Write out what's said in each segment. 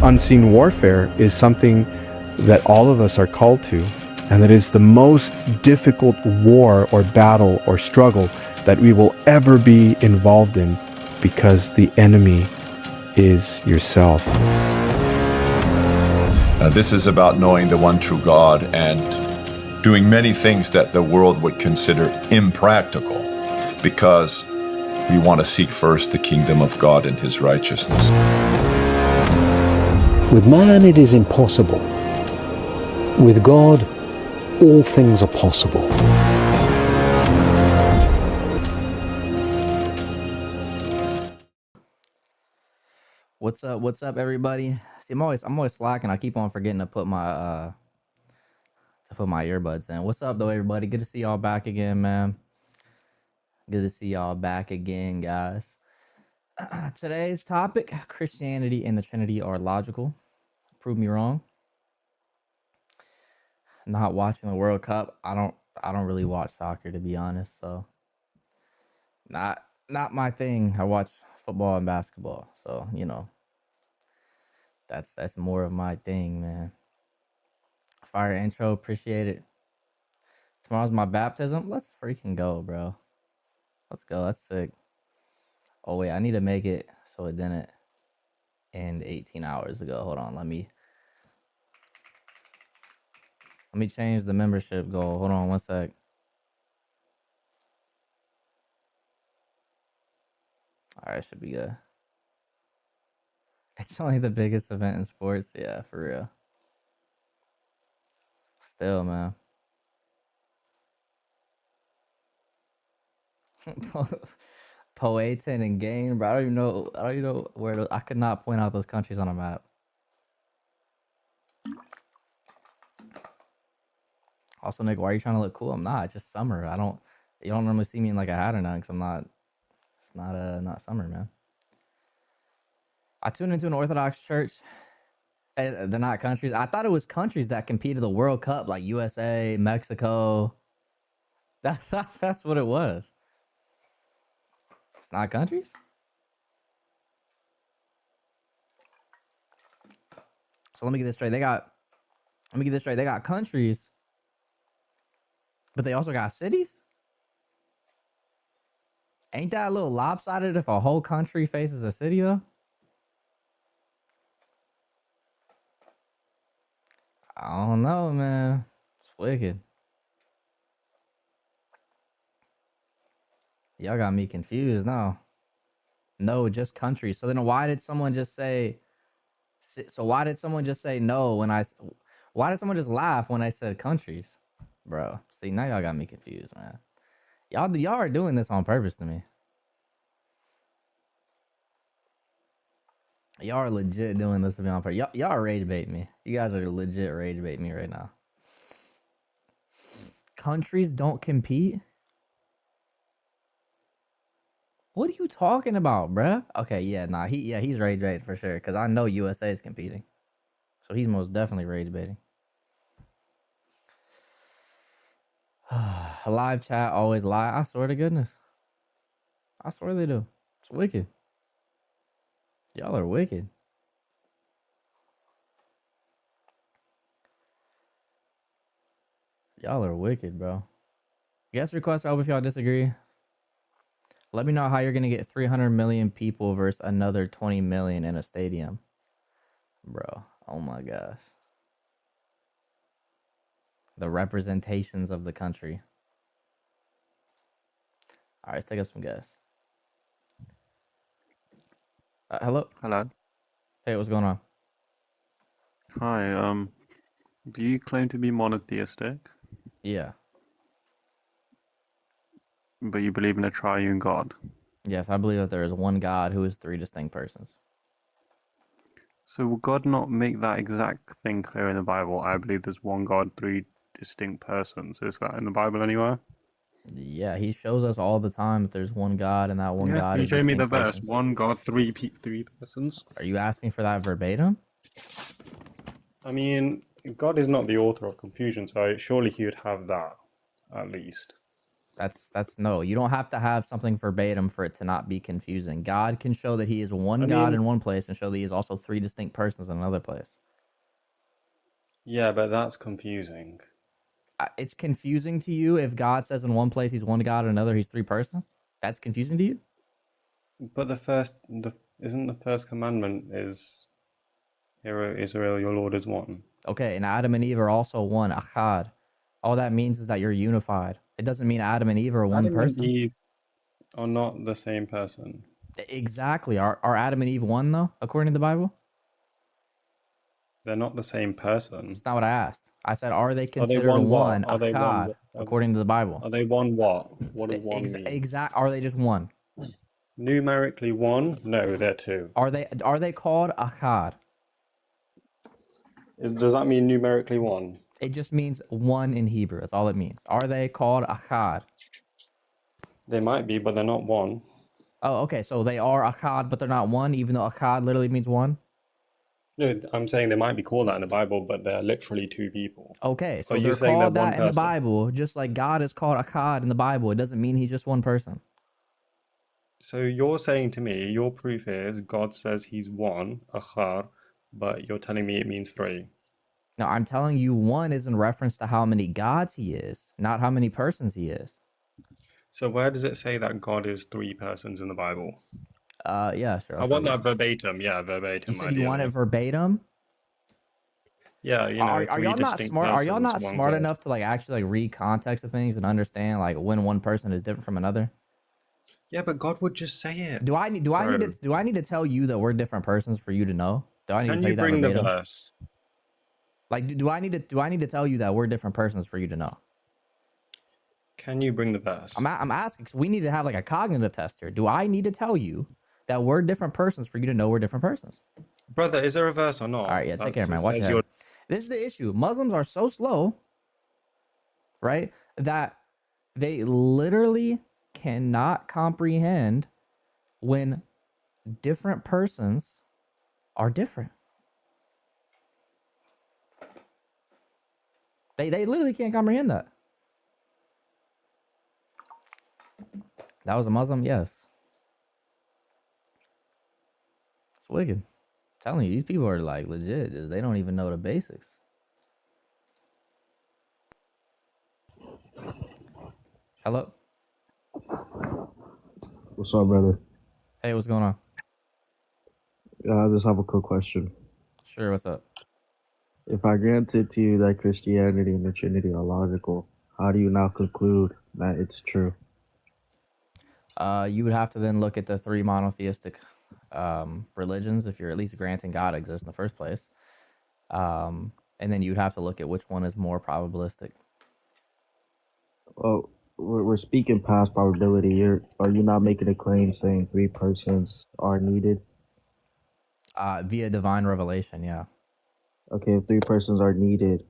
unseen warfare is something that all of us are called to, and that is the most difficult war or battle or struggle that we will ever be involved in, because the enemy is yourself. This is about knowing the one true God and doing many things that the world would consider impractical, because we want to seek first the kingdom of God and his righteousness. With man it is impossible. With God, all things are possible. What's up, everybody? See, I'm always slacking. I keep on forgetting to put my earbuds in. What's up, though, everybody? Good to see y'all back again, man. Good to see y'all back again, guys. Today's topic: Christianity and the Trinity are logical. Prove me wrong. Not watching the World Cup. I don't really watch soccer, to be honest. So not my thing. I watch football and basketball. So that's more of my thing, man. Fire intro, appreciate it. Tomorrow's my baptism. Let's freaking go, bro. Let's go. That's sick. Oh wait, I need to make it so it didn't end 18 hours ago. Hold on, let me change the membership goal. Hold on one sec. All right, should be good. It's only the biggest event in sports. Yeah, for real. Still, man. Poetin and Gain, bro. I don't even know where I could not point out those countries on a map. Also, Nick, why are you trying to look cool? I'm not. It's just summer. You don't normally see me in like a hat or nothing, because I'm not. It's not summer, man. I tuned into an Orthodox church. They're not countries. I thought it was countries that competed the World Cup, like USA, Mexico. That's what it was. It's not countries? So let me get this straight. They got countries, but they also got cities? Ain't that a little lopsided if a whole country faces a city, though? I don't know, man. It's wicked. Y'all got me confused now. No, just countries. So then why did someone just say... So why did someone just say no when I... Why did someone just laugh when I said countries? Bro, see, now y'all got me confused, man. Y'all are doing this on purpose to me. Y'all are legit doing this to me on purpose. Y'all rage bait me. You guys are legit rage bait me right now. Countries don't compete? What are you talking about, bruh? Okay, yeah, nah, he's rage baiting for sure, because I know USA is competing. So he's most definitely rage baiting. A live chat always lie. I swear to goodness. I swear they do. It's wicked. Y'all are wicked. Y'all are wicked, bro. Guest request, I hope if y'all disagree. Let me know how you're going to get 300 million people versus another 20 million in a stadium. Bro, oh my gosh. The representations of the country. All right, let's take up some guests. Hello? Hello. Hey, what's going on? Hi, do you claim to be monotheistic, Yeah. but you believe in a triune God? Yes, I believe that there is one God who is three distinct persons. So will God not make that exact thing clear in the Bible? I believe there's one God, three distinct persons. Is that in the Bible anywhere? Yeah, he shows us all the time that there's one God and that one Yeah, God can you is show me the distinct verse? persons. One God, three persons. Are you asking for that verbatim? I mean, God is not the author of confusion, so surely he would have that, at least. That's no. You don't have to have something verbatim for it to not be confusing. God can show that he is one I God mean, in one place and show that he is also three distinct persons in another place. yeah, but that's confusing. It's confusing to you if God says in one place he's one God, in another he's three persons. That's confusing to you. But isn't the first commandment is, "Hear, O Israel, your Lord is one." Okay, and Adam and Eve are also one, achad. All that means is that you're unified. It doesn't mean Adam and Eve are one Adam and person. Eve are not the same person. Exactly. Are Adam and Eve one though, according to the Bible? They're not the same person. It's not what I asked. I said, are they Are they considered one what? one, Are they one? achad, according to the Bible? Are they one what? What does one mean? Exact. Are they just one? Numerically one? No, they're two. Are they called achad? Does that mean numerically one? It just means one in Hebrew. That's all it means. Are they called achad? They might be, but they're not one. Oh, okay. So they are achad, but they're not one, even though achad literally means one. No, I'm saying they might be called that in the Bible, but they're literally two people. Okay, so Are you they're saying they're called one that in the person? Bible, just like God is called achad in the Bible. It doesn't mean he's just one person. So you're saying to me, your proof is God says he's one, achar, but you're telling me it means three. Now, I'm telling you, one is in reference to how many gods he is, not how many persons he is. So where does it say that God is three persons in the Bible? Yeah, sure. I I'll show want you. that verbatim. Yeah, You verbatim, said you want it ideally. verbatim. Yeah, Are three y'all not distinct smart? Are y'all persons, not one smart God. enough to like actually like read context of things and understand like when one person is different from another? Yeah, but God would just say it, Do I need bro. to tell you that we're different persons for you to know? Do I need to Can tell you you that bring the verbatim? verse? Like, do I need to tell you that we're different persons for you to know? Can you bring the verse? I'm asking because we need to have like a cognitive test here. Do I need to tell you that we're different persons for you to know we're different persons? Brother, is there a verse or All not? right, yeah, take care, It man. Watch your says head. you're. This is the issue. Muslims are so slow, right, that they literally cannot comprehend when different persons are different. They literally can't comprehend that. That was a Muslim? Yes. It's wicked. I'm telling you, these people are like legit. They don't even know the basics. Hello? What's up, brother? Hey, what's going on? I just have a quick question. Sure, what's up? If I granted to you that Christianity and the Trinity are logical, how do you now conclude that it's true? You would have to then look at the three monotheistic religions if you're at least granting God exists in the first place. And then you'd have to look at which one is more probabilistic. Well, we're speaking past probability. Are you not making a claim saying three persons are needed? Via divine revelation, yeah. Okay, if three persons are needed,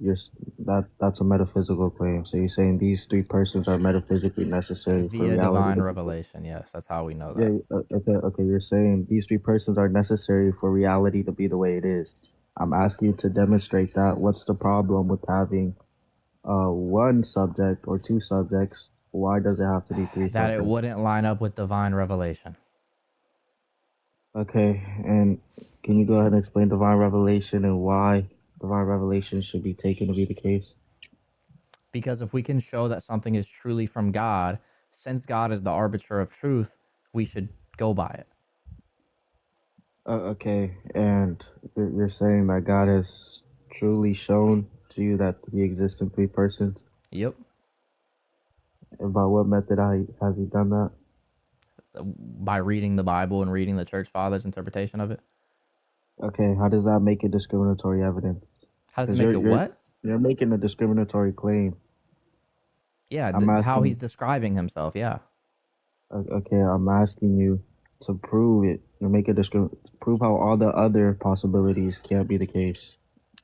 that's a metaphysical claim. So you're saying these three persons are metaphysically necessary for Via reality divine to be. revelation, yes. That's how we know Yeah, that. okay. You're saying these three persons are necessary for reality to be the way it is. I'm asking you to demonstrate that. What's the problem with having one subject or two subjects? Why does it have to be three That it subjects? wouldn't line up with divine revelation. Okay, and can you go ahead and explain divine revelation and why divine revelation should be taken to be the case? Because if we can show that something is truly from God, since God is the arbiter of truth, we should go by it. Okay, and you're saying that God has truly shown to you that He exists in three persons? Yep. And by what method has He done that? By reading the Bible and reading the church fathers' interpretation of it. Okay, how does that make it discriminatory evidence? How does it Because make it what? you're making a discriminatory claim. Yeah, I'm how asking. he's describing himself, yeah. Okay, I'm asking you to prove it. You make a prove how all the other possibilities can't be the case.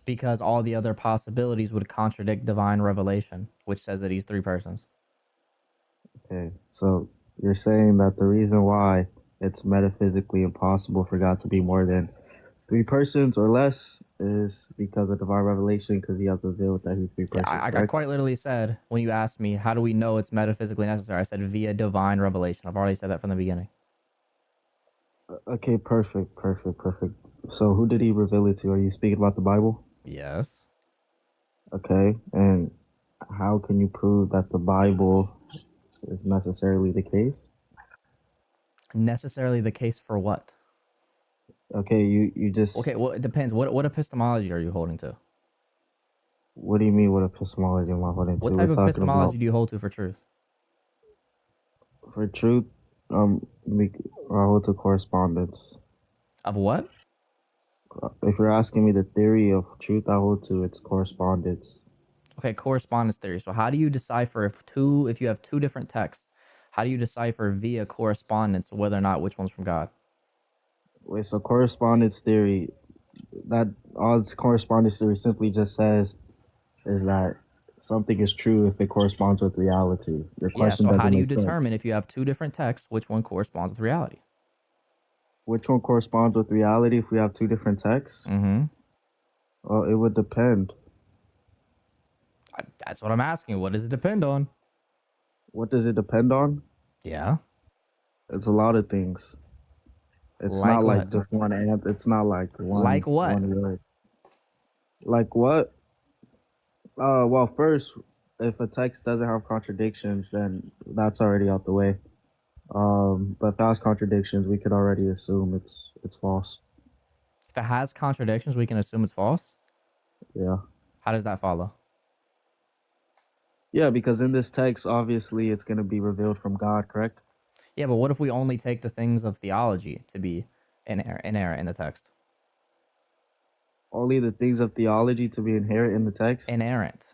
Because all the other possibilities would contradict divine revelation, which says that he's three persons. Okay, so you're saying that the reason why it's metaphysically impossible for God to be more than three persons or less is because of divine revelation, because he has revealed that he's three Yeah, persons, I correct? quite literally said when you asked me, how do we know it's metaphysically necessary? I said via divine revelation. I've already said that from the beginning. Okay, perfect. So who did he reveal it to? Are you speaking about the Bible? Yes. Okay, and how can you prove that the Bible is necessarily the case? Necessarily the case for what? Okay, you Okay, just, well, it depends. What epistemology are you holding to? what do you mean what epistemology am I holding What to? type We're of talking about, epistemology do you hold to for truth? for truth, we, I hold to correspondence. Of what? If you're asking me the theory of truth I hold to, it's correspondence. Okay, correspondence theory. So how do you decipher if you have two different texts, how do you decipher via correspondence whether or not which one's from God? Wait, so correspondence theory, that all its correspondence theory simply just says is that something is true if it corresponds with reality. Your Yeah, question so how doesn't do you make sense. determine if you have two different texts, which one corresponds with reality? Which one corresponds with reality if we have two different texts? Mm-hmm. Well, it would depend. That's what I'm asking. What does it depend on? What does it depend on? Yeah. It's a lot of things. It's Like not like what? just one and it's not like Like what? one word. Like what? Well, first, if a text doesn't have contradictions, then that's already out the way. But if it has contradictions, we could already assume it's false. If it has contradictions, we can assume it's false. Yeah. How does that follow? Yeah, because in this text, obviously, it's going to be revealed from God, correct? Yeah, but what if we only take the things of theology to be inerrant in the text? Only the things of theology to be inherent in the text. Inerrant.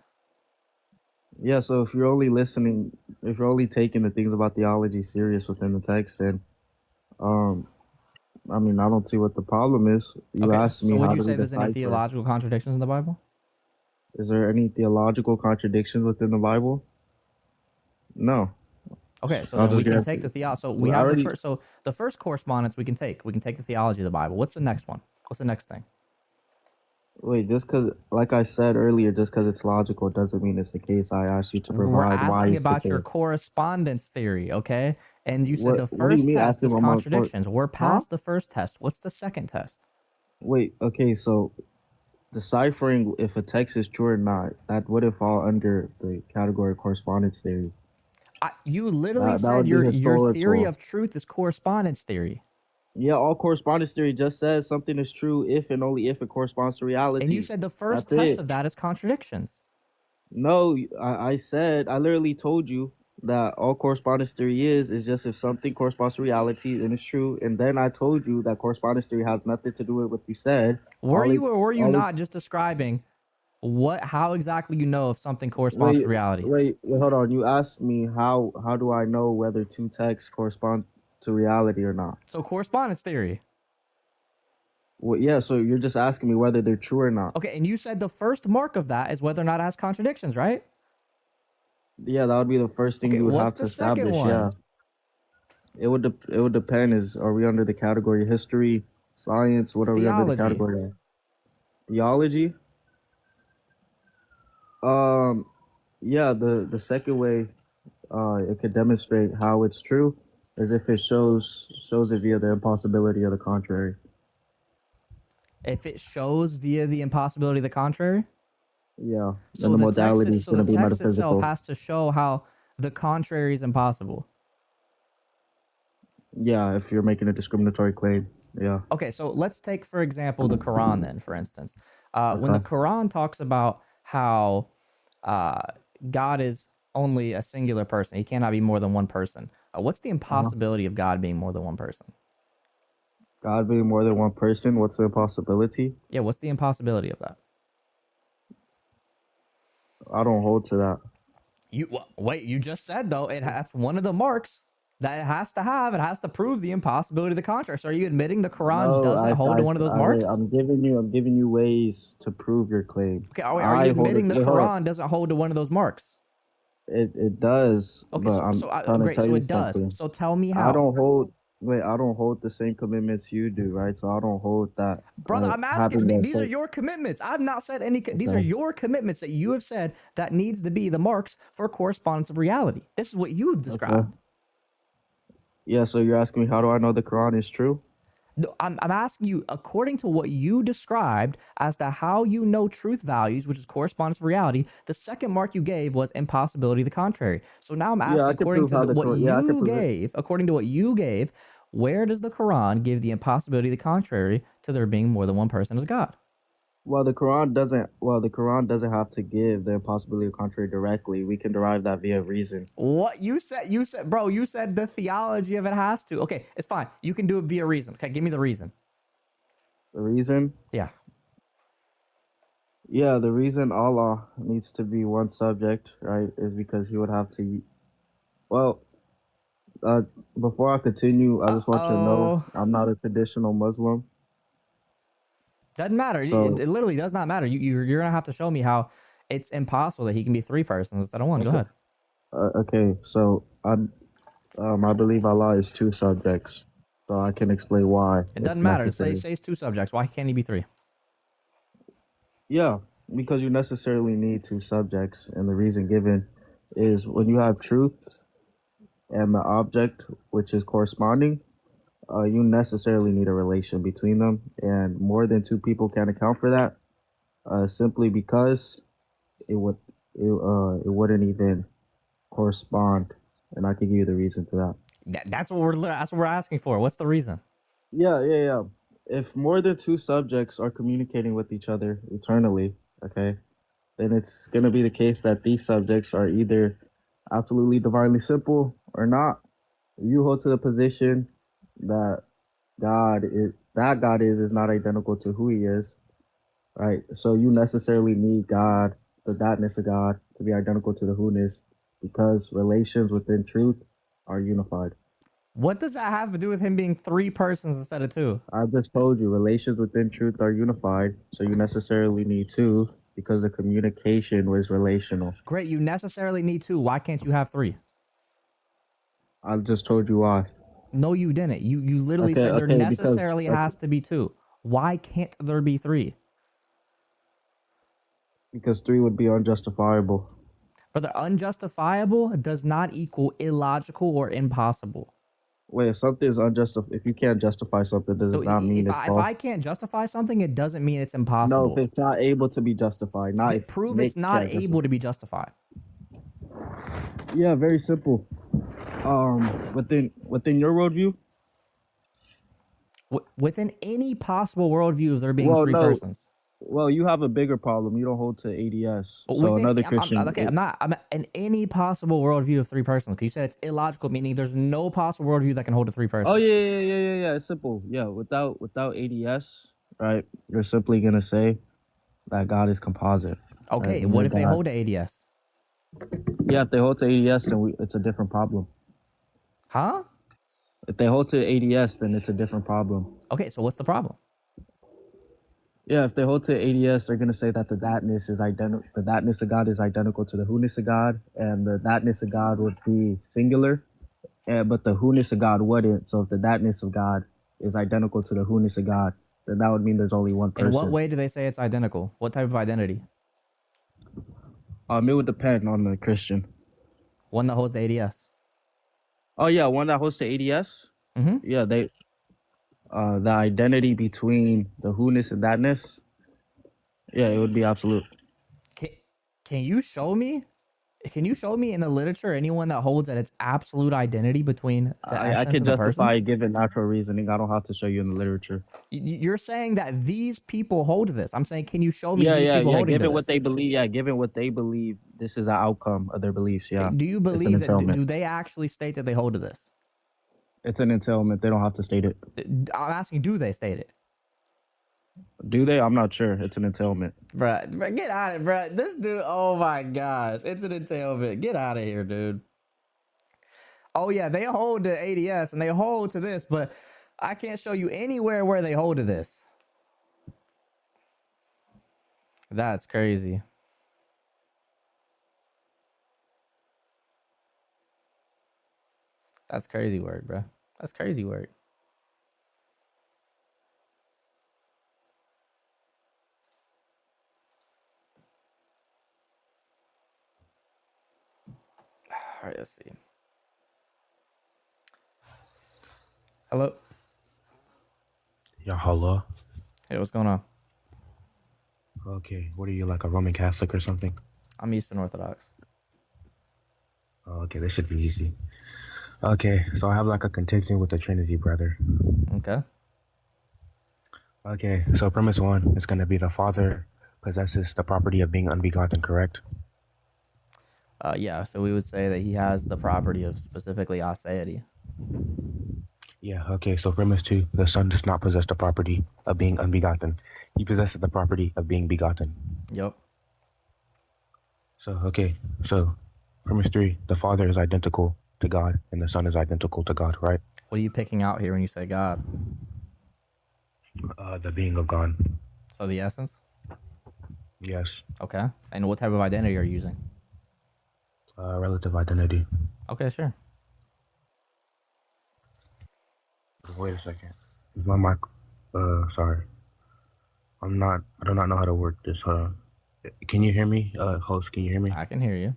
Yeah, so if you're only listening, if you're only taking the things about theology serious within the text, then, um, I mean, I don't see what the problem is. You Okay, asked so me would how you do we say there's any decipher? theological contradictions in the Bible? Is there any theological contradictions within the Bible? No. Okay, so How then does we can your take the theology. So we I have the already first. So the first correspondence we can take. We can take the theology of the Bible. What's the next one? What's the next thing? wait. Just because, like I said earlier, just because it's logical doesn't mean it's the case. I asked you to We're provide why asking it's the about your case. correspondence theory, okay? And you said What the What do you first mean test asking is about my report? contradictions. We're Huh? past the first test. What's the second test? Wait. Okay. So deciphering if a text is true or not, that wouldn't fall under the category of correspondence theory. You literally That said would be your theory historical. of truth is correspondence theory. Yeah, all correspondence theory just says something is true if and only if it corresponds to And you reality. said the first That's test it. of that is contradictions. No, I said, I literally told you that all correspondence theory is just if something corresponds to reality and it's true. And then I told you that correspondence theory has nothing to do with what you said. Were All it, you or were you all it, not just describing how exactly you know if something corresponds wait, to reality? hold on. You asked me how do I know whether two texts correspond to reality or not? So correspondence theory. Well, yeah, so you're just asking me whether they're true or not. Okay, and you said the first mark of that is whether or not it has contradictions, right? Yeah, that would be the first thing Okay, you would what's have the to second establish. Yeah, one? it would depend. Is Are we under the category history, science? What are we under the Theology. category of? Theology? Um, yeah, the second way it could demonstrate how it's true is if it shows it via the impossibility of the contrary. If it shows via the impossibility of the contrary. Yeah, So and the the text, modality is so going the to be text itself metaphysical. has to show how the contrary is impossible. Yeah, if you're making a discriminatory claim. Yeah. Okay, so let's take, for example, the Quran then, for instance. When the Okay. Quran talks about how God is only a singular person, he cannot be more than one person. What's the Uh-huh. impossibility of God being more than one person? God being more than one person, what's the possibility? Yeah, what's the impossibility of that? I don't hold to that. Wait, you just said though, that's one of the marks that it has to have. It has to prove the impossibility of the contrary. So are you admitting the Quran No, doesn't hold to one of those marks? I'm giving you ways to prove your claim. Okay, are you I hold it. admitting the Wait, hold on. Quran doesn't hold to one of those marks? It does, Okay, but I'm trying to great. tell So you it does. something. So tell me I how. don't hold. Wait, I don't hold the same commitments you do, right? So I don't hold that. Brother, I'm asking. Having the These are your commitments. I've not said any. These are okay, your commitments that you have said that needs to be the marks for correspondence of reality. This is what you have okay, described. yeah. So you're asking me, how do I know the Quran is true? No, I'm asking you, according to what you described as to how you know truth values, which is correspondence of reality, the second mark you gave was impossibility to the contrary. So now I'm Yeah, asking, I can according prove to how the what Quran. Yeah, I can you prove it. gave, according to what you gave, where does the Quran give the impossibility to the contrary to there being more than one person as God? Well, the Quran doesn't. Well, the Quran doesn't have to give the impossibility of contrary directly. We can derive that via reason. What you said, bro, you said the theology of it has to. Okay, it's fine. You can do it via reason. Okay, give me the reason. The reason, Yeah. yeah, the reason Allah needs to be one subject, right, is because He would have to. Well, uh, before I continue, I just want you to know Oh, I'm not a traditional Muslim. doesn't matter. It So, literally does not matter. You're gonna have to show me how it's impossible that he can be three persons instead of one. Go okay, ahead. okay, so I believe Allah is two subjects, so I can explain why It it's doesn't matter. necessary. Say it's two subjects. Why can't he be three? Yeah, because you necessarily need two subjects, and the reason given is when you have truth and the object, which is corresponding, you necessarily need a relation between them, and more than two people can account for that, simply because it would it wouldn't even correspond, and I can give you the reason to that. That's what we're asking for. What's the reason? Yeah, yeah, yeah. If more than two subjects are communicating with each other eternally, okay, then it's going to be the case that these subjects are either absolutely divinely simple or not. You hold to the position that God is not identical to who He is, right? So you necessarily need God, the thatness of God, to be identical to the who-ness, because relations within truth are unified. What does that have to do with him being three persons instead of two? I just told you relations within truth are unified, so you necessarily need two because the communication was relational. Great. You necessarily need two. Why can't you have three? I just told you why. No, you didn't. You literally Okay, said there okay, because necessarily okay, has to be two. Why can't there be three? because three would be unjustifiable. Brother, unjustifiable does not equal illogical or impossible. Wait, if something is unjustified, if you can't justify something, does So it not mean it's if false? I can't justify something, it doesn't mean it's No, if impossible. it's not able to be justified, not Okay, if prove it's Nick not can't justify. able to be justified. Yeah, very simple. Within your worldview. Within any possible worldview of there being Well, three no. persons. Well, you have a bigger problem. You don't hold to ADS. But So within, another I'm Christian. okay. I'm in any possible worldview of three persons. 'Cause you said it's illogical, meaning there's no possible worldview that can hold to three Oh persons. yeah, yeah, yeah, yeah, yeah. It's simple. Yeah, without ADS, right? You're simply gonna say that God is composite. Right? Okay, what Either if they God. hold to ADS? Yeah, if they hold to ADS, then it's a different problem. Huh? If they hold to ADS, then it's a different problem. Okay, so what's the problem? Yeah, if they hold to ADS, they're gonna say that the thatness is identical. The thatness of God is identical to the who-ness of God, and the thatness of God would be singular, but the who-ness of God wouldn't. So if the thatness of God is identical to the who-ness of God, then that would mean there's only one In what person. way do they say it's identical? What type of identity? It would depend on the Christian. One that holds the ADS. Oh yeah, one that hosts the ADS. Mm-hmm. Yeah, the identity between the who-ness and thatness. Yeah, it would be absolute. Can, can you show me? Can you show me in the literature anyone that holds that it's absolute identity between the I essence can and the justify persons? given natural reasoning. I don't have to show you in the literature. You're saying that these people hold this. I'm saying, can you show me Yeah, these yeah, people yeah. holding to Given what this? they believe, yeah, given what they believe, this is an outcome of their beliefs. Okay, Yeah, do you it's an believe that? entailment. Do they actually state that they hold to this? It's an entailment. They don't have to state it. I'm asking, do they state it? Do they? I'm not sure. It's an entailment. Bruh, get out of it, bruh. This dude, oh my gosh. It's an entailment. Get out of here, dude. Oh yeah, they hold to ADS and they hold to this, but I can't show you anywhere where they hold to this. That's crazy. That's crazy word, bro. That's crazy work. All right, let's see. Hello. Yeah, hello. Hey, what's going on? Okay, what are you, like a Roman Catholic or something? I'm Eastern Orthodox. Oh, okay, this should be easy. Okay, so I have like a contention with the Trinity, brother. Okay. Okay, so premise one is going to be the Father possesses the property of being unbegotten, correct? Yeah, so we would say that he has the property of specifically aseity. Yeah, okay, so premise two, the Son does not possess the property of being unbegotten. He possesses the property of being begotten. Yep. So premise three, the Father is identical to God and the Son is identical to God, right? What are you picking out here when you say God? The being of God. So the essence? Yes. Okay. And what type of identity are you using? Relative identity. Okay, sure. Wait a second. Is my mic? Sorry. I do not know how to work this. Can you hear me? Host, can you hear me? I can hear you.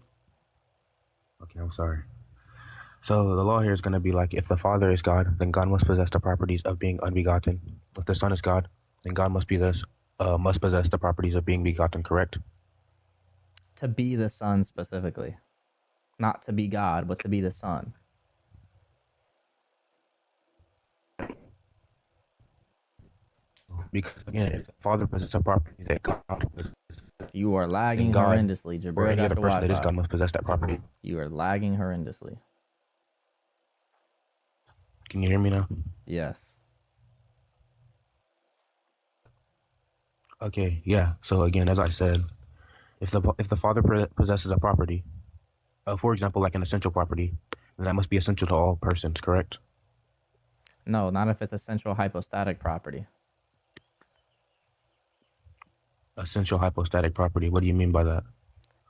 Okay, I'm sorry. So the law here is going to be like, if the Father is God, then God must possess the properties of being unbegotten. If the Son is God, then God must possess the properties of being begotten, correct? To be the Son specifically. Not to be God, but to be the Son. Because again, if the Father possesses a property that God possesses, You are then lagging God horrendously. or Jabril any got other your person that is Wi-Fi. God must possess that property. You are lagging horrendously. Can you hear me now? Yes. Okay, yeah. So again, as I said, if the Father possesses a property, for example, like an essential property, then that must be essential to all persons, correct? No, not if it's essential hypostatic property. Essential hypostatic property. What do you mean by that?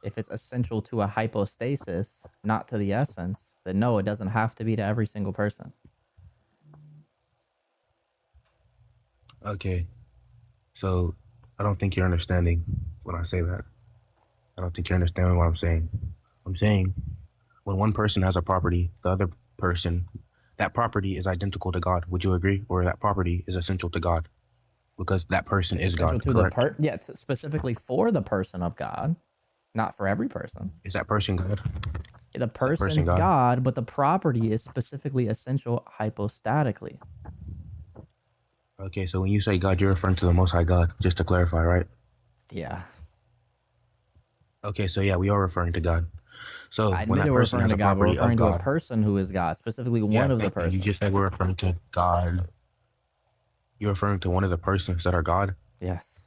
If it's essential to a hypostasis, not to the essence, then no, it doesn't have to be to every single person. Okay, so I don't think you're understanding when I say that. I don't think you're understanding what I'm saying. I'm saying when one person has a property, the other person, that property is identical to God. Would you agree? Or that property is essential to God because that person It's is essential God, to correct? it's specifically for the person of God, not for every person. Is that person God? The That person person's God? God, but the property is specifically essential hypostatically. Okay, so when you say God, you're referring to the Most High God, just to clarify, right? Yeah. Okay, so yeah, we are referring to God. So I when admit that we're person referring has to a God, but we're property of referring to a God, person who is God, specifically yeah, one of the thank you. You persons. just said we're referring to God. You're referring to one of the persons that are God. Yes.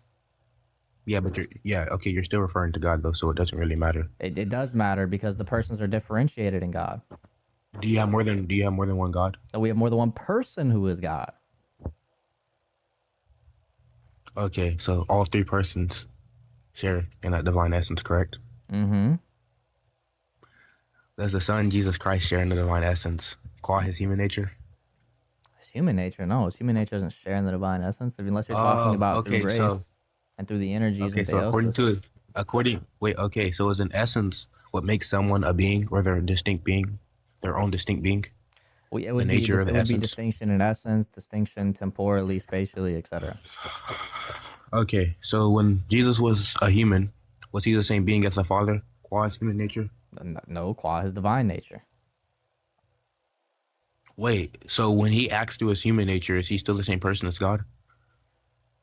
Yeah, but you're still referring to God though, so it doesn't really matter. It does matter because the persons are differentiated in God. Do you have more than one God? That we have more than one person who is God. Okay, so all three persons share in that divine essence, correct? Mm-hmm. Does the Son Jesus Christ share in the divine essence qua his human nature? It's human nature. No, it's human nature doesn't share in the divine essence unless you're talking Oh, about through okay, so grace and through the energies and so theosis. so is an essence what makes someone a being or their distinct being, their own distinct being? Well, it The would be nature of it the would be essence? distinction in essence, distinction temporally, spatially, etc. Okay, so when Jesus was a human, was he the same being as the Father, qua his human nature? No, qua his divine nature. Wait, so when he acts through his human nature, is he still the same person as God?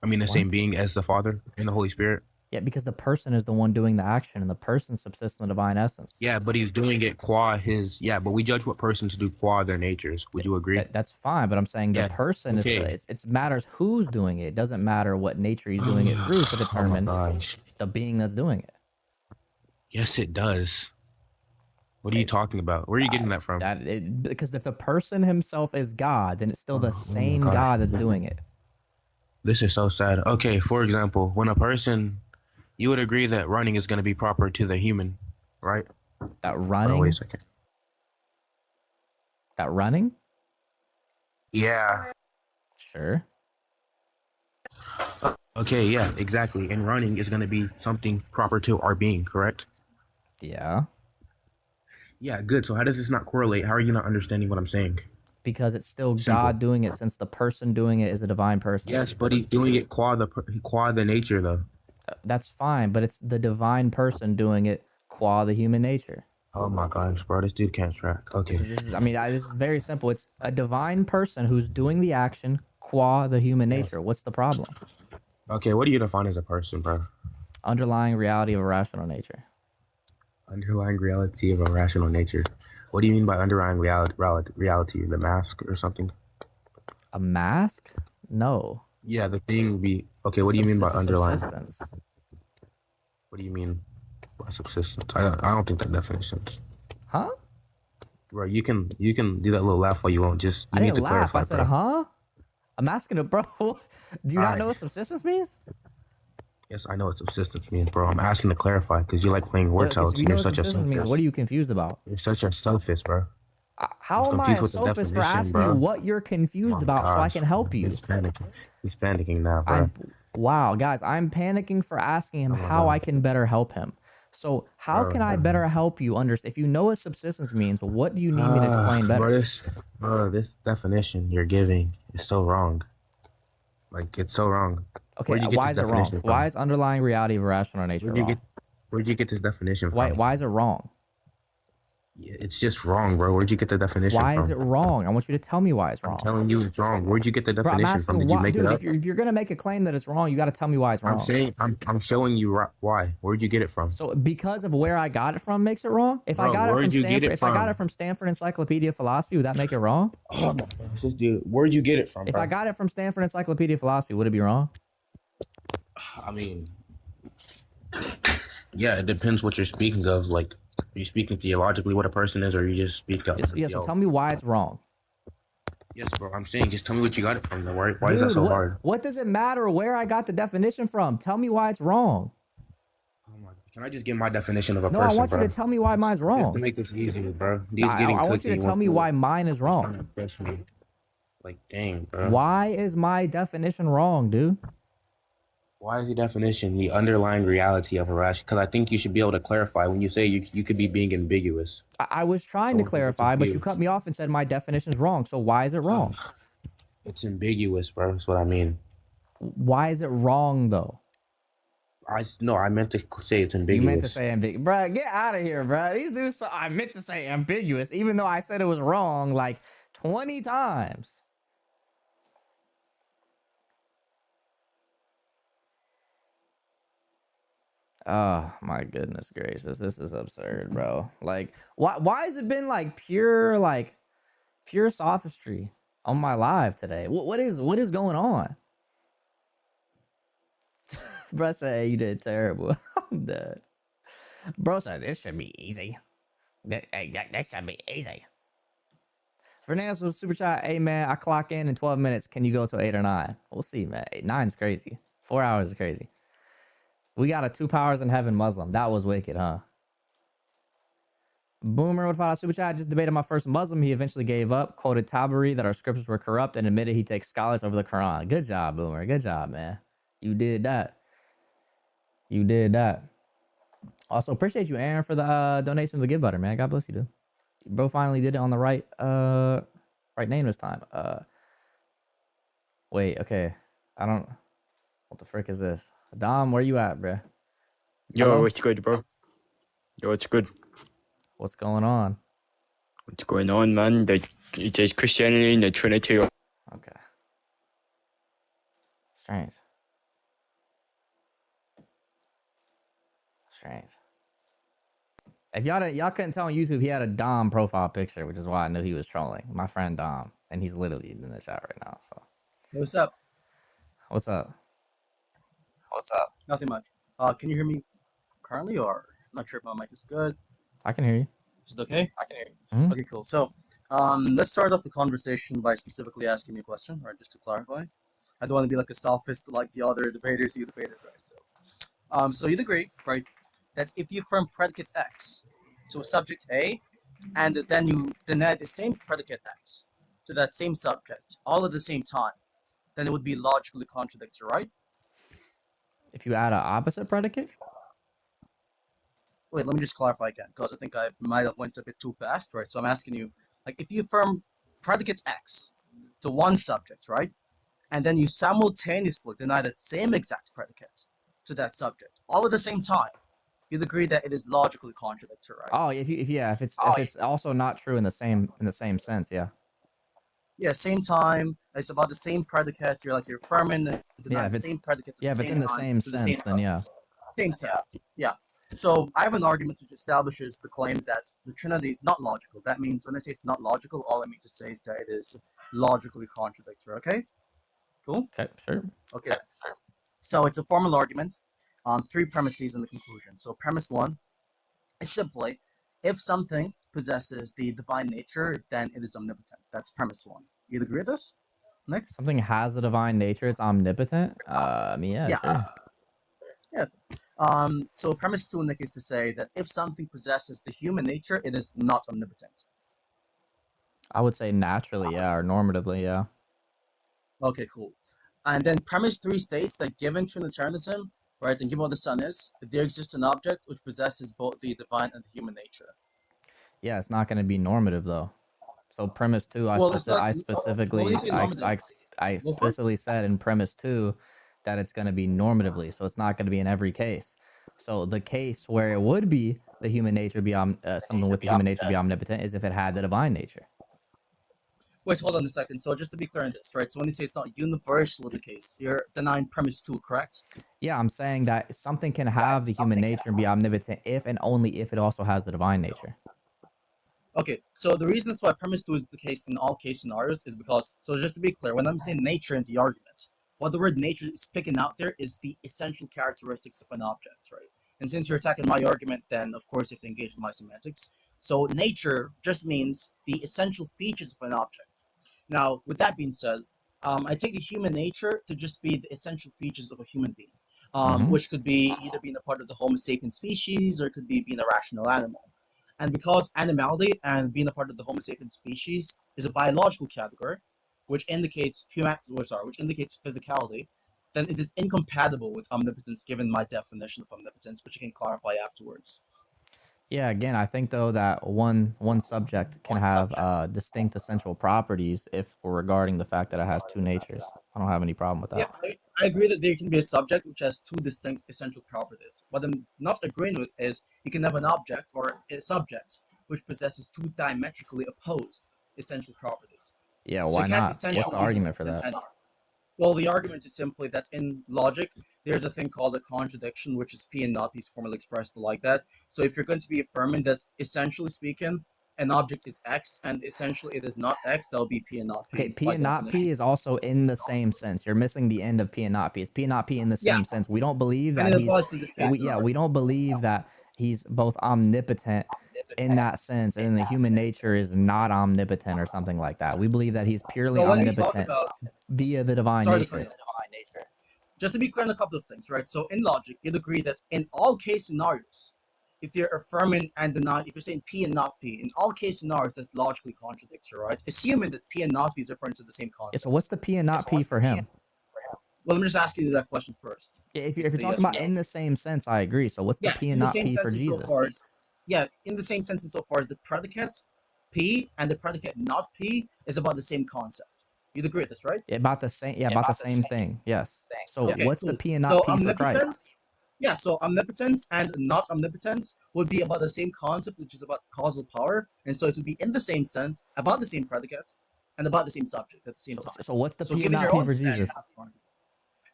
I mean, the same What? being as the Father and the Holy Spirit? Yeah, because the person is the one doing the action, and the person subsists in the divine essence. Yeah, but he's doing it qua his. Yeah, but we judge what persons do qua their natures. Would you agree? That's fine, but I'm saying the Yeah. person is still. Okay. It matters who's doing it. It doesn't matter what nature he's doing it through to Oh my determine gosh. the being that's doing it. Yes, it does. What are you talking about? Where are you getting that from? Because if the person himself is God, then it's still the Oh my same gosh. God that's doing it. This is so sad. Okay, for example, when a person, you would agree that running is going to be proper to the human, right? That Hold on, wait a running, second. that running. Yeah. Sure. Okay, yeah, exactly. And running is going to be something proper to our being, correct? Yeah. Yeah, good. So how does this not correlate? How are you not understanding what I'm saying? Because it's still Simple. God doing it, since the person doing it is a divine person. Yes, but he's doing it qua the nature though. That's fine, but it's the divine person doing it qua the human nature. Oh my gosh, bro, this dude can't track. Okay. This is very simple. It's a divine person who's doing the action qua the human nature. What's the problem? Okay, what do you define as a person, bro? Underlying reality of a rational nature. Underlying reality of a rational nature. What do you mean by underlying reality? The mask or something? A mask? No. Yeah, the thing would be okay. What do you mean by underlying? Subsistence. What do you mean by subsistence? I don't think that definition makes sense. Huh? Bro, you can do that little laugh while you won't. Just you I need didn't to laugh. clarify, I said, bro. huh? I'm asking it, bro. Do you not Alright. know what subsistence means? Yes, I know what subsistence means, bro. I'm asking to clarify because you like playing word Okay, so salad. if you know You're what such a subsistence means, sophist. what are you confused about? You're such a sophist, bro. How I'm am I a confused with the sophist for definition, asking bro. you what you're confused about so I Gosh, can help you? He's panicking. He's panicking now, bro. Wow, guys, I'm panicking for asking him how God. I can better help him. So how can I better help you understand? If you know what subsistence means, what do you need me to explain better? This definition you're giving is so wrong. Like, it's so wrong. Okay, why is it wrong? Why is underlying reality of rational nature wrong? Where'd you get this definition from? Why is it wrong? Yeah, it's just wrong, bro. Where'd you get the definition from? Why is it wrong? I want you to tell me why it's wrong. I'm telling you it's wrong. Where'd you get the Bro, I'm definition from? asking Did you make dude, it up? if you're gonna make a claim that it's wrong, you got to tell me why it's wrong. I'm showing you why. Where'd you get it from? So because of where I got it from makes it wrong? If I got it from Stanford Encyclopedia of Philosophy, would that make it wrong? Oh my gosh, dude. Where'd you get it from? If bro? I got it from Stanford Encyclopedia of Philosophy, would it be wrong? I mean, yeah, it depends what you're speaking of. Like, are you speaking theologically what a person is, or you just speak of? Yeah, so tell me why it's wrong. Yes, bro. I'm saying, just tell me what you got it from. Why is that so hard? What does it matter where I got the definition from? Tell me why it's wrong. Oh my! Can I just get my definition of a No, person? I want you to tell me why mine's wrong. To make this easier, bro. I want you to tell me why mine is wrong. Like, dang, bro. Why is my definition wrong, dude? Why is the definition the underlying reality of a rash? Because I think you should be able to clarify when you say you could be being ambiguous. I was trying to clarify, but you cut me off and said my definition is wrong. So why is it wrong? It's ambiguous, bro. That's what I mean. Why is it wrong, though? I meant to say it's ambiguous. You meant to say ambiguous. Bro, get out of here, bro. These dudes, I meant to say ambiguous, even though I said it was wrong like 20 times. Oh my goodness gracious, this is absurd, bro. Like, why has it been like pure sophistry on my live today? What is going on? Bro said, hey, you did terrible. I'm dead. Bro said, this should be easy. That should be easy. Fernando super chat, hey man, I clock in 12 minutes. Can you go to 8 or 9? We'll see, man. 9's crazy. 4 hours is crazy. We got a 2 powers in heaven Muslim. That was wicked, huh? Boomer with $5 super chat. I just debated my first Muslim. He eventually gave up, quoted Tabari that our scriptures were corrupt, and admitted he takes scholars over the Quran. Good job, Boomer. Good job, man. You did that. You did that. Also, appreciate you, Aaron, for the donation to the Give Butter, man. God bless you, dude. Bro finally did it on the right name this time. Wait, okay. What the frick is this? Dom, where you at, bro? Yo, what's good, bro? Yo, what's good? What's going on? What's going on, man? It says Christianity and the Trinity. Okay. Strange. If y'all couldn't tell on YouTube, he had a Dom profile picture, which is why I knew he was trolling. My friend Dom, and he's literally in the chat right now. So. Hey, what's up? What's up? Nothing much. Can you hear me currently, or I'm not sure if my mic is good? I can hear you. Is it okay? I can hear you. Mhm. Okay, cool. So, let's start off the conversation by specifically asking me a question, right? Just to clarify. I don't want to be like a sophist like the other debaters you debated, right? So you'd agree, right? That's if you affirm predicate X to a subject A, and then you deny the same predicate X to that same subject, all at the same time, then it would be logically contradictory, right? If you add an opposite predicate, Wait, let me just clarify again, because I think I might have went a bit too fast, right? So I'm asking you, like, if you affirm predicate X to one subject, right? And then you simultaneously deny that same exact predicate to that subject, all at the same time, you'd agree that it is logically contradictory, right? oh, if it's also not true in the same sense, yeah. Yeah, same time, it's about the same predicate, you're affirming and Yeah, denying if the it's same predicate at yeah, if the it's same in the time same to the same sense, then yeah. same sense. Yeah. So I have an argument which establishes the claim that the Trinity is not logical. That means when I say it's not logical, all I mean to say is that it is logically contradictory. Okay? Cool? Okay, sure. Okay. So it's a formal argument on 3 premises and the conclusion. So premise 1 is simply, if something possesses the divine nature, then it is omnipotent. That's premise 1. You agree with this, Nick? Something has a divine nature, it's omnipotent. Yeah, Yeah. sure. Yeah. So premise 2, Nick, is to say that if something possesses the human nature, it is not omnipotent. I would say naturally, yeah, or normatively, yeah. Okay, cool. And then premise 3 states that given Trinitarianism, right, and given what the Son is, there exists an object which possesses both the divine and the human nature. Yeah, it's not going to be normative though. So premise 2, Well, it's not. I Well, specifically when you say normative, I go for it. specifically said in premise 2 that it's going to be normatively, so it's not going to be in every case. So the case where it would be the human nature be something with the human nature be omnipotent is if it had the divine nature. Wait, hold on a second. So just to be clear on this, right? So when you say it's not universally the case, you're denying premise 2, correct? Yeah, I'm saying that something can have the human nature and be omnipotent if and only if it also has the divine nature. Okay, so the reason that's why premise 2 is the case in all case scenarios is because, so just to be clear, when I'm saying nature in the argument, what the word nature is picking out there is the essential characteristics of an object, right? And since you're attacking my argument, then of course you have to engage in my semantics. So nature just means the essential features of an object. Now, with that being said, I take the human nature to just be the essential features of a human being, which could be either being a part of the Homo sapien species or it could be being a rational animal. And because animality and being a part of the Homo sapien species is a biological category, which indicates which indicates physicality, then it is incompatible with omnipotence given my definition of omnipotence, which you can clarify afterwards. Yeah, again, I think though that one subject can have distinct essential properties if we're regarding the fact that it has 2 natures. I don't have any problem with that. Yeah, I agree that there can be a subject which has 2 distinct essential properties. What I'm not agreeing with is you can have an object or a subject which possesses 2 diametrically opposed essential properties. Yeah, So why you can't not? What's the essentially argument for depend that? on- Well, the argument is simply that in logic, there's a thing called a contradiction, which is P and not P is formally expressed like that. So if you're going to be affirming that, essentially speaking, an object is X and essentially it is not X, that'll be P and not P. Okay, P by and not P definition. is also in the same sense. You're missing the end of P and not P. Is P and not P in the Yeah. same sense? We don't believe And that it he's applies to this case scenario. we don't believe that he's both omnipotent in that sense, and then the human nature is not omnipotent or something like that. We believe that he's purely So when we talk omnipotent about, via the divine sorry to cut nature. you. Just to be clear on a couple of things, right? So in logic, you'd agree that in all case scenarios, if you're affirming and denying, if you're saying P and not P, in all case scenarios, that's logically contradictory, right? Assuming that P and not P is referring to the same Yeah, concept. so what's the P and not P for him? Well, let me just ask you that question first. Yeah, if It's you're the talking yes about or no. in the same sense, I agree. So what's the Yeah, P in and the not same P for sense Jesus? insofar as, yeah, in the same sense insofar as the predicate P and the predicate not P is about the same concept. You'd agree with this, right? About the same, yeah, about the same thing. Yes. So Okay, what's the cool. P and So not P for Christ? omnipotence, yeah, so omnipotence and not omnipotence would be about the same concept, which is about causal power, and so it would be in the same sense, about the same predicate, and about the same subject at the same time. So what's the So P and given not your P own for standard, Jesus?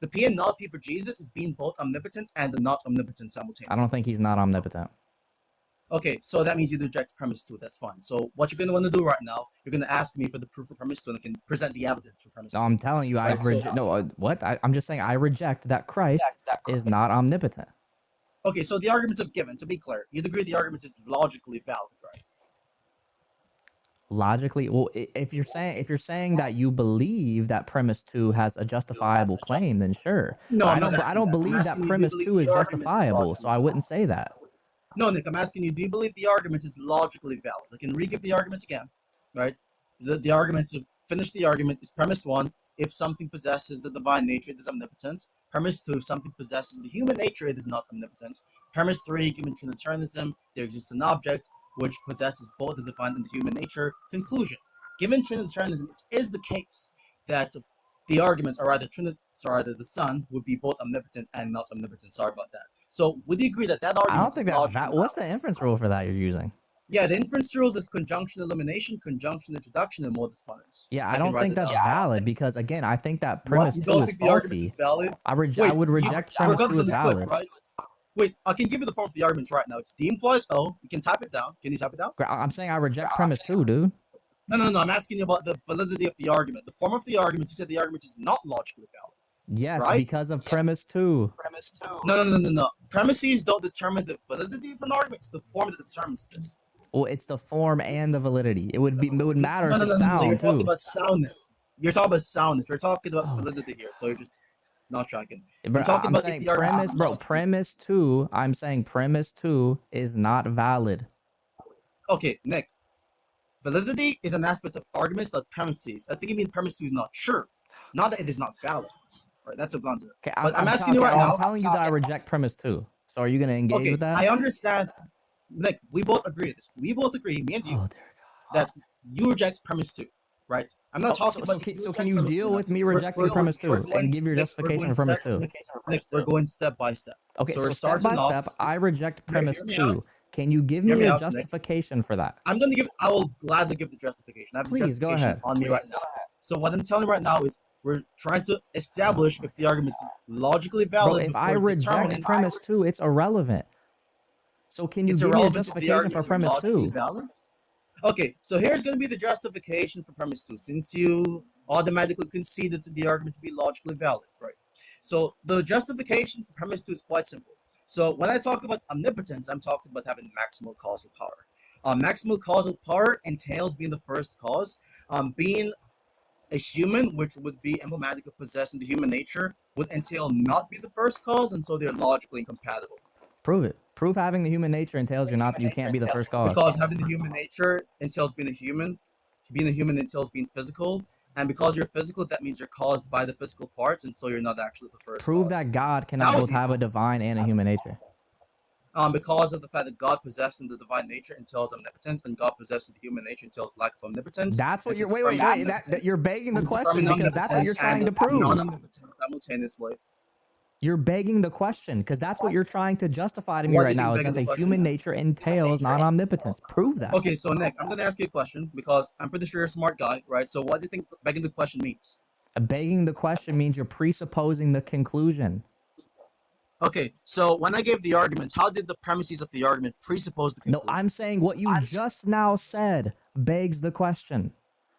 the P and not P for Jesus is being both omnipotent and not omnipotent simultaneously. I don't think he's not omnipotent. Okay, so that means you reject premise 2. That's fine. So what you're going to want to do right now, you're going to ask me for the proof of premise 2, and I can present the evidence for premise 2. No, I'm telling you, I Right, so- reject. No, what? I'm just saying I reject that Christ is not omnipotent. Okay, so the arguments I've given, to be clear, you'd agree the argument is logically valid, right? Logically, well, if you're saying that you believe that premise 2 has a justifiable claim, then sure. No, But I'm not I asking don't that. I'm believe that asking you, premise do you 2 believe is the argument is justifiable, so I logically wouldn't say that. No, Nick, I'm asking you, do you believe the argument is logically valid? I can re-give the argument again, right? The argument of finish the argument is premise 1, if something possesses the divine nature, it is omnipotent. Premise 2, if something possesses the human nature, it is not omnipotent. Premise 3, given Trinitarianism, there exists an object which possesses both the divine and the human nature. Conclusion. Given Trinitarianism, it is the case that the arguments, or rather, the Son would be both omnipotent and not omnipotent. Sorry about that. So would you agree that argument I don't think that's valid? What's the inference rule for that you're using? Yeah, the inference rules is conjunction elimination, conjunction introduction, and modus ponens. Yeah, I don't think that's valid because again, I think that What? premise You 2 don't is think the argument is faulty. valid? I Wait, would reject premise 2 as valid. Right? Wait, I can give you the form of the arguments right now. It's D implies O. You can type it down. Can you type it down? I'm saying I reject premise 2, dude. No. I'm asking you about the validity of the argument. The form of the argument, you said the argument is not logically valid. Yes, right? because of premise 2. No. Premises don't determine the validity of an argument. It's the form that determines this. Well, it's the form and the validity. It would matter if it's No. sound You're too. talking about soundness. You're talking about soundness. We're talking about validity here. So you're just not tracking. Bro, We're talking I'm about saying if the argument is premise 2. I'm saying premise 2 is not valid. Okay, Nick. Validity is an aspect of arguments, not premises. I think you mean premise 2 is not sure. Not that it is not valid. Right, that's a blunder. Okay, But I'm asking you right now. I'm telling you that I reject premise 2. So are you going to engage with that? I understand. Nick, we both agree with this. We both agree, me and you, Oh, dear that you reject premise 2, right? I'm not talking about. So can you deal with me rejecting premise 2 and give your justification for premise 2? Nick, we're going step by step. Okay, so we're step starting by off- step, I reject premise hear me 2. Can you give me Hear me your out, Nick. justification for that? I will gladly give the justification. I have the Please, go justification ahead. on me right now. So what I'm telling you right now is we're trying to establish if the argument is logically Bro, valid. if I before reject determining- premise 2, it's irrelevant. So can you It's give me a irrelevant if the justification argument for is premise logically 2? valid. Okay, so here's going to be the justification for premise 2, since you automatically conceded to the argument to be logically valid, right? So the justification for premise 2 is quite simple. So when I talk about omnipotence, I'm talking about having maximal causal power. Maximal causal power entails being the first cause. Being a human, which would be emblematic of possessing the human nature, would entail not be the first cause, and so they're logically incompatible. Prove it. Prove having the human nature entails you can't be the first cause. Because having the human nature entails being a human. Being a human entails being physical. And because you're physical, that means you're caused by the physical parts, and so you're not actually the first Prove cause. that God cannot both have a divine and a human nature. Because of the fact that God possessing the divine nature entails omnipotence, and God possessing the human nature entails lack of omnipotence. That's what And you're. since Wait. from That you're begging the since question from because that's what you're trying to omnipotence and prove. non-omnipotence simultaneously. You're begging the question because that's what you're trying to justify to me What right do you now is beg that the the question human as? nature entails non-omnipotence. Prove that. Okay, so Nick, I'm going to ask you a question because I'm pretty sure you're a smart guy, right? So what do you think begging the question means? Begging the question means you're presupposing the conclusion. Okay, so when I gave the argument, how did the premises of the argument presuppose the No, conclusion? I'm saying what you just now said begs the question.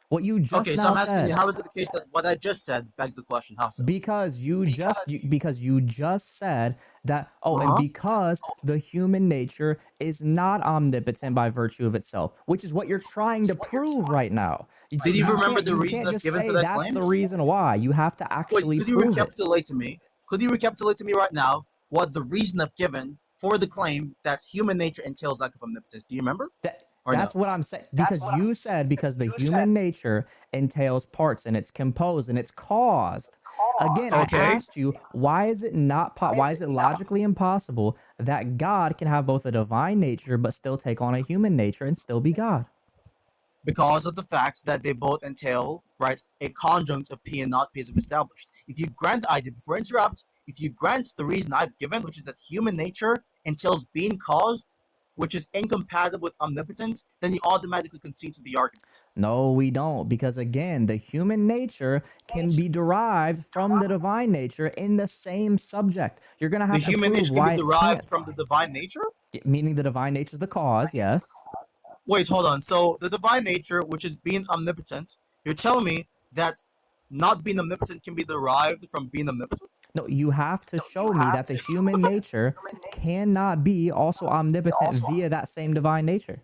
What you just Okay, so now I'm asking said. you, how is it the case that what I just said begged the question? How so? Because you just said that and Uh-huh. because the human nature is not omnipotent by virtue of itself, which is what you're trying to prove right now. Did you remember the reason can't I've just given say for that that's claim? the reason why. You have to Wait, actually could you prove it. recapitulate to me? Could you recapitulate to me right now what the reason I've given for the claim that human nature entails lack of omnipotence? Do you remember? That's what I'm saying. Because you said because the human nature entails parts and it's composed and it's caused. Again, Okay. I asked you, why is it logically impossible that God can have both a divine nature but still take on a human nature and still be God? Because of the facts that they both entail, right, a conjunct of P and not P as if established. If you grant the idea, before I interrupt, if you grant the reason I've given, which is that human nature entails being caused, which is incompatible with omnipotence, then you automatically concede to the argument. No, we don't. Because again, the human nature can be derived from the divine nature in the same subject. You're going to The have to human prove nature why can be it derived can't. from the divine nature? Meaning the divine nature is the cause, yes. Wait, hold on. So the divine nature, which is being omnipotent, you're telling me that not being omnipotent can be derived from being omnipotent? No, you have to show me that the human nature cannot be also omnipotent via that same divine nature.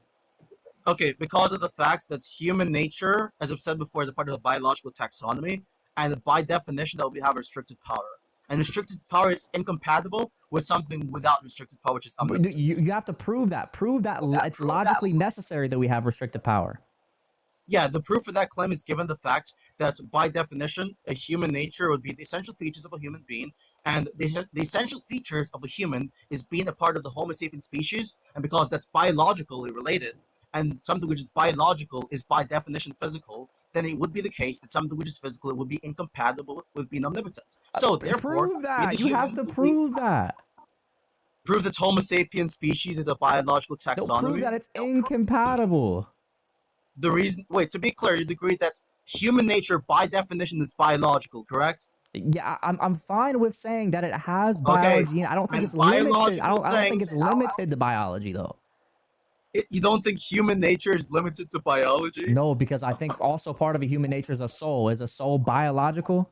Okay, because of the fact that human nature, as I've said before, is a part of the biological taxonomy, and by definition, that we have restricted power. And restricted power is incompatible with something without restricted power, which is But omnipotence. you have to prove that. Prove that it's logically necessary that we have restricted power. Yeah, the proof for that claim is given the fact that, by definition, a human nature would be the essential features of a human being, and the essential features of a human is being a part of the Homo sapien species, and because that's biologically related, and something which is biological is by definition physical, then it would be the case that something which is physical would be incompatible with being omnipotent. So, therefore, Prove being a that. You have human to would be, prove that. prove that Homo sapien species is a biological Don't prove taxonomy. that it's incompatible. The reason, wait, to be clear, you'd agree that human nature by definition is biological, correct? Yeah, I'm fine with saying that it has Okay, biology, and I don't think and it's limited. biological I don't think it's things. limited to biology though. You don't think human nature is limited to biology? No, because I think also part of a human nature is a soul. Is a soul biological?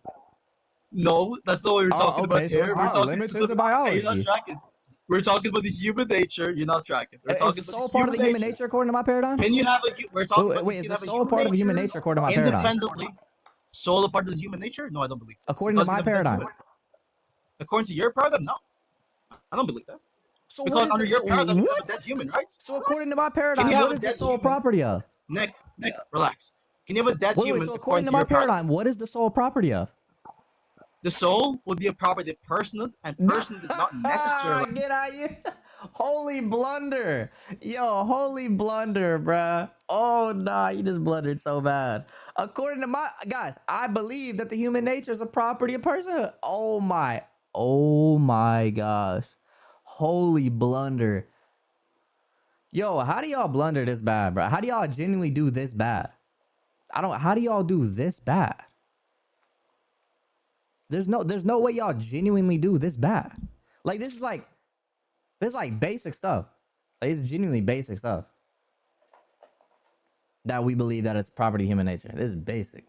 No, that's not what we're talking about Okay, so here. it's We're not talking limited to specific. Hey, you're not biology. tracking. We're talking about the human nature. You're not tracking. We're Is talking the about soul the part of the human nature. nature according to my paradigm? Can you have a? We're talking about. Wait, You is can the have a soul human part of a human nature nature according to my paradigm? independently. Soul a part of the human nature? No, I don't believe this. According to Because you my can have a dead paradigm. human. According to your paradigm, no, I don't believe that. So what Because is under the your so paradigm, you have a what? dead human, right? So according to my Can paradigm, you have what a is the dead soul human? property of? Nick, relax. Can you have a dead Wait, human so according according to to my your paradigm? paradigm, what is the soul property of? The soul would be a property of person, and person does not necessarily. Get out you. Holy blunder. Yo, holy blunder, bruh. Oh, nah, you just blundered so bad. According to my, guys, I believe that the human nature is a property of personhood. Oh my gosh. Holy blunder. Yo, how do y'all blunder this bad, bro? How do y'all genuinely do this bad? How do y'all do this bad? There's no way y'all genuinely do this bad. Like, this is like basic stuff. Like, it's genuinely basic stuff that we believe that it's property of human nature. This is basic.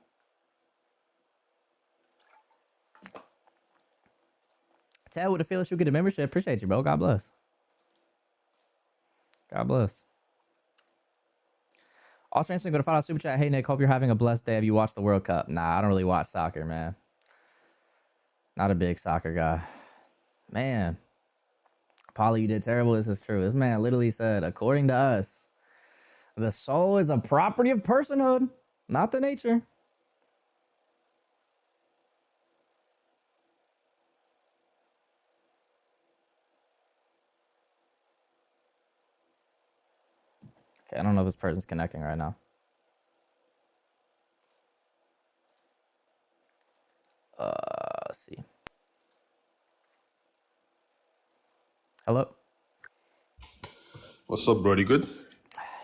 Ted with a fearless, you get a membership. Appreciate you, bro. God bless. God bless. Also, instant, go to $5 super chat. Hey Nick, hope you're having a blessed day. Have you watched the World Cup? Nah, I don't really watch soccer, man. Not a big soccer guy. Man. Polly, you did terrible. This is true. This man literally said, according to us, the soul is a property of personhood, not the nature. Okay, I don't know if this person's connecting right now. Let's see. Hello? What's up, Brody? Good?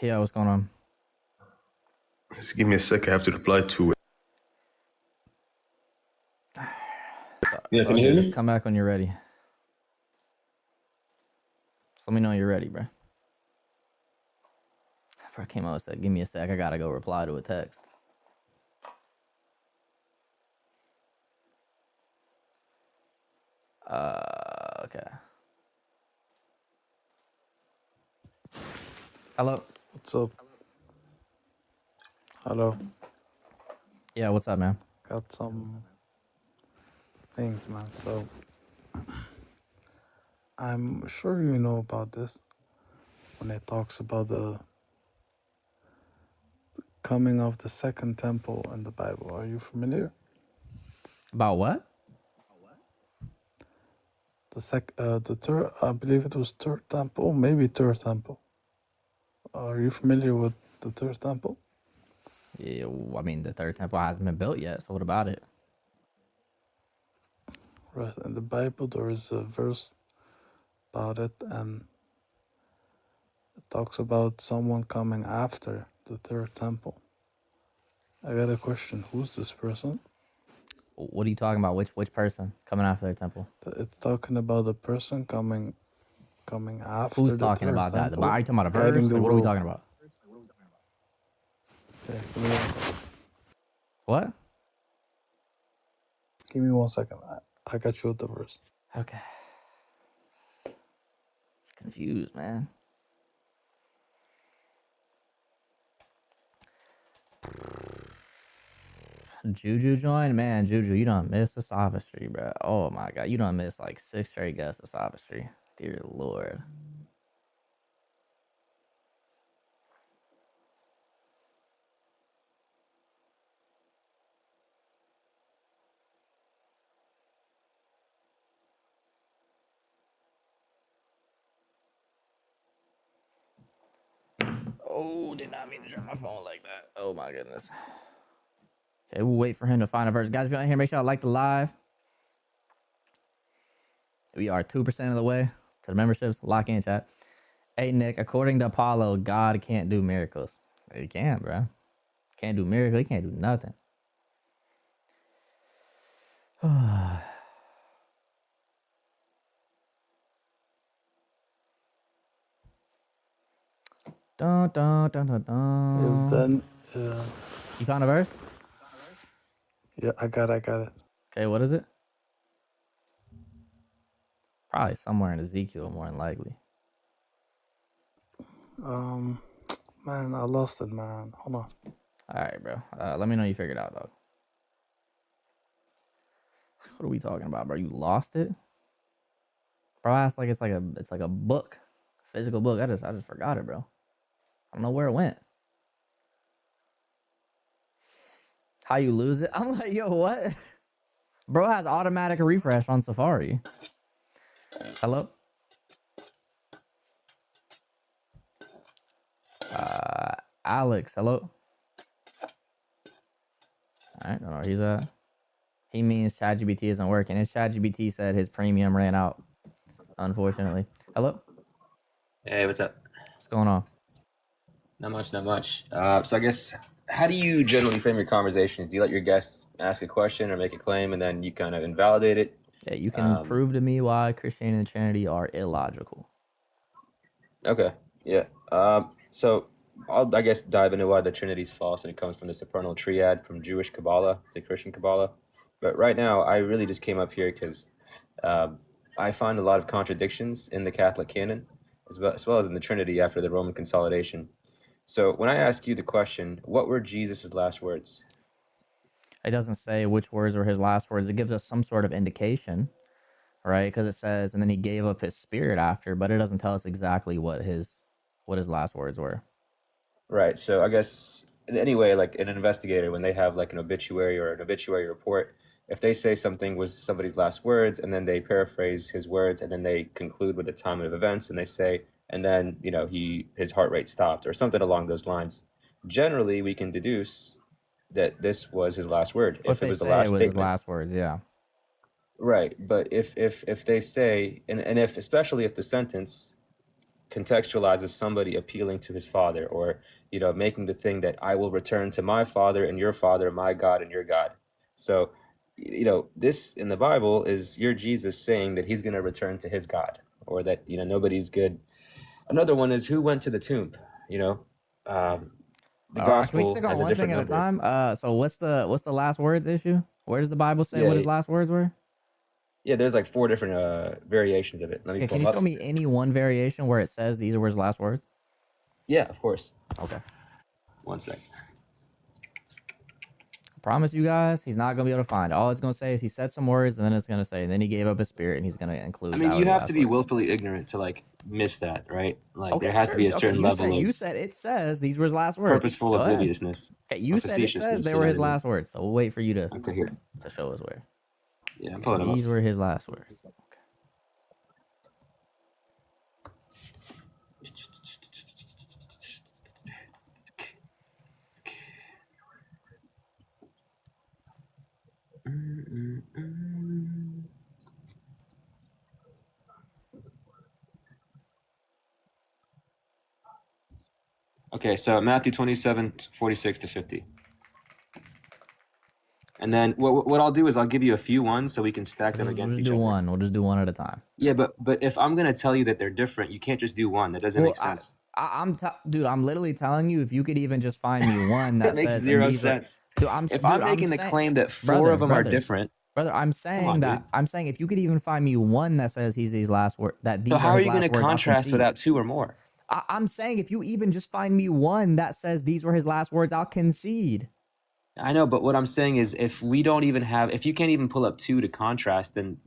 Yeah, what's going on? Just give me a sec. I have to reply to it. Yeah, can you hear me? Just come back when you're ready. Just let me know you're ready, bro. Bro came out and said, give me a sec. I gotta go reply to a text. Okay. Hello? What's up? Hello. Yeah, what's up, man? Got some things, man. So, I'm sure you know about this when it talks about the coming of the second temple in the Bible. Are you familiar? About what? The third, I believe it was third temple, maybe third temple. Are you familiar with the third temple? Yeah, I mean, the third temple hasn't been built yet, so what about it? Right, in the Bible there is a verse about it, and it talks about someone coming after the third temple. I got a question. Who's this person? What are you talking about? Which person coming after the temple? It's talking about the person coming after Who's the talking third about that? temple, Are you talking about a guiding verse? the Like, what are we world. talking about? Okay, give me 1 second. What? Give me 1 second. I got you with the verse. Okay. Confused, man. Juju joined? Man, Juju, you done missed the sophistry, bro. Oh my god, you done missed like 6 straight guesses of sophistry. Dear Lord. Oh, did not mean to drop my phone like that. Oh my goodness. Okay, we'll wait for him to find a verse. Guys, if you're not here, make sure y'all like the live. We are 2% of the way to the memberships. Lock in, chat. Hey, Nick, according to Apollo, God can't do miracles. He can't, bro. Can't do miracles. He can't do nothing. Dun, dun, dun, dun, If dun. then, You found a verse? yeah, I got it. Okay, what is it? Probably somewhere in Ezekiel, more than likely. Man, I lost it, man. Hold on. All right, bro. Let me know you figured it out, dog. What are we talking about, bro? You lost it, bro? It's like a book, physical book. I just forgot it, bro. I don't know where it went. How you lose it? I'm like, yo, what? Bro has automatic refresh on Safari. Hello? Alex, hello? All right, don't know where he's at. He means ChatGPT isn't working. His ChatGPT said his premium ran out, unfortunately. Hello? Hey, what's up? What's going on? Not much. So I guess, how do you generally frame your conversations? Do you let your guests ask a question or make a claim, and then you kind of invalidate it? Yeah, you can prove to me why Christianity and the Trinity are illogical. Okay, yeah. So I guess dive into why the Trinity is false, and it comes from the supernal triad from Jewish Kabbalah to Christian Kabbalah. But right now, I really just came up here because I find a lot of contradictions in the Catholic canon, as well as in the Trinity after the Roman consolidation. So when I ask you the question, what were Jesus' last words? It doesn't say which words were his last words. It gives us some sort of indication, right? Because it says, and then he gave up his spirit after, but it doesn't tell us exactly what his last words were. Right. So I guess anyway, like an investigator, when they have like an obituary or an obituary report, if they say something was somebody's last words, and then they paraphrase his words, and then they conclude with the time of events, and they say, and then his heart rate stopped or something along those lines. Generally, we can deduce that this was his last word. If It they was the say last it was his statement. last words, yeah. Right. But if they say, and if especially if the sentence contextualizes somebody appealing to his father, or making the thing that I will return to my father and your father, my God and your God. So this in the Bible is your Jesus saying that he's going to return to his God, or that nobody's good. Another one is who went to the tomb. The Can we gospel stick on has a one thing different at a number. time? So what's the last words issue? Where does the Bible say what his last words were? Yeah, there's like 4 different variations of it. Let me Okay, pull can you them up. show me any one variation where it says these were his last words? Yeah, of course. Okay. One sec. I promise you guys, he's not gonna be able to find it. All it's gonna say is he said some words, and then it's gonna say, and then he gave up his spirit, and he's gonna include. I mean, that you with have last to be words. willfully ignorant to like miss that, right? Like Okay, there has sure. to be a certain level You of said it says these were his last words. purposeful Go ahead. obliviousness. Okay, you said it says they were his last words, so we'll wait for you to show us where. Yeah, I'm Okay, pulling them up. these were his last words. Okay, so Matthew 27:46-50. And then what I'll do is I'll give you a few ones so we can stack them against each other. We'll just do one at a time. Yeah, but if I'm gonna tell you that they're different, you can't just do one. That doesn't make sense. Dude, I'm literally telling you, if you could even just find me one that makes says zero sense. Dude, I'm making the claim that 4 of them are different. Brother, I'm saying I'm saying if you could even find me one that says he's his last word, that these So how are are his you last going to words, contrast without 2 or more? I'm saying if you even just find me one that says these were his last words, I'll concede. I know, but what I'm saying is if you can't even pull up 2 to contrast, then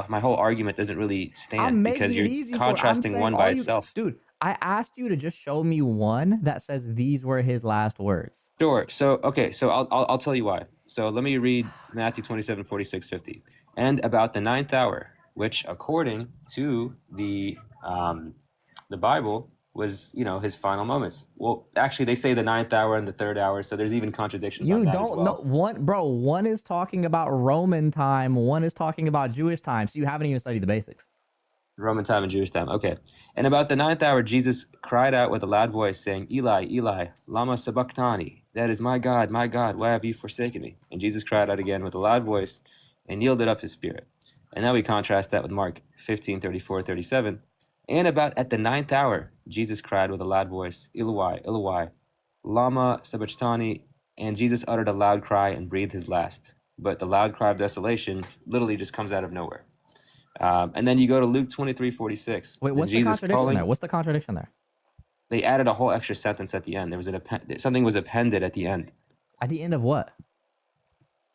my whole argument doesn't really stand. I'm making because you're it easy contrasting one by itself. Dude, I asked you to just show me one that says these were his last words. Sure. So I'll tell you why. So let me read Matthew 27:46-50. And about the 9th hour, which according to the Bible was, his final moments. Well, actually, they say the 9th hour and the 3rd hour, so there's even contradictions on You that as don't know well. one is talking about Roman time, one is talking about Jewish time, so you haven't even studied the basics. Roman time and Jewish time. Okay. And about the 9th hour, Jesus cried out with a loud voice, saying, Eli, Eli, lama sabachthani? That is my God, why have you forsaken me? And Jesus cried out again with a loud voice and yielded up his spirit. And now we contrast that with Mark 15, 34, 37. And about at the 9th hour, Jesus cried with a loud voice, Eloi, Eloi, lama sabachthani? And Jesus uttered a loud cry and breathed his last. But the loud cry of desolation literally just comes out of nowhere. And then you go to Luke 23:46. Wait, what's the contradiction there? What's the contradiction there? They added a whole extra sentence at the end. There was something was appended at the end. At the end of what?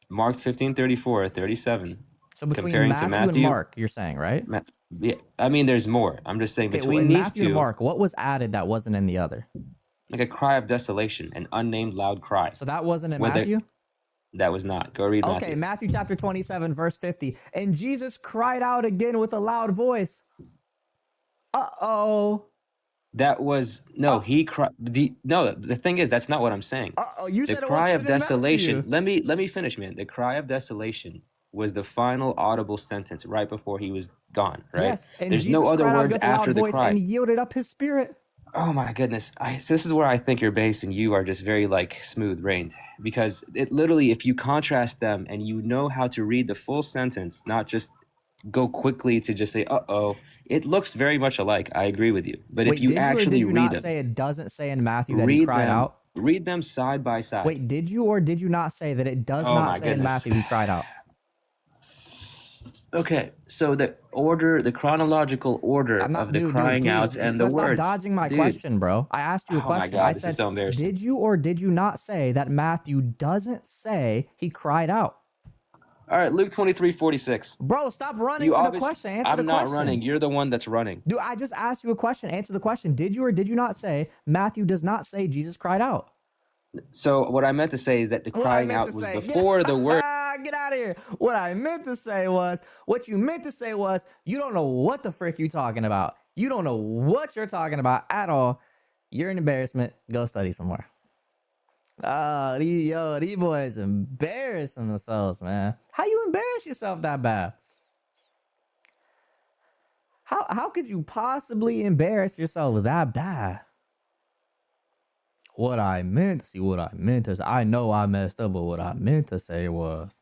Mark 15:34, 37. So between Matthew and Mark, you're saying, right? Yeah, I mean, there's more. I'm just saying between these Matthew two, and Mark, what was added that wasn't in the other? Like a cry of desolation, an unnamed loud cry. So that wasn't in Matthew? That was not. Go read Matthew. Okay, Matthew chapter 27, verse 50. And Jesus cried out again with a loud voice. Uh-oh. That was he cried. The thing is, that's not what I'm saying. You said the cry of desolation. Let me finish, man. The cry of desolation was the final audible sentence right before he was gone. Right? Yes, and there's Jesus no other cried words out with a after loud the voice cry. and yielded up his spirit. Oh my goodness. So this is where I think you're based and you are just very smooth-brained, because it literally, if you contrast them and you know how to read the full sentence, not just go quickly to just say, uh-oh, it looks very much alike. I agree with you. But if you actually did you read not them, say it doesn't say in Matthew that he cried out? Read them side by side. Wait, did you or did you not say that it does not say in Matthew he cried out? Okay, so the chronological order of the crying out and the words. Stop dodging my question, bro. I asked you a question. Oh my God, I this said, is so embarrassing. did you or did you not say that Matthew doesn't say he cried out? All right, Luke 23:46. Bro, stop running for the question. Answer the question. I'm not running. You're the one that's running. Dude, I just asked you a question. Answer the question. Did you or did you not say Matthew does not say Jesus cried out? So what I meant to say is that the crying out was before the word. Get out of here. What I meant to say was, you don't know what the frick you talking about. You don't know what you're talking about at all. You're an embarrassment. Go study some more. These boys embarrassing themselves, man. How you embarrass yourself that bad? How could you possibly embarrass yourself that bad? What I meant to say, I know I messed up, but what I meant to say was,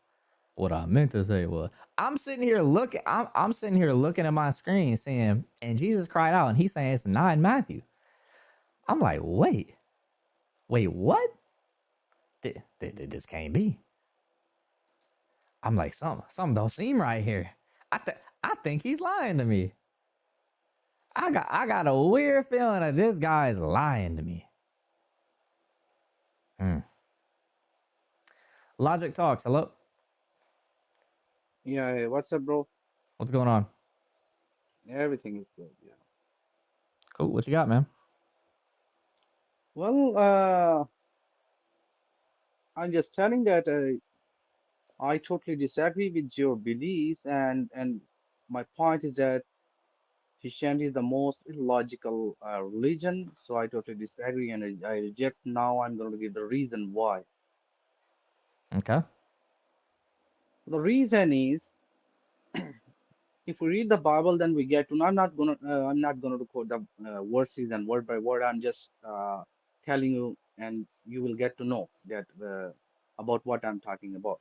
I'm sitting here looking at my screen saying, and Jesus cried out, and he's saying it's not in Matthew. I'm like, wait, what? This can't be. I'm like, something don't seem right here. I think he's lying to me. I got a weird feeling that this guy is lying to me. Logic Talks, hello? Yeah, hey, what's up, bro? What's going on? Everything is good, yeah. Cool, what you got, man? Well, I'm just telling that I totally disagree with your beliefs, and my point is that Christianity is the most illogical religion, so I totally disagree, and I reject. Now I'm going to give the reason why. Okay. The reason is, if we read the Bible, then we get to. I'm not gonna record the verses and word by word. I'm just telling you, and you will get to know that about what I'm talking about.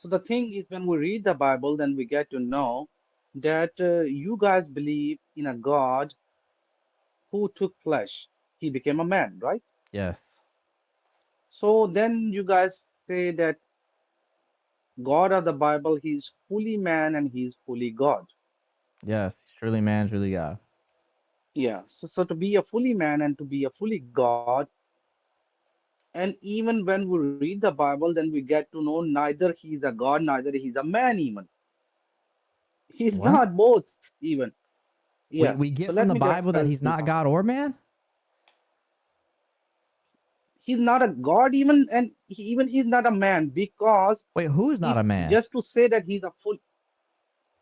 So the thing is, when we read the Bible, then we get to know that you guys believe in a God who took flesh. He became a man, right? Yes. So then you guys say that God of the Bible, he's fully man and he's fully God. Yes, he's truly man, truly God. Yeah. So to be a fully man and to be a fully God, and even when we read the Bible, then we get to know neither he's a God, neither he's a man even. He's What? not both even. Yeah. We get So from let the me Bible that tell he's you not God or man? he's not a God even, and he's not a man, because wait, who's not a man? Just to say that he's a full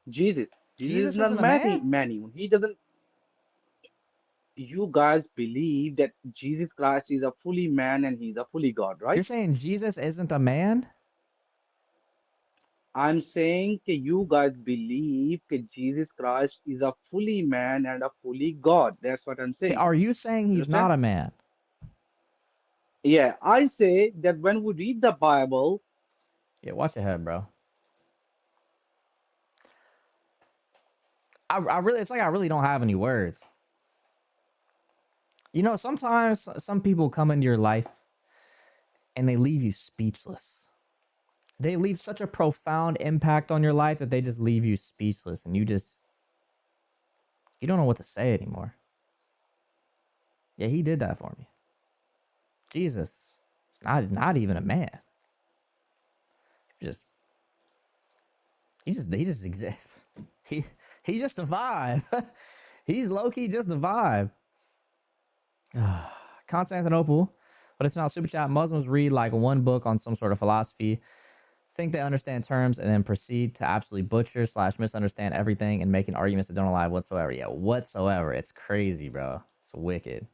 Jesus is not isn't a a man? man even. He doesn't. you guys believe that Jesus Christ is a fully man and he's a fully God, You're right? saying Jesus isn't a man? I'm saying that you guys believe that Jesus Christ is a fully man and a fully God. That's what I'm Okay, saying. are you saying he's Understand? not a man? Yeah, I say that when we read the Bible, Yeah, watch your head, bro. I really, it's like I really don't have any words. You know, sometimes some people come into your life and they leave you speechless. They leave such a profound impact on your life that they just leave you speechless, and you don't know what to say anymore. Yeah, he did that for me. Jesus, it's not even a man. Just he just exists. He's just a vibe. He's low key just a vibe. Constantinople, but it's not super chat. Muslims read like one book on some sort of philosophy, think they understand terms, and then proceed to absolutely butcher / misunderstand everything and making arguments that don't align whatsoever. Yeah, whatsoever. It's crazy, bro. It's wicked.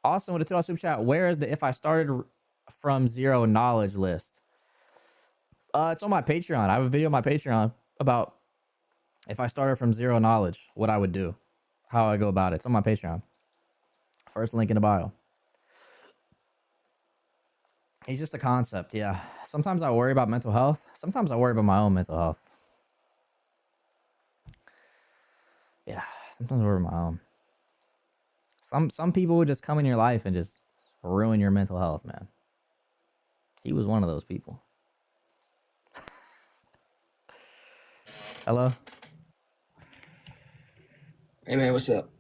Awesome with a $2 super chat. Where is the if I started from zero knowledge list? It's on my Patreon. I have a video on my Patreon about if I started from zero knowledge, what I would do, how I go about it. It's on my Patreon. First link in the bio. He's just a concept, yeah. Sometimes I worry about mental health. Sometimes I worry about my own mental health. Yeah, sometimes I worry about my own. Some people would just come in your life and just ruin your mental health, man. He was one of those people. Hello? Hey man, what's up?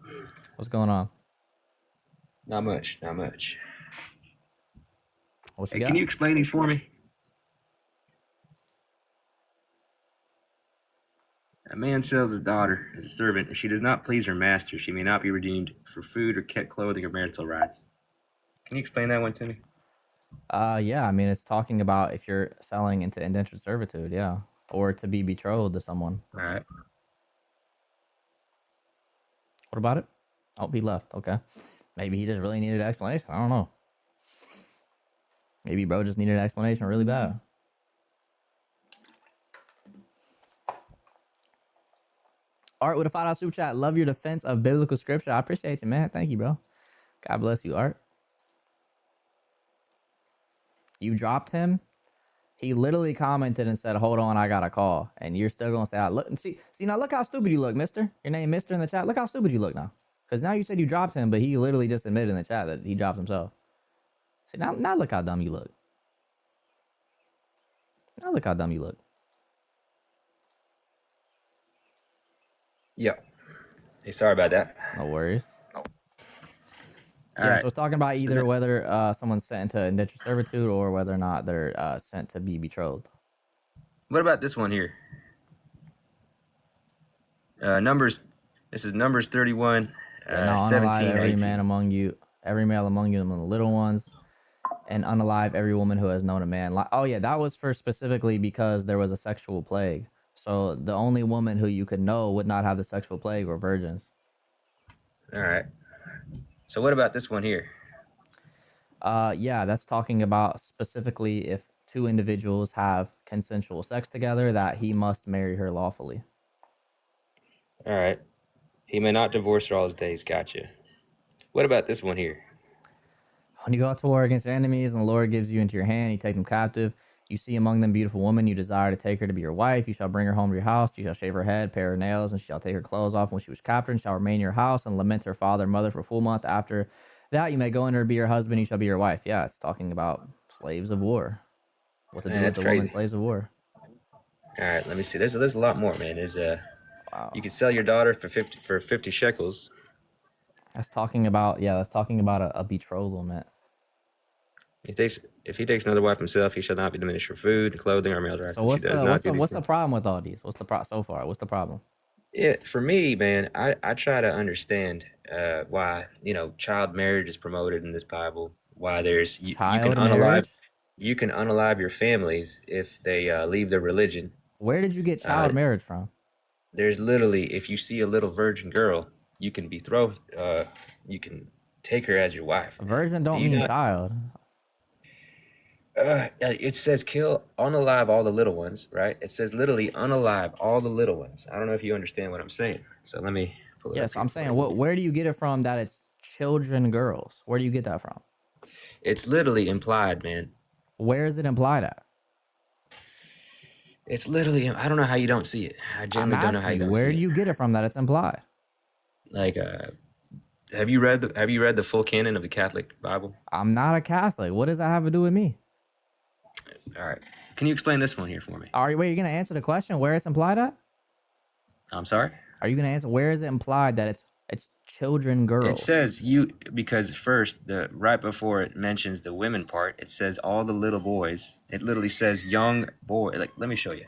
What's going on? Not much, not much. What you Hey, got? can you explain these for me? A man sells his daughter as a servant. If she does not please her master, she may not be redeemed for food or clothing or marital rights. Can you explain that one to me? Yeah, I mean, it's talking about if you're selling into indentured servitude, yeah. Or to be betrothed to someone. All right. What about it? Oh, he left. Okay. Maybe he just really needed an explanation. I don't know. Maybe bro just needed an explanation really bad. Art with a $5 super chat. Love your defense of biblical scripture. I appreciate you, man. Thank you, bro. God bless you, Art. You dropped him. He literally commented and said, "Hold on, I got a call." And you're still gonna say, "I look." And see now. Look how stupid you look, Mister. Your name, Mister, in the chat. Look how stupid you look now. Because now you said you dropped him, but he literally just admitted in the chat that he dropped himself. See now look how dumb you look. Now look how dumb you look. Yeah. Hey, sorry about that. No worries. All Yeah, right. so it's talking about either whether someone's sent into indentured servitude or whether or not they're sent to be betrothed. What about this one here? Numbers. This is Numbers 31, Now 17, unalive every 18. man among you, every male among you among the little ones, and unalive every woman who has known a man. Oh yeah, that was for specifically because there was a sexual plague. So the only woman who you could know would not have the sexual plague were virgins. All right. So what about this one here? Yeah, that's talking about specifically if two individuals have consensual sex together, that he must marry her lawfully. All right. He may not divorce her all his days. Gotcha. What about this one here? When you go out to war against your enemies and the Lord gives you into your hand, you take them captive. You see among them beautiful woman, you desire to take her to be your wife. You shall bring her home to your house. You shall shave her head, pare her nails, and she shall take her clothes off when she was captured, and shall remain in your house and lament her father and mother for a full month. After that, you may go in her, be your husband, you shall be your wife. Yeah, it's talking about slaves of war. What to do with the woman, slaves of war. All right, let me see. There's a lot more, man. There's you can sell your daughter for 50 shekels. That's talking about a betrothal, man. If he takes another wife himself, he shall not be diminished for food and clothing or male rights. So what's the problem with all these? What's the so far? What's the problem? Yeah, for me, man, I try to understand why child marriage is promoted in this Bible. Why there's you can unalive your families if they leave their religion. Where did you get child marriage from? There's literally, if you see a little virgin girl, you can betroth, you can take her as your wife. Virgin don't You mean know, child. it says kill, unalive all the little ones, right? It says literally unalive all the little ones. I don't know if you understand what I'm saying. So let me pull it up Yes, here I'm for saying, you. where do you get it from that it's children, girls? Where do you get that from? It's literally implied, man. Where is it implied at? It's literally, I don't know how you don't see it. I I'm genuinely don't know how asking you you, don't where see do it. you get it from that it's implied? Like, have you read the full canon of the Catholic Bible? I'm not a Catholic. What does that have to do with me? All right. Can you explain this one here for me? Are you, wait, you're going to answer the question where it's implied at? I'm sorry? Are you going to answer where is it implied that it's children, girls? It says because first, right before it mentions the women part, it says all the little boys. It literally says young boy. Like, let me show you.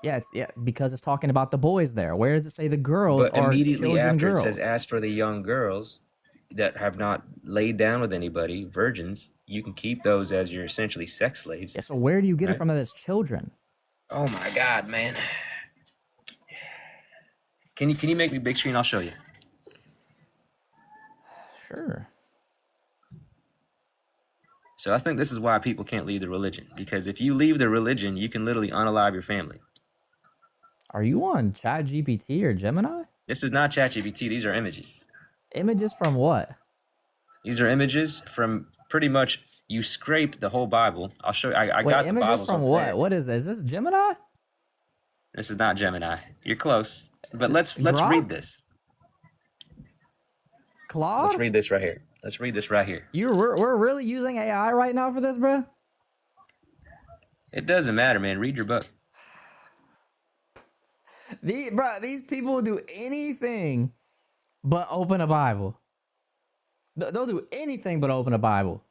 Yeah, because it's talking about the boys there. Where does it say the girls But are immediately children, after girls? it says, as for the young girls that have not laid down with anybody, virgins, you can keep those as your essentially sex slaves. Yeah, so where do you get it right? from that it's children? Oh my God, man. Can you make me big screen? I'll show you. Sure. So I think this is why people can't leave the religion. Because if you leave the religion, you can literally unalive your family. Are you on ChatGPT or Gemini? This is not ChatGPT. These are images. Images from what? These are images from pretty much, you scrape the whole Bible. I'll show you. I Wait, got the images Bibles from over what? there. What is this? Is this Gemini? This is not Gemini. You're close. But let's Grok? read this. Claude? Let's read this right here. Let's read this right here. We're really using AI right now for this, bro? It doesn't matter, man. Read your book. These people will do anything but open a Bible. They'll do anything but open a Bible.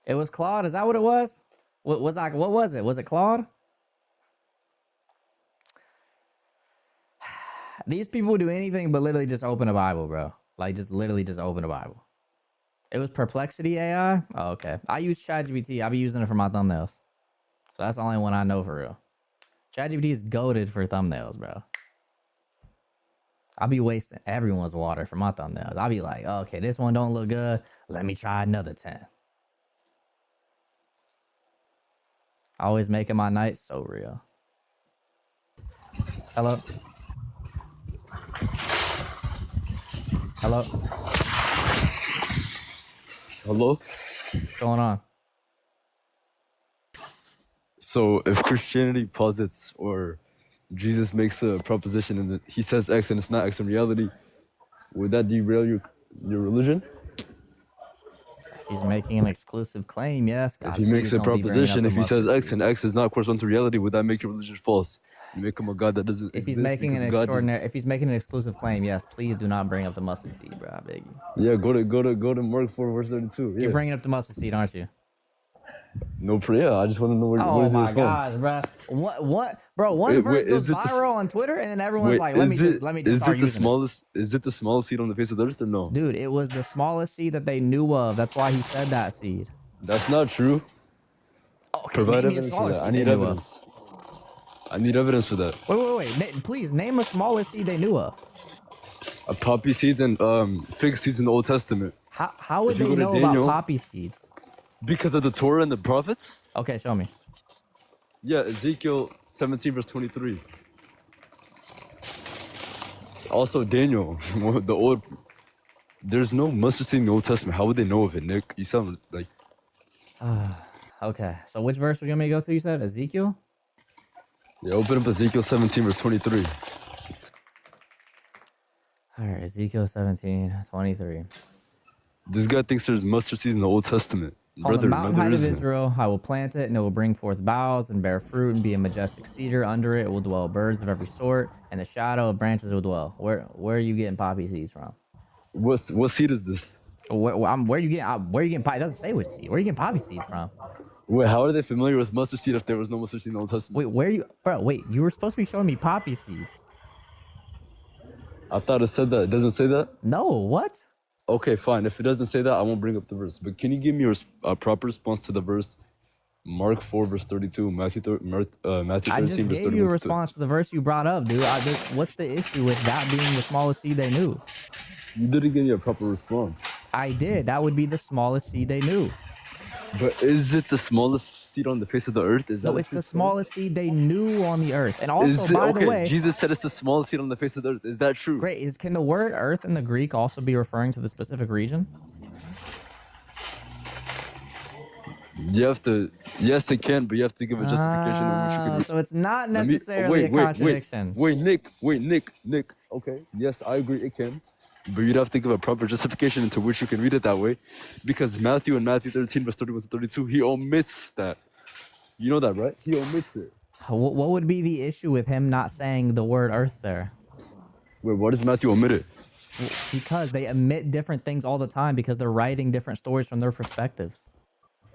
It was Claude. Is that what it was? What was it? Was it Claude? These people will do anything but literally just open a Bible, bro. Like, just literally just open a Bible. It was Perplexity AI? Oh, okay. I use ChatGPT. I be using it for my thumbnails. So that's the only one I know for real. ChatGPT is goated for thumbnails, bro. I'll be wasting everyone's water for my thumbnails. I'll be like, oh, okay, this one don't look good. Let me try another 10. Always making my nights so real. Hello? Hello? Hello? What's going on? So if Christianity posits or Jesus makes a proposition and he says X and it's not X in reality, would that derail your religion? If he's making an exclusive claim, yes. If he makes a proposition, if he says X and X does not correspond to reality, would that make your religion false? You make him a God that doesn't If he's exist making because an God extraordinary, if he's making an exclusive claim, yes, please do not bring up the mustard seed, bro. I beg you. Yeah, go to Mark 4 verse 32. Yeah. You're bringing up the mustard seed, aren't you? No prayer. I just want to know what Oh is your my response. gosh, bro! What, bro? One verse goes viral on Twitter, and then everyone's like, "Let me just start using this." Is it the smallest seed on the face of the earth or no? Dude, it was the smallest seed that they knew of. That's why he said that seed. That's not true. Okay, Provide name me a evidence for smaller that. seed I need they knew of. evidence. I need evidence for that. Wait. Please name a smaller seed they knew of. Poppy seeds and fig seeds in the Old Testament. How would If you they go to know Daniel- about poppy seeds? Because of the Torah and the prophets? Okay, show me. Yeah, Ezekiel 17 verse 23. Also Daniel, there's no mustard seed in the Old Testament. How would they know of it, Nick? You sound like... Okay, so which verse would you want me to go to, you said? Ezekiel? Yeah, open up Ezekiel 17 verse 23. All right, Ezekiel 17:23. This guy thinks there's mustard seeds in the Old Testament. On the Brother, mountain no, there height of isn't. Israel, I will plant it, and it will bring forth boughs and bear fruit and be a majestic cedar. Under it will dwell birds of every sort, and the shadow of branches will dwell. Where are you getting poppy seeds from? What seed is this? Where are you getting poppy? It doesn't say which seed. Where are you getting poppy seeds from? Wait, how are they familiar with mustard seed if there was no mustard seed in the Old Testament? Wait, you were supposed to be showing me poppy seeds. I thought it said that. It doesn't say that? No, what? Okay, fine. If it doesn't say that, I won't bring up the verse. But can you give me a proper response to the verse? Mark 4 verse 32, Matthew Matthew I 13 just verse gave you a 31 to response to the verse you brought up, dude. What's the issue with that being the smallest seed they knew? You didn't give me a proper response. I did. That would be the smallest seed they knew. But is it the smallest seed on the face of the earth? Is that No, it's the smallest seed they knew on the earth. And also, is it, by okay, the way, Jesus said it's the smallest seed on the face of the earth. Is that true? great. Can the word earth in the Greek also be referring to the specific region? You have to, yes, it can, but you have to give a justification in which you can. So it's not necessarily a contradiction. Wait, Nick. Okay, yes, I agree, it can, but you'd have to give a proper justification into which you can read it that way, because Matthew in Matthew 13 verse 31 to 32, he omits that. You know that, right? He omits it. What would be the issue with him not saying the word earth there? Wait, why does Matthew omit it? Because they omit different things all the time because they're writing different stories from their perspectives.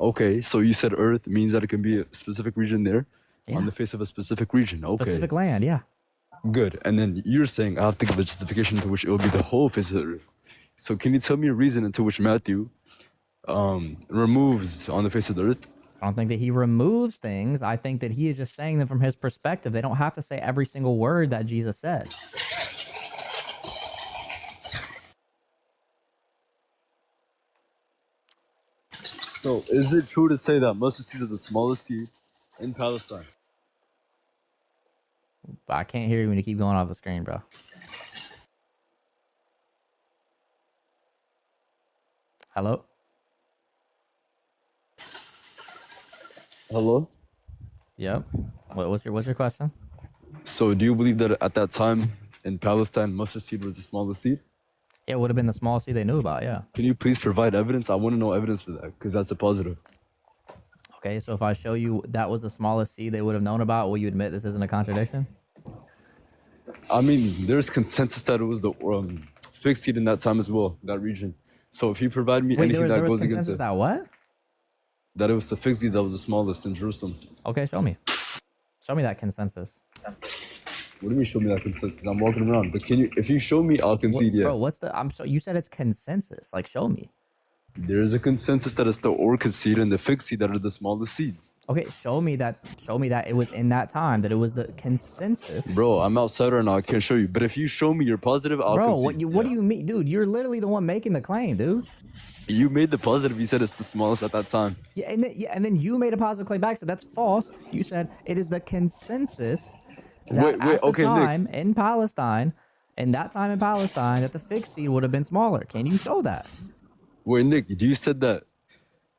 Okay, so you said earth means that it can be a specific region there, on the face of a specific region. Okay. Specific land, yeah. Good. And then you're saying I have to give a justification to which it will be the whole face of the earth. So can you tell me a reason into which Matthew removes on the face of the earth? I don't think that he removes things. I think that he is just saying them from his perspective. They don't have to say every single word that Jesus said. So is it true to say that mustard seeds are the smallest seed in Palestine? But I can't hear you when you keep going off the screen, bro. Hello? Hello? Yep. What's your question? So do you believe that at that time in Palestine, mustard seed was the smallest seed? Yeah, it would have been the smallest seed they knew about, yeah. Can you please provide evidence? I want to know evidence for that, because that's a positive. Okay, so if I show you that was the smallest seed they would have known about, will you admit this isn't a contradiction? I mean, there's consensus that it was the fig seed in that time as well, that region. So if you provide me anything that goes against it, that what? that it was the fig seed that was the smallest in Jerusalem. Okay, show me. Show me that consensus. What do you mean show me that consensus? I'm walking around. But can you, if you show me, I'll concede, yeah. Bro, you said it's consensus. Like, show me. There's a consensus that it's the orchid seed and the fig seed that are the smallest seeds. Okay, show me that it was in that time, that it was the consensus. Bro, I'm outside right now. I can't show you. But if you show me you're positive, I'll concede. Bro, what do you mean? Dude, you're literally the one making the claim, dude. You made the positive. You said it's the smallest at that time. Yeah, and then you made a positive claim back, so that's false. You said it is the consensus that at the time Nick. in Palestine, that the fig seed would have been smaller. Can you show that? Wait, Nick, you said that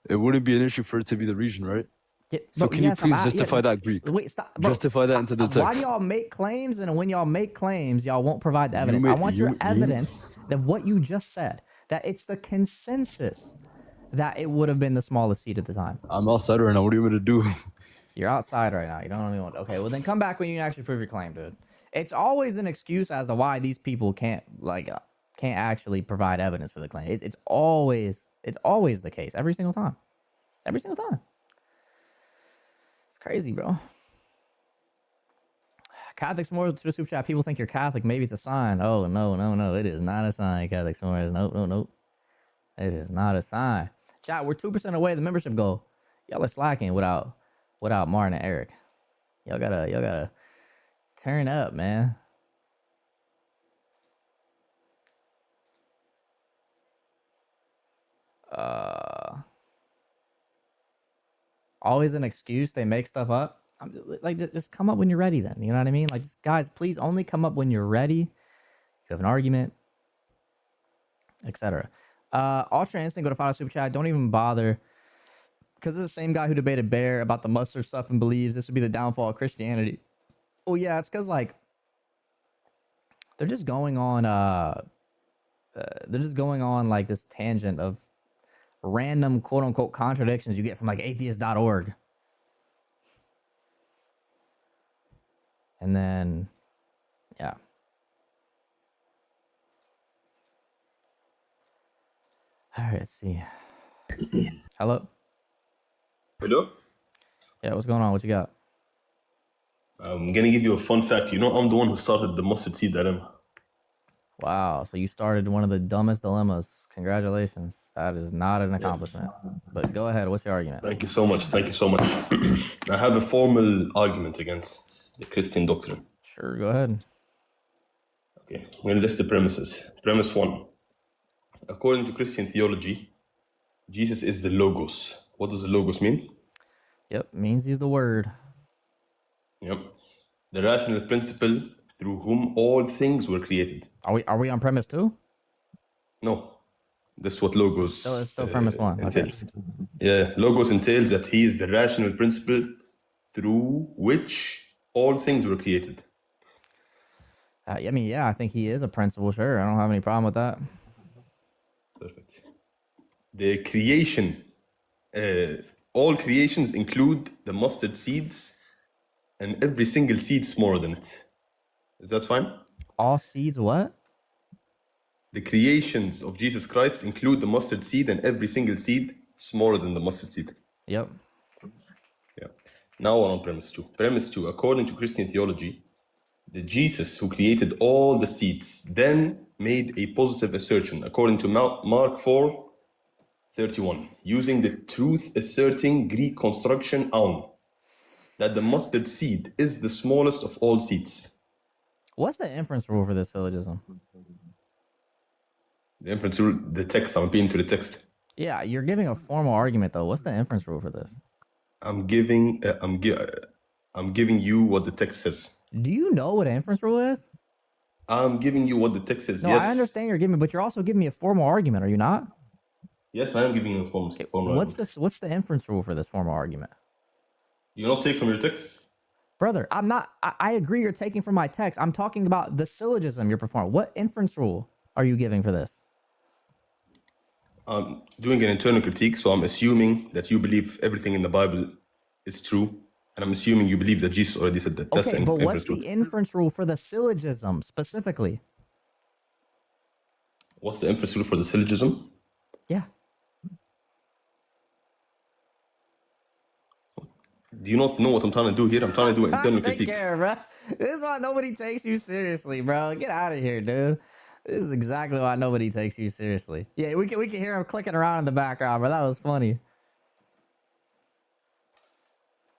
it wouldn't be an issue for it to be the region, right? Yeah, so can you please justify that Greek? Wait, stop. Bro, justify that into the text. Why do y'all make claims, and when y'all make claims, y'all won't provide the evidence? I want your evidence of what you just said, that it's the consensus that it would have been the smallest seed at the time. I'm outside right now. What do you want me to do? You're outside right now. You don't really want. Okay, well then come back when you actually prove your claim, dude. It's always an excuse as to why these people can't actually provide evidence for the claim. It's always the case every single time. Every single time. It's crazy, bro. Catholic S'mores to the super chat. People think you're Catholic. Maybe it's a sign. Oh, no. It is not a sign, Catholic S'mores. Nope. It is not a sign. Chat, we're 2% away the membership goal. Y'all are slacking without Martin and Eric. Y'all gotta turn up, man. Always an excuse. They make stuff up. Just come up when you're ready then. You know what I mean? Like, just, guys, please only come up when you're ready. You have an argument, etc. Ultra Instinct, go to $5 super chat. Don't even bother. Because it's the same guy who debated Bear about the mustard stuff and believes this would be the downfall of Christianity. Oh, yeah, it's because, like, they're just going on, like, this tangent of random quote-unquote contradictions you get from, like, atheist.org. And then, yeah. All right, let's see. Hello? Hello? Yeah, what's going on? What you got? I'm going to give you a fun fact. You know, I'm the one who started the mustard seed dilemma. Wow. So you started one of the dumbest dilemmas. Congratulations. That is not an Yeah. accomplishment. But go ahead. What's your argument? Thank you so much. Thank you so much. I have a formal argument against the Christian doctrine. Sure, go ahead. Okay, I'm going to list the premises. Premise 1. According to Christian theology, Jesus is the Logos. What does the Logos mean? Yep, means he's the word. Yep. The rational principle through whom all things were created. Are we on premise 2? No. This is what Logos Still, it's still premise 1. Okay. entails. Yeah, Logos entails that he is the rational principle through which all things were created. I mean, yeah, I think he is a principle. Sure, I don't have any problem with that. Perfect. The creation, all creations include the mustard seeds, and every single seed smaller than it. Is that fine? All seeds what? The creations of Jesus Christ include the mustard seed, and every single seed smaller than the mustard seed. Yep. Yeah. Now on premise 2. Premise 2, according to Christian theology, the Jesus who created all the seeds then made a positive assertion, according to Mark 4:31, using the truth-asserting Greek construction aun, that the mustard seed is the smallest of all seeds. What's the inference rule for this syllogism? The inference rule, the text, I'm appealing to the text. Yeah, you're giving a formal argument though. What's the inference rule for this? I'm giving you what the text says. Do you know what an inference rule is? I'm giving you what the text says. No, yes. I understand you're giving, but you're also giving me a formal argument, are you not? Yes, I am giving you a formal argument. What's the inference rule for this formal argument? You not take from your text? Brother, I'm not, I agree you're taking from my text. I'm talking about the syllogism you're performing. What inference rule are you giving for this? I'm doing an internal critique, so I'm assuming that you believe everything in the Bible is true, and I'm assuming you believe that Jesus already said that. That's Okay, but what's rule. the inference rule for the syllogism specifically? What's the inference rule for the syllogism? Yeah. Do you not know what I'm trying to do here? I'm trying to do an internal Take critique. care, bro. This is why nobody takes you seriously, bro. Get out of here, dude. This is exactly why nobody takes you seriously. Yeah, we can hear him clicking around in the background, bro. That was funny.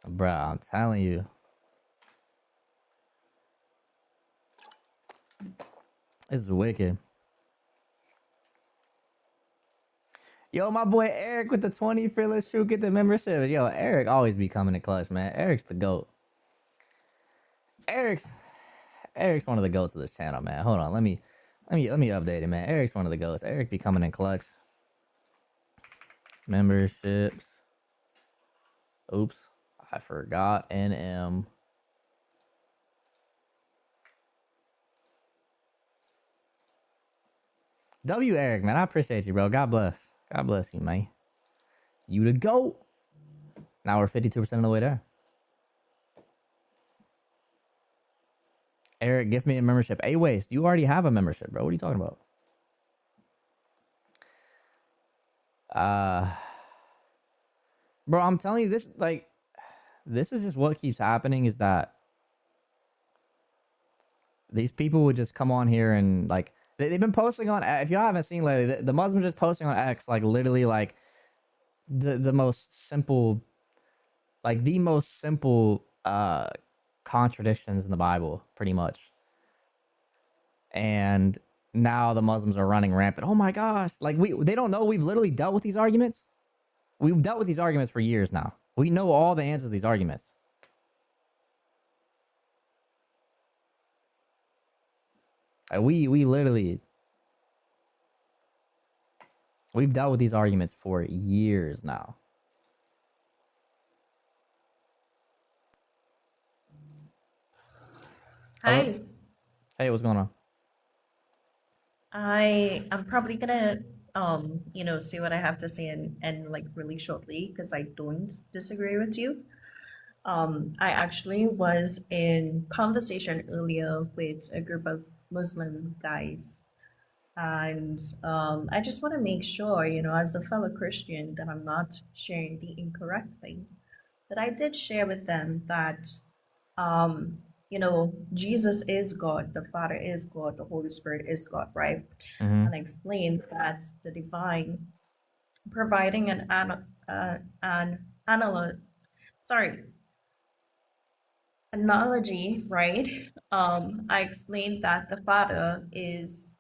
Bro, I'm telling you. This is wicked. Yo, my boy Eric with the 20 fearless true, get the membership. Yo, Eric always be coming in clutch, man. Eric's the GOAT. Eric's one of the GOATs of this channel, man. Hold on, let me update it, man. Eric's one of the GOATs. Eric be coming in clutch. Memberships. Oops, I forgot NM. W Eric, man, I appreciate you, bro. God bless. God bless you, man. You the GOAT. Now we're 52% of the way there. Eric, give me a membership. Hey, Waste, you already have a membership, bro. What are you talking about? Bro, I'm telling you, this is just what keeps happening, is that these people would just come on here and like, they've been posting on, if y'all haven't seen lately, the Muslims just posting on X, like literally like the most simple, like the most simple contradictions in the Bible, pretty much. And now the Muslims are running rampant. Oh my gosh. Like they don't know we've literally dealt with these arguments. We've dealt with these arguments for years now. We know all the answers to these arguments. We literally, we've dealt with these arguments for years now. Hi. Hey, what's going on? I'm probably gonna see what I have to say and like really shortly because I don't disagree with you. I actually was in conversation earlier with a group of Muslim guys, and I just want to make sure, as a fellow Christian, that I'm not sharing the incorrect thing. But I did share with them that, Jesus is God, the Father is God, the Holy Spirit is God, right? Mm-hmm. And I explained that the divine providing an sorry analogy, right? I explained that the Father is,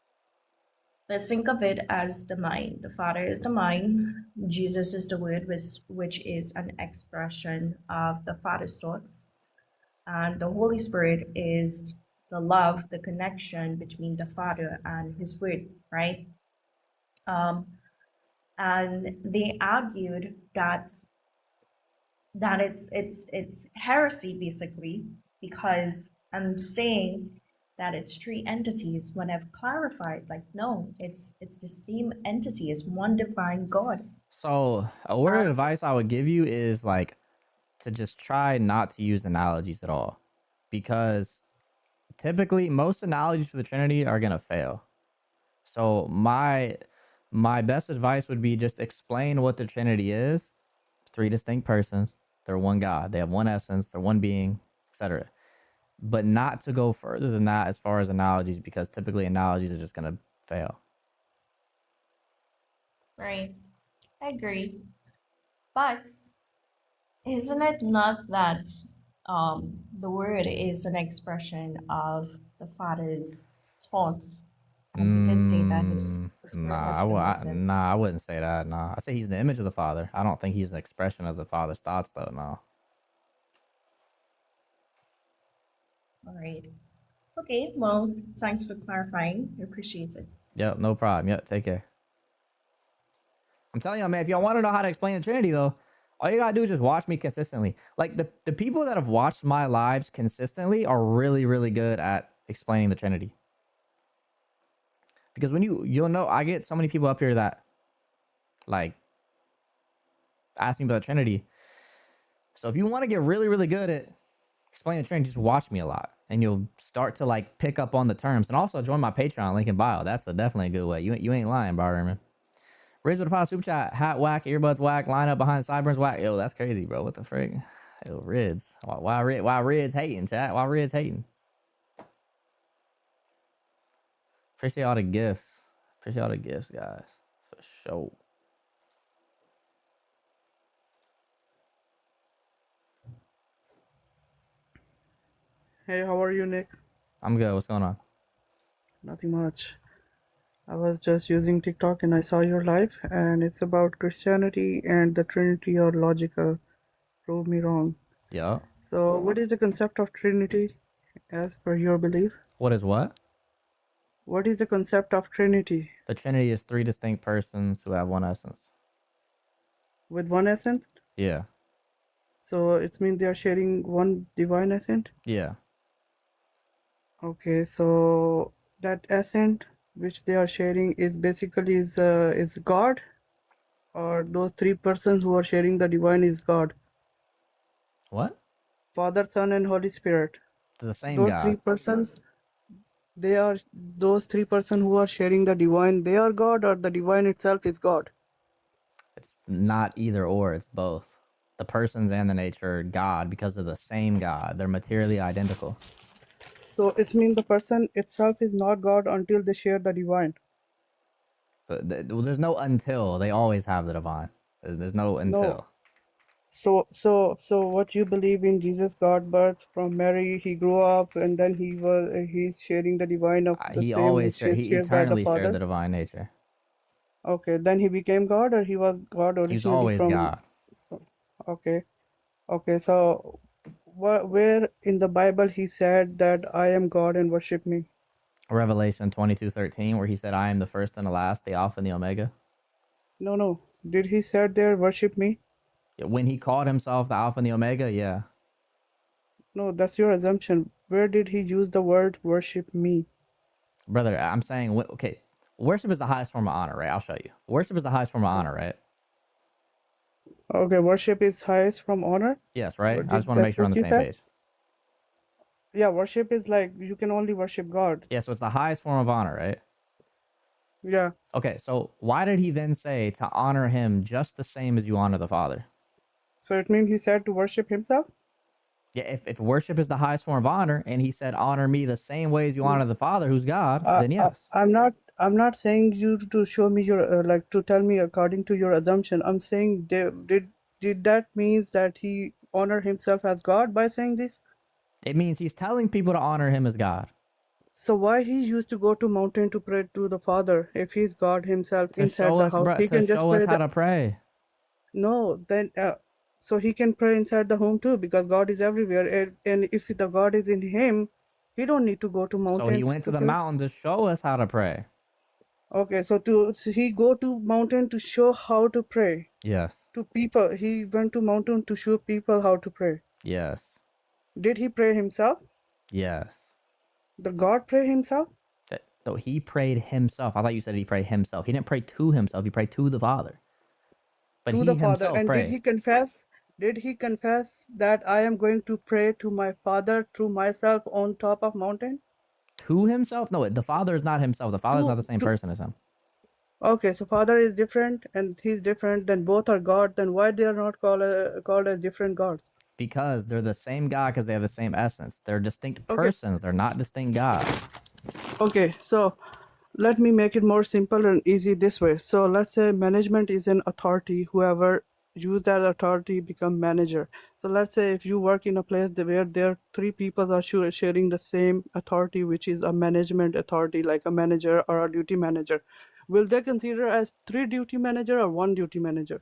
let's think of it as the mind. The Father is the mind. Jesus is the Word, which is an expression of the Father's thoughts. And the Holy Spirit is the love, the connection between the Father and His Word, right? Um, and they argued that it's heresy basically, because I'm saying that it's three entities when I've clarified, like, no, it's the same entity, it's one divine God. So a word of advice I would give you is like to just try not to use analogies at all, because typically most analogies for the Trinity are gonna fail. So my best advice would be just explain what the Trinity is. Three distinct persons. They're one God. They have one essence. They're one being, etc. But not to go further than that as far as analogies, because typically analogies are just gonna fail. Right. I agree. But isn't it not that the word is an expression of the Father's thoughts? And he did say that his spirit has been with him. Nah, I wouldn't say that. Nah, I say he's the image of the Father. I don't think he's an expression of the Father's thoughts, though. No. All right. Okay, well, thanks for clarifying. I appreciate it. Yep, no problem. Yep, take care. I'm telling you, man, if y'all want to know how to explain the Trinity, though, all you gotta do is just watch me consistently. Like the people that have watched my lives consistently are really, really good at explaining the Trinity. Because when you'll know, I get so many people up here that like ask me about the Trinity. So if you want to get really, really good at explaining the Trinity, just watch me a lot, and you'll start to like pick up on the terms. And also join my Patreon, link in bio. That's definitely a good way. You ain't lying, Barman. Riz with a final super chat. Hat whack, earbuds whack, line up behind sideburns whack. Yo, that's crazy, bro. What the frick? Yo, Riz. Why Riz hating, chat? Why Riz hating? Appreciate all the gifts. Appreciate all the gifts, guys. For sure. Hey, how are you, Nick? I'm good. What's going on? Nothing much. I was just using TikTok and I saw your live, and it's about Christianity and the Trinity or logical. Prove me wrong. Yeah. So, what is the concept of Trinity as per your belief? What is what? What is the concept of Trinity? The Trinity is three distinct persons who have one essence. With one essence? Yeah. So, it means they are sharing one divine essence? Yeah. Okay, so that essence which they are sharing is basically is God, or those three persons who are sharing the divine is God? What? Father, Son, and Holy Spirit. It's the same Those three God. persons, they are those three persons who are sharing the divine. They are God, or the divine itself is God. It's not either or. It's both. The persons and the nature are God because of the same God. They're materially identical. So it means the person itself is not God until they share the divine. But there's no until. They always have the divine. There's no No. until. So what you believe in Jesus got birth from Mary? He grew up and then he's sharing the divine of the He same always which is he shared by the eternally shared Father. the divine nature. Okay, then he became God, or he was God He was originally always from? God. Okay, okay. So where in the Bible he said that I am God and worship me? Revelation 22:13, where he said, I am the first and the last, the Alpha and the Omega. No. Did he said there worship me? When he called himself the Alpha and the Omega, yeah. No, that's your assumption. Where did he use the word worship me? Brother, I'm saying, okay, worship is the highest form of honor, right? I'll show you. Worship is the highest form of honor, right? Okay, worship is highest from honor. Yes, right? I just want to make That's sure we're on what the you same said? page. Yeah, worship is like you can only worship God. Yeah, so it's the highest form of honor, right? Yeah. Okay, so why did he then say to honor him just the same as you honor the Father? So it means he said to worship himself? Yeah, if worship is the highest form of honor, and he said, "Honor me the same way as you Mm. honor the Father, who's God," then yes. I'm not saying you to show me your like to tell me according to your assumption. I'm saying did that means that he honor himself as God by saying this? It means he's telling people to honor him as God. So why he used to go to mountain to pray to the Father if he's God himself To inside show the us, house? bro, He to can just show us pray how the to pray. no then so he can pray inside the home too because God is everywhere and if the God is in him, he don't need to go to So he mountain went to to the pray. mountain to show us how to pray. Okay, so he go to mountain to show how to pray Yes. to people. He went to mountain to show people how to pray. Yes. Did he pray himself? Yes. The God pray himself No, he prayed himself. I thought you said he prayed himself. He didn't pray to himself. He prayed to the Father. But to he the Father. himself And did prayed he confess? Did he confess that I am going to pray to my Father through myself on top of mountain? to himself. No, the Father is not himself. The Father is not the same To person as him. Okay, so Father is different and he's different. Then both are God. Then why they are not called as different gods? Because they're the same God because they have the same essence. They're distinct Okay, persons. They're not distinct gods. okay. So let me make it more simple and easy this way. So let's say management is an authority. Whoever use that authority become manager. So let's say if you work in a place where there are three people are sharing the same authority, which is a management authority, like a manager or a duty manager, will they consider as three duty manager or one duty manager?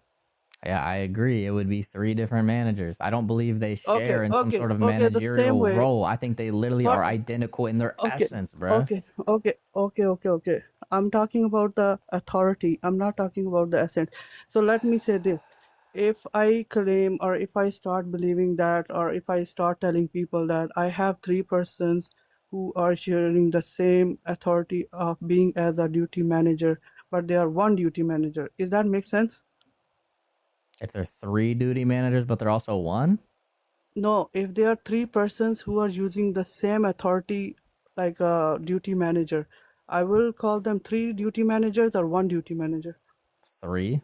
Yeah, I agree. It would be three different managers. I don't believe they Okay, share in some okay, sort of okay. The same managerial way. role. I think they literally For are identical in their Okay, essence, bruh. okay. I'm talking about the authority. I'm not talking about the essence. So let me say this. If I claim or if I start believing that or if I start telling people that I have three persons who are sharing the same authority of being as a duty manager, but they are one duty manager. Is that make sense? If they're three duty managers, but they're also one, No, if there are three persons who are using the same authority like a duty manager, I will call them three duty managers or one duty manager. three.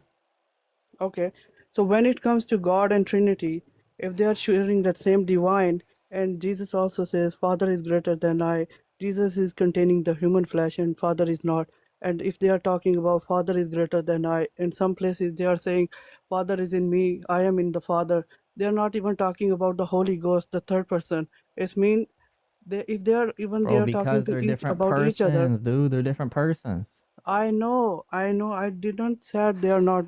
Okay. So when it comes to God and Trinity, if they are sharing that same divine, and Jesus also says, Father is greater than I, Jesus is containing the human flesh and Father is not. And if they are talking about Father is greater than I, in some places they are saying, Father is in me, I am in the Father. They are not even talking about the Holy Ghost, the third person. It's mean if they Bro, are talking because to they're each different about each other. persons, dude. They're different persons. I didn't say they are not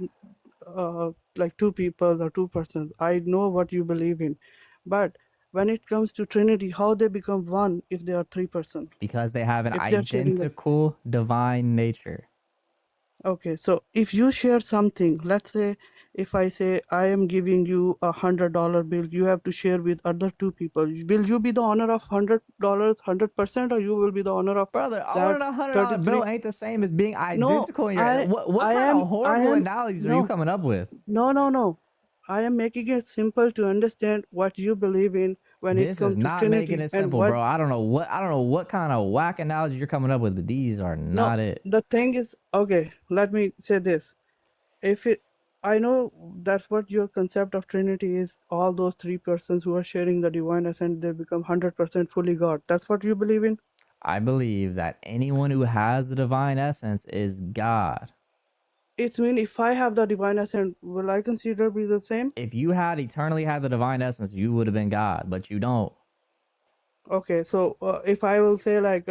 like two people or two persons. I know what you believe in, but when it comes to Trinity, how they become one if they are three person? Because they have an If they are sharing the identical divine nature. okay, so if you share something, let's say if I say I am giving you $100 bill, you have to share with other two people. Will you be the owner of $100, 100%, or you will be the owner of Brother, owning that $100 bill 33? ain't the same as being No, identical in your. What I kind am of I horrible am analogies are you no coming up with? no. I am making it simple to understand what you believe in when it This is comes to not making Trinity it and simple, what. bro. I don't know what kind of whack analogies you're coming up with, but these are No, not it. the thing is, okay, let me say this. If it, I know that's what your concept of Trinity is. All those three persons who are sharing the divine essence, they become 100% fully God. That's what you believe in? I believe that anyone who has the divine essence is God. It's mean if I have the divine essence, will I consider be the same? If you had eternally had the divine essence, you would have been God, but you don't. Okay, so if I will say like,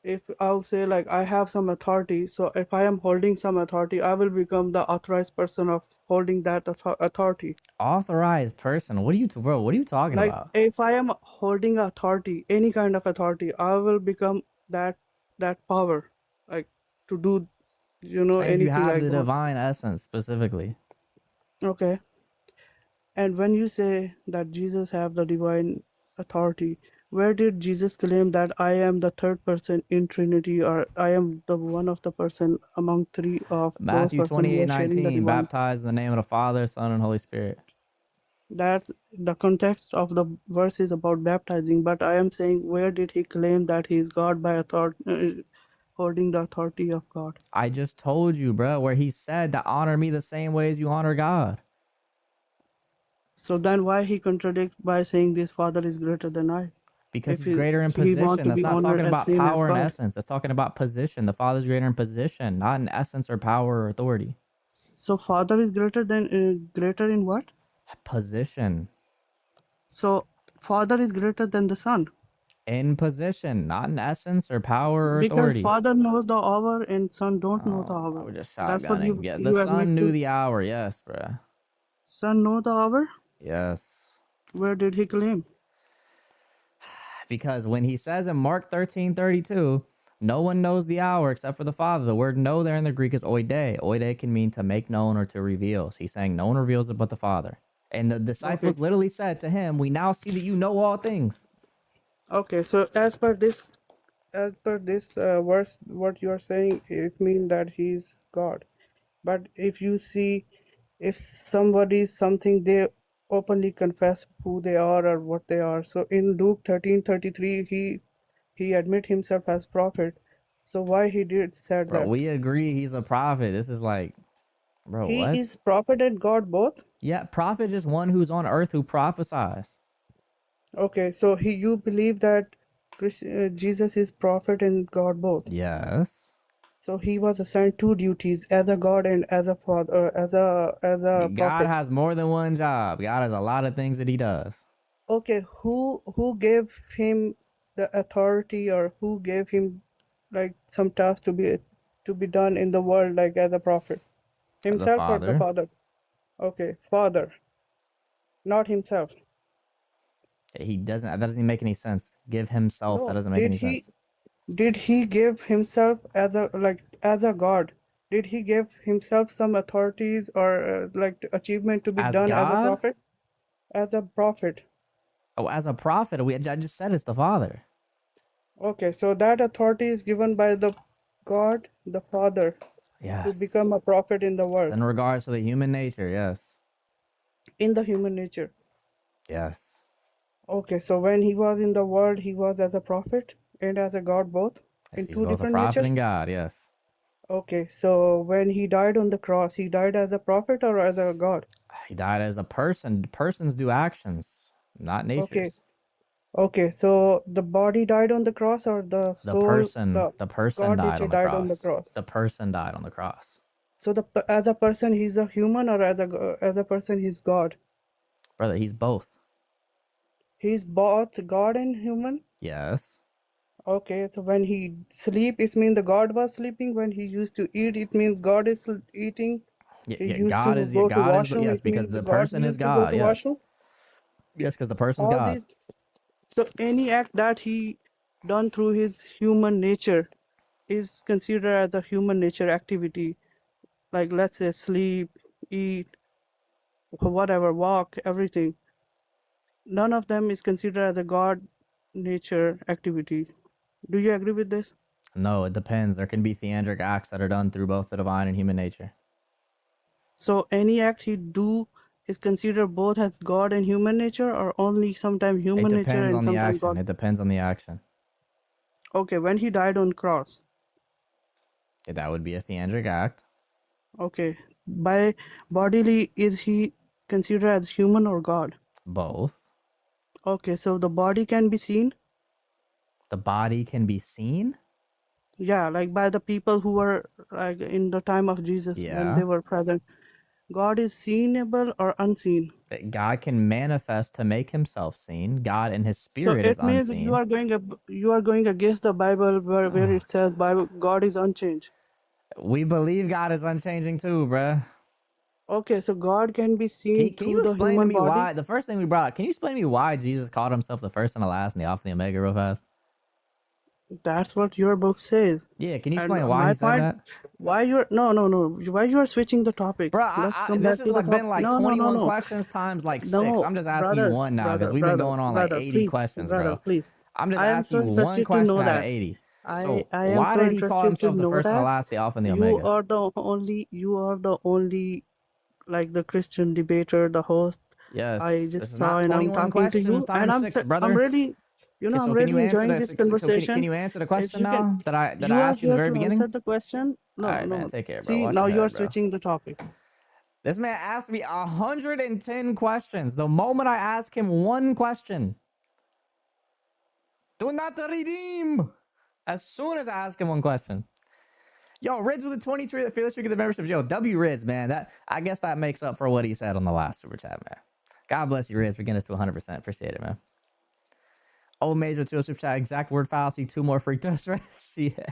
if I'll say like I have some authority, so if I am holding some authority, I will become the authorized person of holding that authority. Authorized person? What are you, bro? What are you talking Like about? if I am holding authority, any kind of authority, I will become that that power, like to do, Saying if you anything have I the want. divine essence specifically. Okay. And when you say that Jesus have the divine authority, where did Jesus claim that I am the third person in Trinity, or I am the one of the person among three of those Matthew person who are sharing the 28:19, divine? baptized in the name of the Father, Son, and Holy Spirit. That the context of the verse is about baptizing, but I am saying where did he claim that he is God by authority, holding the authority of God? I just told you, bro, where he said to honor me the same way as you honor God. So then why he contradict by saying this Father is greater than I? Because If he's greater in he want position. to That's be not honored talking as about same as power and God. essence. That's talking about position. The Father's greater in position, not in essence or power or authority. So Father is greater than greater in what? Position. So Father is greater than the Son. In position, not in essence or power or Because authority. Father knows the hour and Son don't know the Oh, hour. we're just That's what shotgunning. Yeah, the you admit Son knew to. the hour. Yes, bruh. Son know the hour? Yes. Where did he claim? Because when he says in Mark 13:32, no one knows the hour except for the Father. The word know there in the Greek is oide. Oide can mean to make known or to reveal. So he's saying no one reveals it but the Father. And the Okay. disciples literally said to him, we now see that you know all things. Okay. So as per this verse, what you are saying, it means that he's God. But if you see, if somebody is something, they openly confess who they are or what they are. So in Luke 13:33, he admit himself as prophet. So why he did said Bro, that? we agree he's a prophet. This is like, bro, He what? is prophet and God both? Yeah, prophet is one who's on earth who prophesies. Okay, so you believe that Jesus is prophet and God both. Yes. So he was assigned two duties as a God and as a father, as a God prophet. has more than one job. God has a lot of things that he does. Okay, who gave him the authority, or who gave him like some task to be done in the world, like as a prophet? The Himself or the Father. Father? Okay, Father, not himself. He doesn't, that doesn't make any sense. Give himself, that No, doesn't make any sense. did he give himself as a as a God? Did he give himself some authorities or like achievement to be As done as a God? prophet? As a prophet. Oh, as a prophet, I just said it's the Father. Okay, so that authority is given by the God, the Father, to Yes. become a prophet in the It's world, in regards to the human nature, yes. in the human nature. Yes. Okay, so when he was in the world, he was as a prophet and as a God both, Yes, in he's two both a different prophet and natures. God, yes. Okay, so when he died on the cross, he died as a prophet or as a God? He died as a person. Persons do actions, not Okay, natures. okay, so the body died on the cross, or the soul, the The person God died nature on the died on the cross. cross? The person died on the cross. So as a person, he's a human, or as a person, he's God? Brother, he's both. He's both God and human? Yes. Okay, so when he sleep, it means the God was sleeping. When he used to eat, it means God is eating. He used to Yeah, go to God is, washroom, yes, it because means the God person is used to go God, to yes. washroom. Yes, because the person's All God. these, so any act that he done through his human nature is considered as a human nature activity. Like let's say sleep, eat, whatever, walk, everything. None of them is considered as a God nature activity. Do you agree with this? No, it depends. There can be theandric acts that are done through both the divine and human nature. So any act he do is considered both as God and human nature, or only sometimes It human nature depends and on the sometimes action. God? It depends on the action. Okay, when he died on cross. That would be a theandric act. Okay, by bodily is he considered as human or God? Both. Okay, so the body can be seen. The body can be seen? Yeah, like by the people who were like in the time of Jesus when Yeah. they were present. God is seenable or unseen? God can manifest to make himself seen. God in his So spirit is it means you unseen. are going against the Bible where it says Bible God is unchanged. We believe God is unchanging too, bruh. Okay, so God can be seen Can you through the explain to human me body. why? The first thing we brought, can you explain to me why Jesus called himself the first and the last and the Alpha and the Omega real fast? That's what your book says. Yeah, can you And explain why my he said point, that? why you're no, why you are switching the topic? Bro, Let's come this back has to the like been topic. like No, 21 no, questions times like 6. no, I'm just asking you one now because we've been going on like 80 questions, brother, bro. please. I'm just I am so asking you one interested to question know out of that. 80. I So I am why so did he call interested to himself the know first and the that. last, the Alpha and the You Omega? are the only like the Christian debater, the host I Yes, this just is saw, not and I'm 21 talking to questions you, and times 6, I'm brother. really, Okay, I'm so can you really answer enjoying this? this So can conversation. you answer the If question you can, now that I you are asked you in the here very to answer beginning? the question. All No, right, man, no. take care, bro. See, Watch now your you are head, bro. switching the topic. This man asked me 110 questions. The moment I ask him one question, do not redeem. As soon as I ask him one question. Yo, Rids with the 23 that feels we get the memberships. Yo, W Rids, man. That I guess that makes up for what he said on the last super chat, man. God bless you, Rids, for getting us to 100%. Appreciate it, man. Old Major to a super chat. Exact word fallacy. 2 more free throws. Yeah.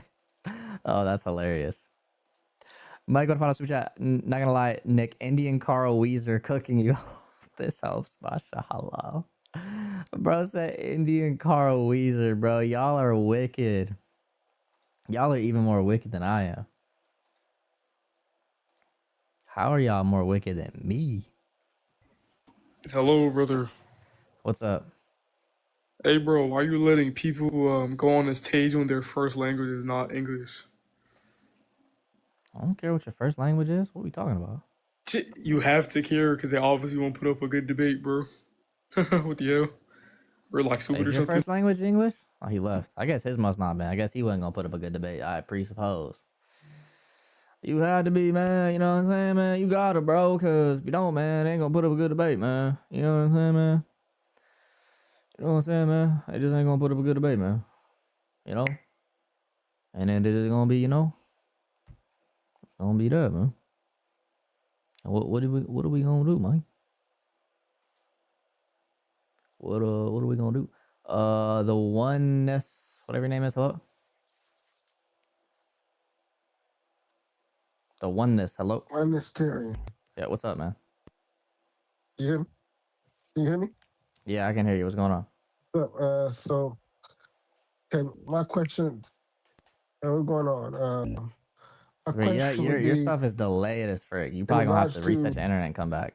Oh, that's hilarious. Michael final super chat. Not gonna lie, Nick. Indian Carl Weezer cooking you. This helps, mashallah. Bro said Indian Carl Weezer, bro. Y'all are wicked. Y'all are even more wicked than I am. How are y'all more wicked than me? Hello, brother. What's up? Hey, bro, why are you letting people go on the stage when their first language is not English? I don't care what your first language is. What are we talking about? You have to care because they obviously won't put up a good debate, bro. What the hell? Or like stupid Is or your something. first language English? Oh, he left. I guess his must not been. I guess he wasn't gonna put up a good debate. I presuppose. You had to be, man. You know what I'm saying, man? You got it, bro. Because if you don't, man, they ain't gonna put up a good debate, man. You know what I'm saying, man? You know what I'm saying, man? They just ain't gonna put up a good debate, man. You know? And then it's gonna be, you know? It's gonna be that, man. What are we gonna do, man? What are we gonna do? The oneness, whatever your name is, hello? The oneness, hello? Oneness Terry. Yeah, what's up, man? You hear me? Can you hear me? Yeah, I can hear you. What's going on? So, okay, my question, what's going on? My Wait, yeah, question would your be stuff is delayed as frick. You in probably gonna have regards to to, reset your internet and come back.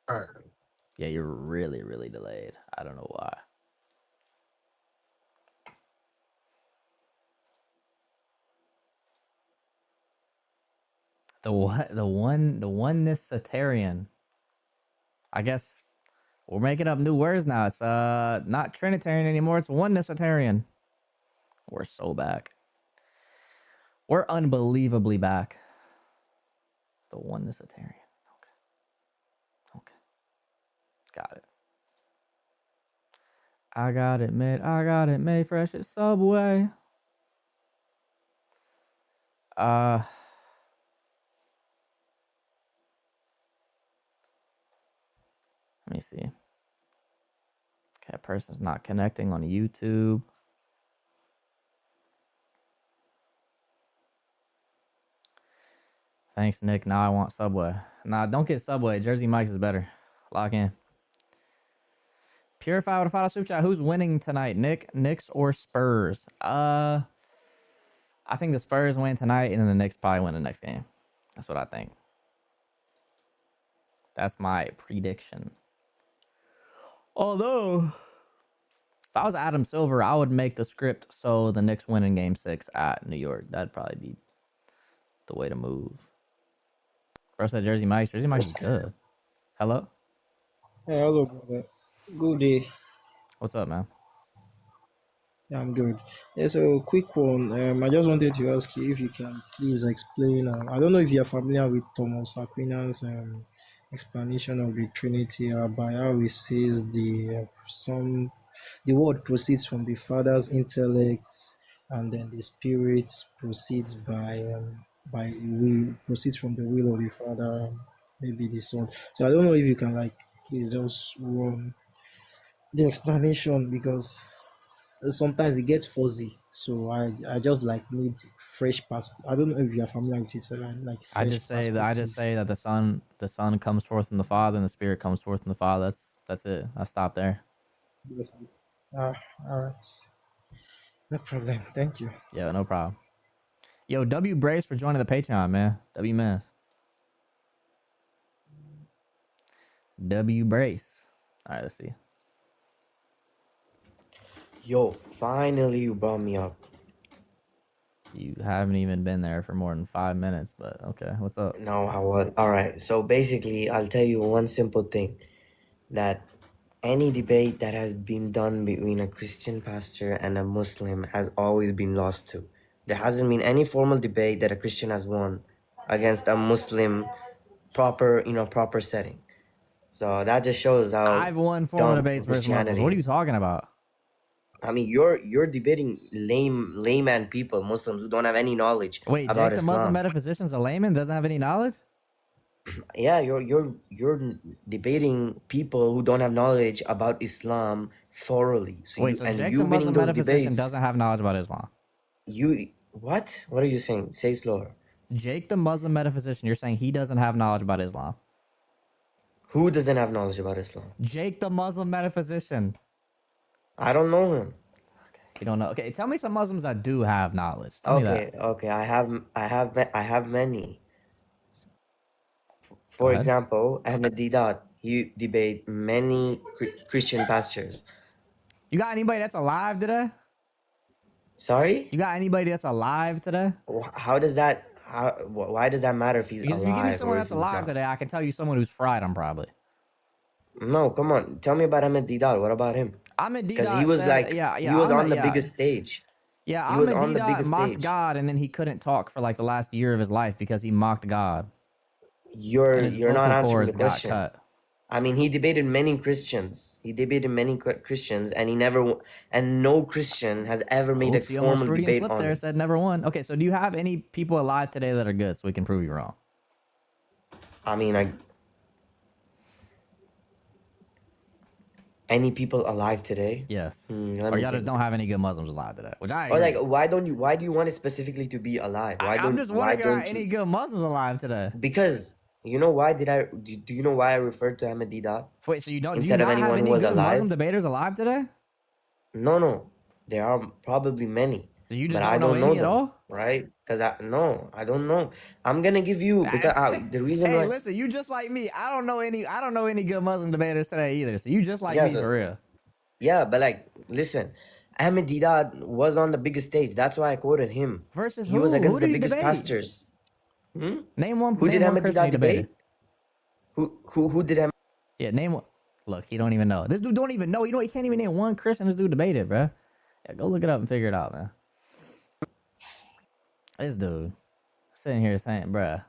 all right. Yeah, you're really, really delayed. I don't know why. The what? The onenessitarian. I guess we're making up new words now. It's not Trinitarian anymore. It's onenessitarian. We're so back. We're unbelievably back. The onenessitarian. Okay. Got it. I got it made fresh at Subway. Let me see. Okay, that person's not connecting on YouTube. Thanks, Nick. Now I want Subway. Nah, don't get Subway. Jersey Mike's is better. Lock in. Purify with a final super chat. Who's winning tonight? Knicks or Spurs? I think the Spurs win tonight, and then the Knicks probably win the next game. That's what I think. That's my prediction. Although, if I was Adam Silver, I would make the script so the Knicks win in Game 6 at New York. That'd probably be the way to move. Bro said Jersey Mike's. Jersey Mike's is good. Hello? Hey, hello, brother. Good day. What's up, man? Yeah, I'm good. Yeah, so quick one. I just wanted to ask you if you can please explain. I don't know if you're familiar with Thomas Aquinas' explanation of the Trinity, by how he says the word proceeds from the Father's intellect, and then the Spirit proceeds by will proceeds from the will of the Father, maybe the Son. So I don't know if you can please just run the explanation because sometimes it gets fuzzy. So I just need fresh perspective. I don't know if you are familiar with it, so like I fresh just say perspective. that the son comes forth in the Father, and the Spirit comes forth in the Father. That's it. I stop there. Yes. All right. No problem. Thank you. Yeah, no problem. Yo, W Brace for joining the Patreon, man. W Mass. W Brace. All right, let's see. Yo, finally you brought me up. You haven't even been there for more than 5 minutes, but okay. What's up? No, I was. Alright, so basically, I'll tell you one simple thing. That any debate that has been done between a Christian pastor and a Muslim has always been lost to. There hasn't been any formal debate that a Christian has won against a Muslim proper, proper setting. So that just shows how I've won formal dumb debates versus Muslims. Christianity What are you is. talking about? I mean, you're debating layman people, Muslims who don't have any knowledge Wait, about Jake the Muslim Islam. metaphysician's a layman, doesn't have any knowledge? Yeah, you're debating people who don't have knowledge about Islam thoroughly. So Wait, so Jake the you winning Muslim those metaphysician debates. doesn't have knowledge about Islam. You what? What are you saying? Say slower. Jake the Muslim metaphysician, you're saying he doesn't have knowledge about Islam. Who doesn't have knowledge about Islam? Jake the Muslim metaphysician. I don't know him. You don't know. Okay, tell me some Muslims that do have knowledge. Tell me that. Okay. I have many. Go For ahead. example, Ahmed Didat. He debate many Christian pastors. You got anybody that's alive today? Sorry? You got anybody that's alive today? How does that? Why does that matter if he's Because if you give me alive someone or if that's he's alive not? today, I can tell you someone who's fried on probably. No, come on. Tell me about Ahmed Didat. What about him? Ahmed Because he Didat was said, like, yeah, he was on Ahmed, the yeah. biggest stage. Yeah, He was Ahmed on the Didat biggest mocked stage. God, and then he couldn't talk for like the last year of his life because he mocked God. And his You're not vocal answering the cords got question. cut. I mean, he debated many Christians. He debated many Christians, and and no Christian has ever made a Oops, he almost formal Freudian debate slipped on there, him. said never won. Okay, so do you have any people alive today that are good so we can prove you wrong? I mean, any people alive today? Yes. Let Or me y'all just think. don't have any good Muslims alive today, which I Or agree. like, why do you want it specifically to be alive? I'm just wondering if there are Don't any you? good Muslims alive today. Because you know why do you know why I referred to Ahmed Didat Wait, so do you instead of not have anyone who any was good Muslim alive? debaters alive today? No. There are probably many, You just but I don't know don't know any at them, all? right? Because I don't know. I'm gonna give you because the reason Hey, why. listen, you just like me. I don't know any good Muslim debaters today either. So you just like Yeah, me for real. yeah, but like, listen, Ahmed Didat was on the biggest stage. That's why I quoted him. Versus He was who? Who against the did he biggest debate? pastors. Hmm? Name one Who did Ahmed Christian he Didat debated. debate? Who did Ahmed? Yeah, name one. Look, he don't even know. This dude don't even know. He can't even name one Christian this dude debated, bro. Yeah, go look it up and figure it out, man. This dude sitting here saying, bruh,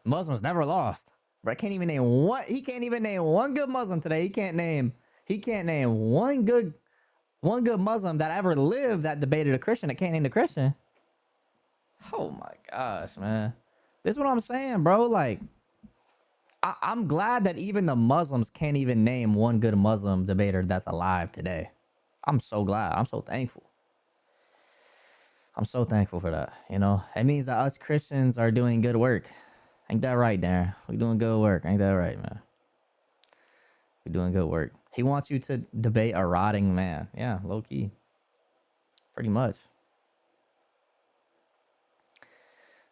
Muslims never lost. Bro, can't even name one. He can't even name one good Muslim today. He can't name one good Muslim that ever lived that debated a Christian that can't name the Christian. Oh my gosh, man. This is what I'm saying, bro. Like, I'm glad that even the Muslims can't even name one good Muslim debater that's alive today. I'm so glad. I'm so thankful. I'm so thankful for that. You know, it means that us Christians are doing good work. Ain't that right, Darren? We doing good work. Ain't that right, man? We doing good work. He wants you to debate a rotting man. Yeah, low key. Pretty much.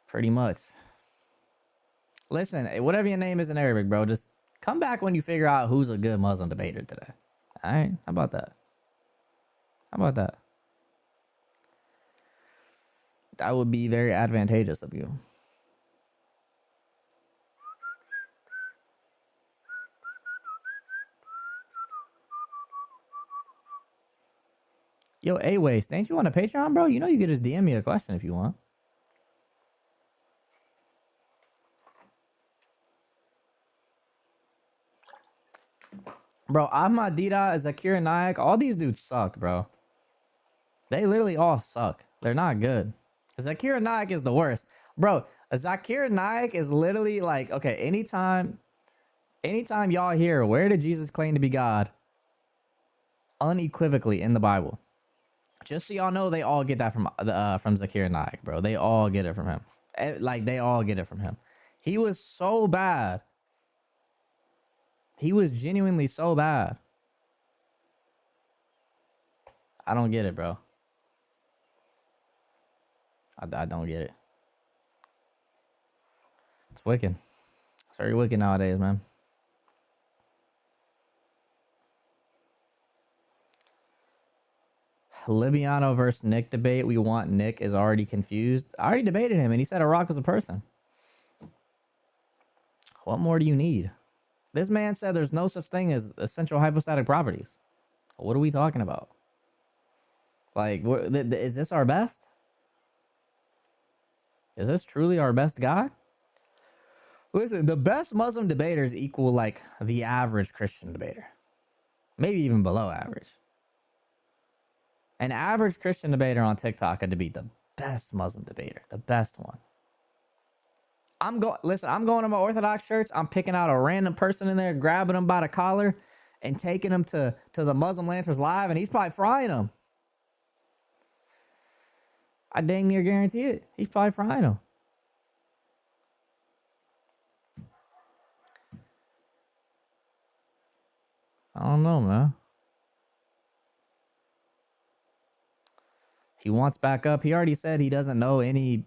Pretty much. Listen, whatever your name is in Arabic, bro, just come back when you figure out who's a good Muslim debater today. All right? How about that? How about that? That would be very advantageous of you. Yo, A-Waste, ain't you on a Patreon, bro? You know you could just DM me a question if you want. Bro, Ahmad Dida, Zakir Naik, all these dudes suck, bro. They literally all suck. They're not good. Zakir Naik is the worst. Bro, Zakir Naik is literally like, okay, anytime y'all hear, where did Jesus claim to be God? Unequivocally in the Bible. Just so y'all know, they all get that from Zakir Naik, bro. They all get it from him. Like, they all get it from him. He was so bad. He was genuinely so bad. I don't get it, bro. I don't get it. It's wicked. It's very wicked nowadays, man. Libiano versus Nick debate. We want Nick is already confused. I already debated him and he said a rock was a person. What more do you need? This man said there's no such thing as essential hypostatic properties. What are we talking about? Like, is this our best? Is this truly our best guy? Listen, the best Muslim debaters equal like the average Christian debater, maybe even below average. An average Christian debater on TikTok had to be the best Muslim debater, the best one. I'm going to my Orthodox church. I'm picking out a random person in there, grabbing him by the collar, and taking him to the Muslim Lancers Live, and he's probably frying him. I dang near guarantee it. He's probably frying him. I don't know, man. He wants back up. He already said he doesn't know any.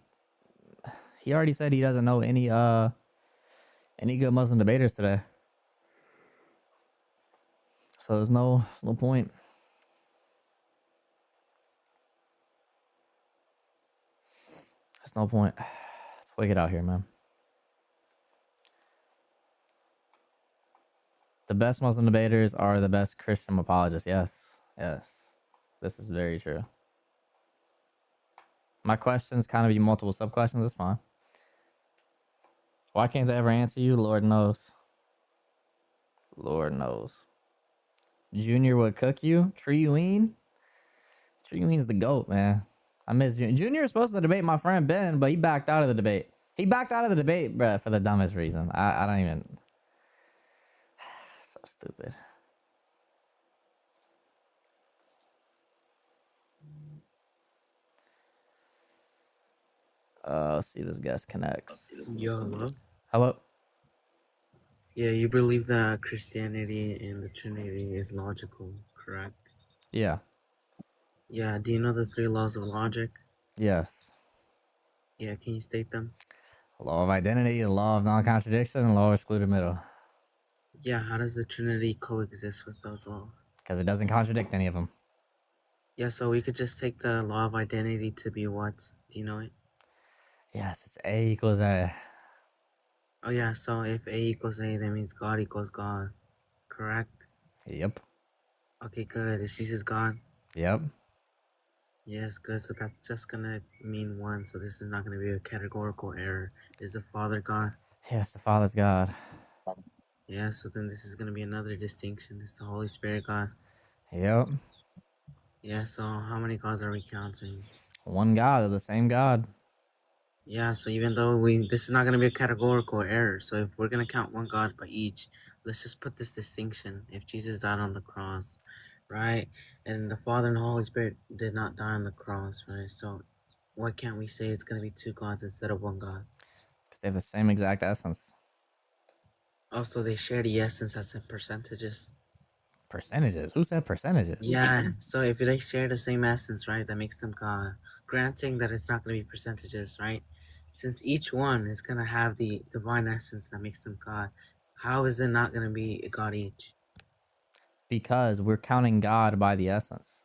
He already said he doesn't know any good Muslim debaters today. So there's no point. There's no point. Let's wake it out here, man. The best Muslim debaters are the best Christian apologists. Yes. This is very true. My questions kind of be multiple sub-questions. That's fine. Why can't they ever answer you? Lord knows. Lord knows. Junior would cook you? Triuine? Triuine's the GOAT, man. I miss Junior. Junior was supposed to debate my friend Ben, but he backed out of the debate. He backed out of the debate, bruh, for the dumbest reason. I don't even... So stupid. Let's see, this guest connects. Yo, hello? Hello? Yeah, you believe that Christianity and the Trinity is logical, correct? Yeah. Yeah, do you know the 3 laws of logic? Yes. Yeah, can you state them? Law of identity, the law of non-contradiction, and law of excluded middle. Yeah, how does the Trinity coexist with those laws? Because it doesn't contradict any of them. Yeah, so we could just take the law of identity to be what? Do you know it? Yes, it's A equals A. Oh yeah, so if A equals A, that means God equals God, correct? Yep. Okay, good. Is Jesus God? Yep. Yes, good. So that's just gonna mean 1. So this is not gonna be a categorical error. Is the Father God? Yes, the Father's God. Yeah, so then this is gonna be another distinction. Is the Holy Spirit God? Yep. Yeah, so how many gods are we counting? One God, they're the same God. Yeah, so even though this is not gonna be a categorical error. So if we're gonna count one God by each, let's just put this distinction. If Jesus died on the cross, right? And the Father and the Holy Spirit did not die on the cross, right? So why can't we say it's gonna be 2 gods instead of 1 God? Because they have the same exact essence. Also, they share the essence as in percentages. Percentages? Who said percentages? Yeah, so if they share the same essence, right, that makes them God. Granting that it's not going to be percentages, right? Since each one is going to have the divine essence that makes them God, how is it not going to be a God each? Because we're counting God by the essence.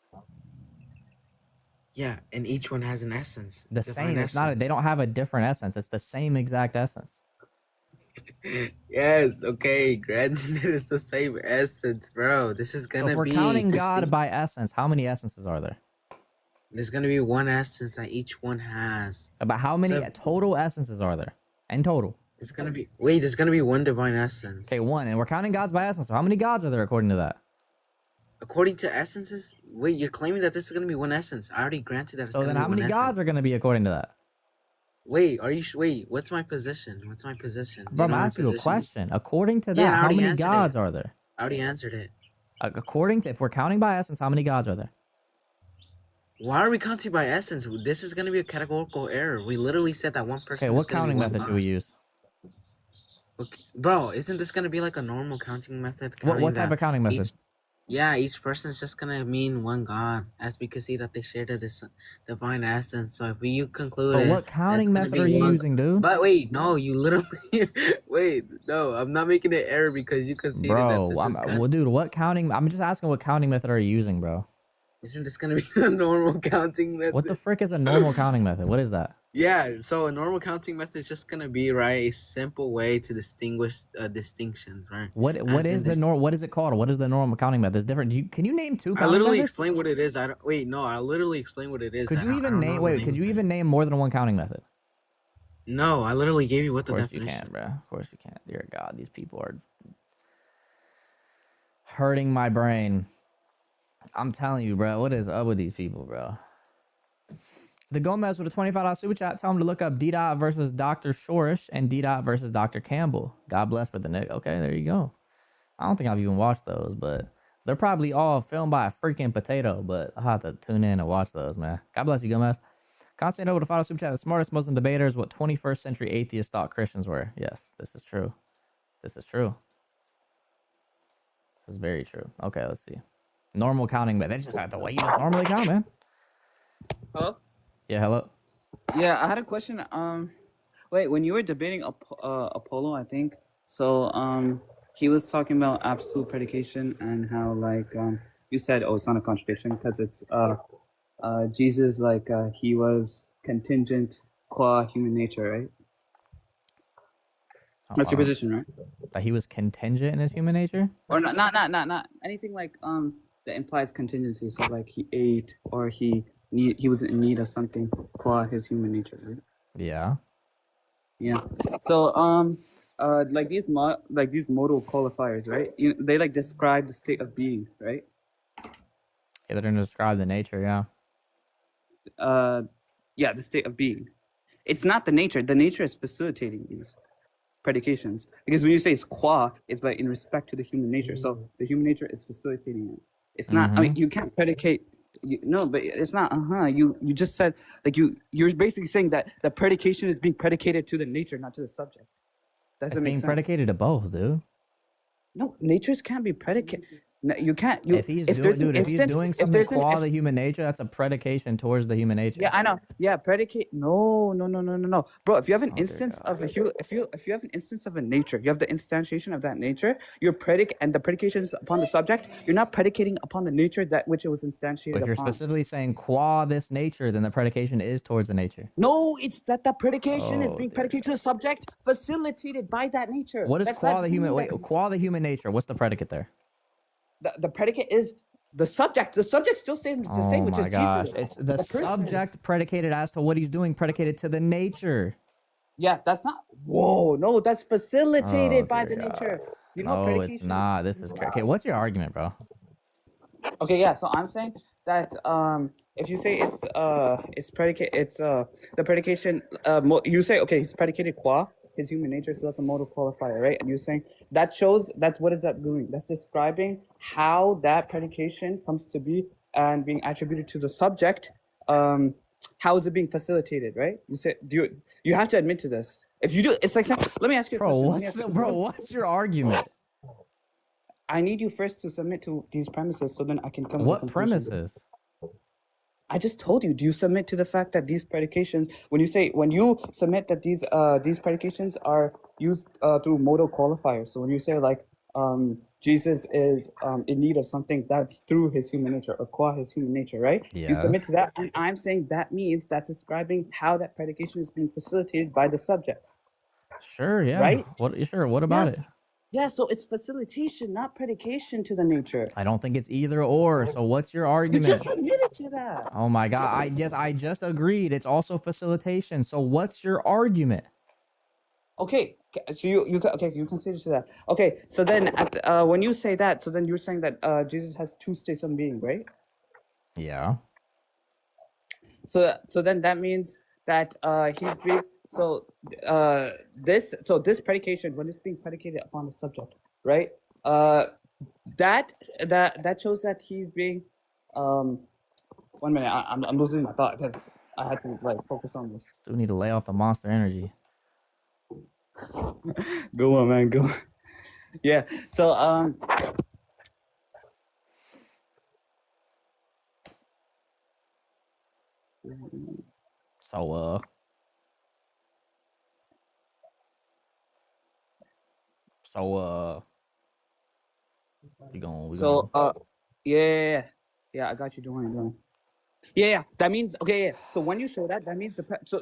Yeah, and each one has an essence. The same. It's not. They don't have a different essence. It's the same exact essence. Yes, okay, granted that it's the same essence, bro. This is gonna be. So if we're counting God by essence, how many essences are there? There's gonna be one essence that each one has. About how many total essences are there? In total. It's gonna be there's gonna be one divine essence. Okay, one, and we're counting gods by essence. So how many gods are there according to that? According to essences? Wait, you're claiming that this is gonna be one essence. I already granted that. So then how many gods are gonna be according to that? Wait, wait, what's my position? What's my position? Bro, I'm asking you a question. According to that, how many gods are there? I already answered it. According to, if we're counting by essence, how many gods are there? Why are we counting by essence? This is going to be a categorical error. We literally said that one person. Okay, what counting method should we use? Okay, bro, isn't this going to be like a normal counting method? What type of counting method? Each person is just going to mean one God, as we can see that they share this divine essence. So if you conclude, but what counting method are you using, dude? But wait, no, you literally wait, no, I'm not making an error because you conceded bro, that this is well, dude, what counting? I'm just asking what counting method are you using, bro? Isn't this gonna be the normal counting method? What the frick is a normal counting method? What is that? Yeah, so a normal counting method is just gonna be right a simple way to distinguish distinctions, right? What As in is the this, norm? What is it called? What is the normal counting method? It's different. Can you name 2 I counting literally methods? explain what it is. I don't wait. No, I literally explain what it is. Could you I even don't name? know the Wait, name could of you it. even name more than one counting method? No, I literally gave you what Of the course you definition. can't, bro. Of course you can't. Dear God, these people are hurting my brain. I'm telling you, bro. What is up with these people, bro? The Gomez with a $25 super chat. Tell him to look up D. Dot versus Dr. Shorish and D. Dot versus Dr. Campbell. God bless for the Nick. Okay, there you go. I don't think I've even watched those, but they're probably all filmed by a freaking potato. But I'll have to tune in and watch those, man. God bless you, Gomez. Constantino with a $5 super chat. The smartest Muslim debaters, what 21st century atheists thought Christians were. Yes, this is true. This is true. This is very true. Okay, let's see. Normal counting, but that's just the way you just normally count, man. Hello? Yeah, hello. Yeah, I had a question. Wait, when you were debating Apollo, I think, so he was talking about absolute predication and how like you said, oh, it's not a contradiction because it's Jesus like he was contingent qua human nature, right? That's your position, right? That he was contingent in his human nature? Or not anything like that implies contingency. So like he ate or he was in need of something qua his human nature, right? Yeah. Yeah. So like these modal qualifiers, right? They like describe the state of being, right? Yeah, they're gonna describe the nature, yeah. Yeah, the state of being. It's not the nature. The nature is facilitating these predications. Because when you say it's qua, it's by in respect to the human nature. So the human nature is facilitating it. It's not. I mean, you can't predicate. No, but it's not. You just said like you're basically saying that the predication is being predicated to the nature, not to the subject. It's being predicated to both, dude. No, natures can't be predicated. No, you can't. If he's doing something qua the human nature, that's a predication towards the human nature. Yeah, I know. Yeah, predicate. No. Bro, if you have an instance of a if you have an instance of a nature, you have the instantiation of that nature. You're and the predication is upon the subject. You're not predicating upon the nature that which it was instantiated If you're upon. specifically saying qua this nature, then the predication is towards the nature. No, it's that the predication is being predicated to the subject, facilitated by that nature. What is qua the human? Wait, qua the human nature. What's the predicate there? The predicate is the subject. The subject still stays the same, which is gosh. Jesus. It's the subject predicated as to what he's doing, predicated to the nature. Yeah, that's not. Whoa, no, that's facilitated by the nature. You know, no, it's not. This is okay. What's your argument, bro? Okay, yeah. So I'm saying that if you say it's predicate, it's the predication. You say okay, it's predicated qua his human nature, so that's a modal qualifier, right? And you're saying that shows what is that doing? That's describing how that predication comes to be and being attributed to the subject. How is it being facilitated, right? You say you have to admit to this. If you do, it's like let me ask you a question. What's your argument? I need you first to submit to these premises so then I can come to what premises? I just told you. Do you submit to the fact that these predications, when you submit that these predications are used through modal qualifiers? So when you say like Jesus is in need of something, that's through his human nature or qua his human nature, right? Yes. You submit to that, and I'm saying that means that's describing how that predication is being facilitated by the subject. Sure. Yeah. Right. What about it? Yeah, so it's facilitation, not predication to the nature. I don't think it's either or. So what's your argument? You just admitted to that. Oh my God. I just agreed. It's also facilitation. So what's your argument? Okay, so you consider to that. Okay, so then when you say that, so then you're saying that Jesus has two states of being, right? Yeah. So then that means that he's being this predication, when it's being predicated upon the subject, right? That shows that he's being 1 minute, I'm losing my thought because I had to like focus on this. Still need to lay off the Monster Energy. Go on, man, go on. Yeah, so we going. Yeah, I got you doing. Yeah. That means okay. Yeah. So when you show that, that means so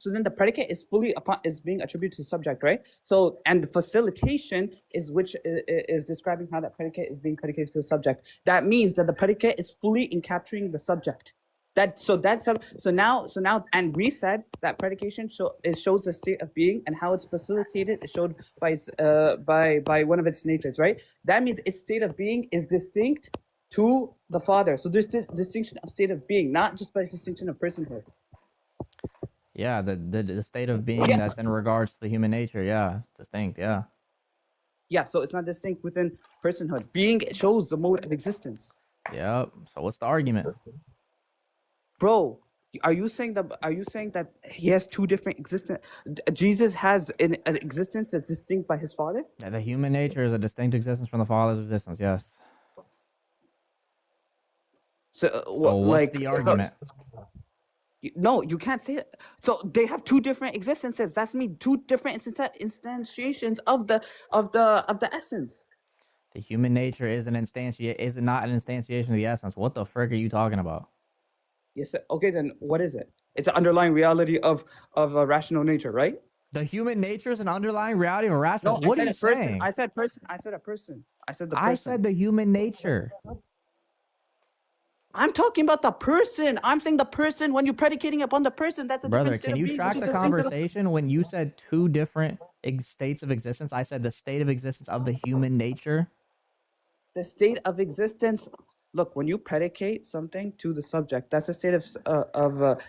then the predicate is fully is being attributed to the subject, right? So and the facilitation is which is describing how that predicate is being predicated to the subject. That means that the predicate is fully in capturing the subject. So now and we said that predication shows the state of being, and how it's facilitated is showed by one of its natures, right? That means its state of being is distinct to the Father. So there's distinction of state of being, not just by distinction of personhood. Yeah, the state of being that's in regards to the human nature. Yeah, it's distinct. Yeah. Yeah, so it's not distinct within personhood. Being shows the mode of existence. Yep. So what's the argument? Bro, are you saying that he has two different existence? Jesus has an existence that's distinct by his Father? The human nature is a distinct existence from the Father's existence. Yes. So, what's the argument? No, you can't say it. So they have two different existences. That's me two different instantiations of the essence. The human nature is not an instantiation of the essence. What the frick are you talking about? Yes. Okay, then what is it? It's an underlying reality of a rational nature, right? The human nature is an underlying reality of a rational. No, What are you saying? I said person. I said a person. I said the person. I said the human nature. I'm talking about the person. I'm saying the person. When you're predicating upon the person, that's a Brother, different state can of you being, track which the is distinct to conversation when you said two different states of existence? I said the state of existence of the human nature. the state of existence. Look, when you predicate something to the subject, that's a state that's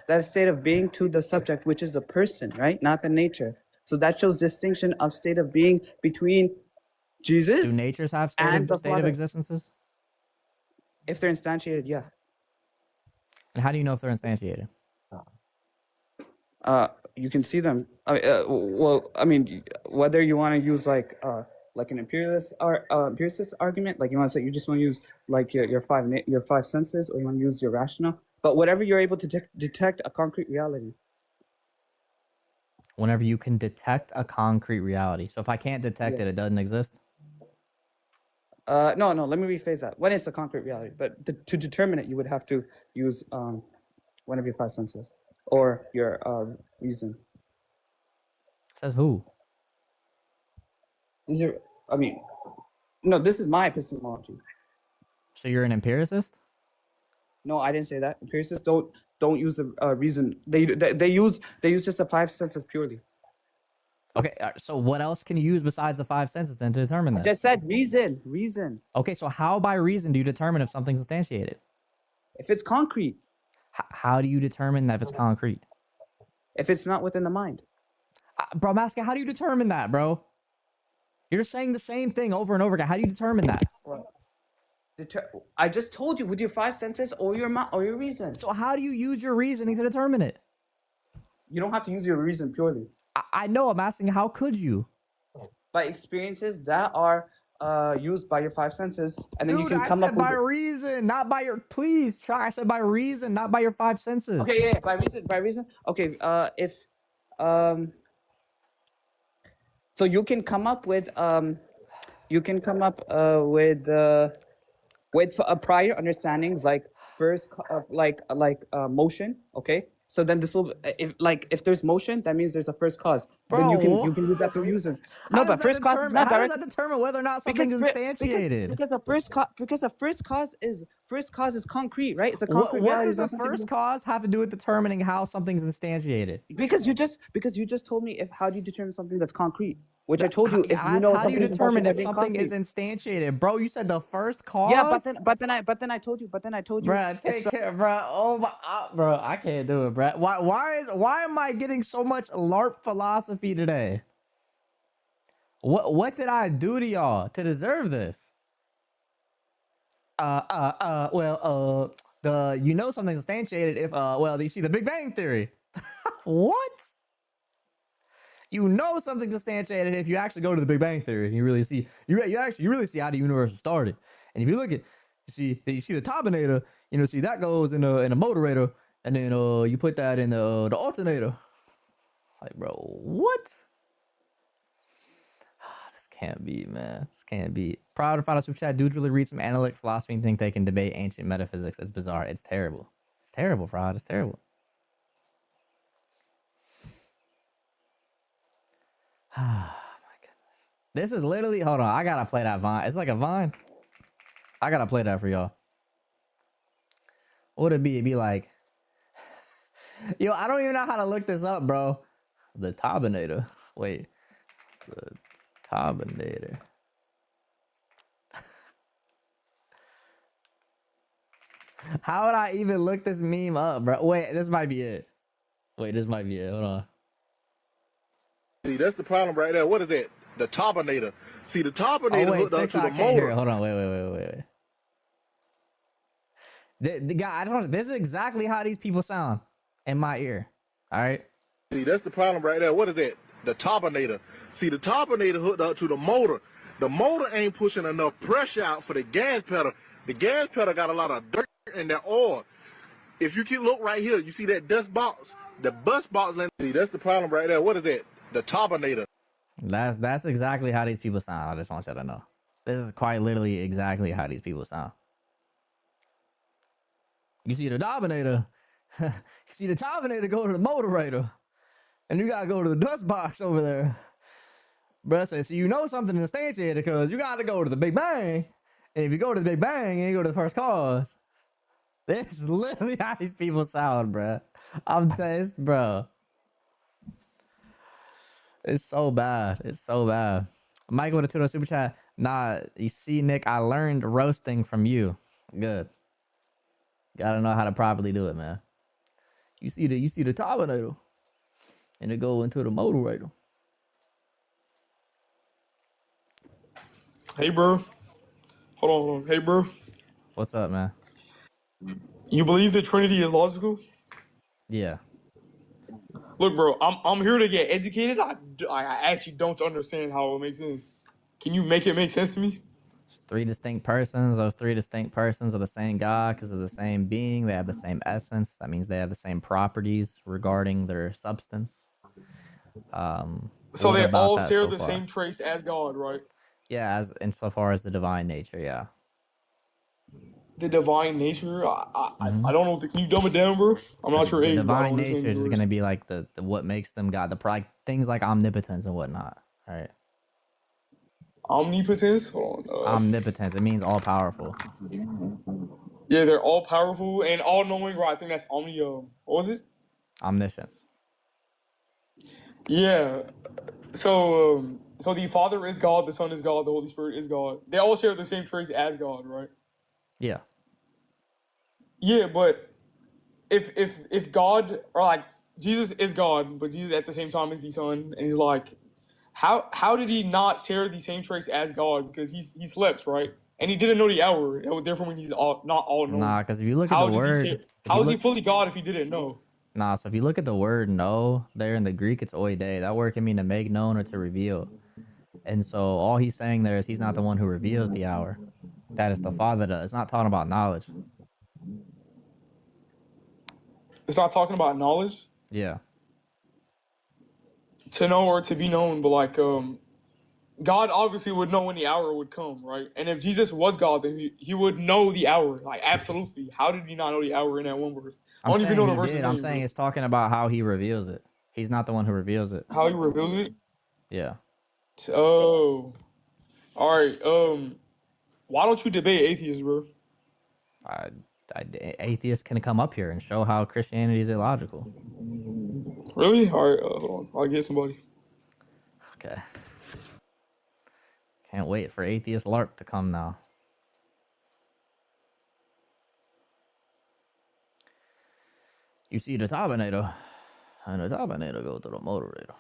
a state of being to the subject, which is a person, right? Not the nature. So that shows distinction of state of being between Jesus. Do natures have state and the of Father. existences? If they're instantiated, yeah. And how do you know if they're instantiated? You can see them. Well, I mean, whether you want to use like an empiricist argument, like you want to say you just want to use like your five senses, or you want to use your rational. But whatever you're able to detect a concrete reality. Whenever you can detect a concrete reality. So if I can't detect it, it doesn't exist? No. Let me rephrase that. When it's a concrete reality, but to determine it, you would have to use one of your five senses or your reason. Says who? No, this is my epistemology. So you're an empiricist? No, I didn't say that. Empiricists don't use a reason. They use just the five senses purely. Okay, so what else can you use besides the five senses then to determine this? I just said reason. Okay, so how by reason do you determine if something's instantiated? If it's concrete. How do you determine that if it's concrete? If it's not within the mind. Bro, I'm asking, how do you determine that, bro? You're saying the same thing over and over again. How do you determine that? I just told you with your five senses or your reason. So how do you use your reasoning to determine it? You don't have to use your reason purely. I know. I'm asking, how could you? By experiences that are used by your five senses, and then Dude, you can come I up said with by reason, not by your. Please try. I said by reason, not by your five senses. Okay, yeah, by reason. Okay, if so you can come up with with prior understandings like first motion. Okay, so then this will if there's motion, that means there's a first cause. Bro, then you can use that for using. No, but first cause is not How does direct. that determine whether or not something is instantiated? Because the first cause is concrete, right? It's a concrete What reality. does the first cause have to do with determining how something's instantiated? Because you just told me how do you determine something that's concrete, which I told you. How do you determine if something is instantiated, bro? You said the first cause. Yeah, but then I told you. Bruh, take care, bruh. Oh my, bro, I can't do it, bruh. Why am I getting so much LARP philosophy today? What did I do to y'all to deserve this? You know something's instantiated if you see the Big Bang Theory. What? You know something's instantiated if you actually go to the Big Bang Theory and you really see how the universe started. And if you look at you see the turbinator, see that goes in a moderator, and then you put that in the alternator. Like, bro, what? This can't be, man. This can't be. Proud to find out super chat. Dudes really read some analytic philosophy and think they can debate ancient metaphysics. It's bizarre. It's terrible. It's terrible, Rod. It's terrible. This is literally, hold on, I gotta play that Vine. It's like a Vine. I gotta play that for y'all. What would it be? It'd be like, yo, I don't even know how to look this up, bro. The Tobinator. Wait. The Tobinator. How would I even look this meme up, bro? Wait, this might be it. Wait, this might be it. Hold on. See, that's the problem right there. What is that? The Tobinator. See, the Tobinator Oh, wait, hooked up to TikTok the can't hear motor. it. Hold on, wait. The guy, I just want, this is exactly how these people sound in my ear. All right. See, that's the problem right there. What is that? The Tobinator. See, the Tobinator hooked up to the motor. The motor ain't pushing enough pressure out for the gas pedal. The gas pedal got a lot of dirt in that oil. If you keep look right here, you see that dust box? The bust box. See, that's the problem right there. What is that? The Tobinator. That's exactly how these people sound. I just want you to know. This is quite literally exactly how these people sound. You see the Dominator, you see the Tobinator go to the Motorator, and you gotta go to the dust box over there. Bruh says, so you know something instantiated because you gotta go to the Big Bang, and if you go to the Big Bang and you go to the first cause, this is literally how these people sound, bruh. I'm telling you, bro. It's so bad. It's so bad. Michael with a $2 super chat. Nah, you see, Nick, I learned roasting from you. Good. Gotta know how to properly do it, man. You see the Tobinator, and it go into the Motorator. Hey, bro. Hold on. Hey, bro. What's up, man? You believe the Trinity is logical? Yeah. Look, bro, I'm here to get educated. I actually don't understand how it makes sense. Can you make it make sense to me? There's three distinct persons. Those three distinct persons are the same God because of the same being. They have the same essence. That means they have the same properties regarding their substance. So What they about all that share so the far? same trace as God, right? Yeah, as insofar as the divine nature, yeah. The divine nature. Mhm. I don't know. Can you dumb it down, bro? I'm not your The age, but I divine don't understand nature these is words. going to be like the what makes them God. Things like omnipotence and whatnot. All right. Omnipotence. Hold on. Omnipotence. It means all powerful. Yeah, they're all powerful and all knowing. Right? I think that's omni. What was it? Omniscience. Yeah. So the Father is God, the Son is God, the Holy Spirit is God. They all share the same traits as God, right? Yeah. Yeah, but if God, or like Jesus is God, but Jesus at the same time is the Son, and he's like, how did he not share the same traits as God? Because he slept, right? And he didn't know the hour. Therefore, when he's not all knowing. Nah, because if you look at How the does he word, share? How is he fully God if he didn't know? Nah, so if you look at the word know there in the Greek, it's oide. That word can mean to make known or to reveal. And so all he's saying there is he's not the one who reveals the hour. That is the Father does. It's not talking about knowledge. It's not talking about knowledge, Yeah. to know or to be known, but like God obviously would know when the hour would come, right? And if Jesus was God, then he would know the hour, like absolutely. How did he not know the hour in that one verse? I I'm don't even saying know the he verse's did. I'm name, saying bro. it's talking about how he reveals it. He's not the one who reveals it. How he reveals it? Yeah. Oh, all right. Why don't you debate atheists, bro? Atheists can come up here and show how Christianity is illogical. Really? All right. Hold on. I'll get somebody. Okay. Can't wait for Atheist LARP to come now. You see the Tobinator, and the Tobinator go to the Motorator.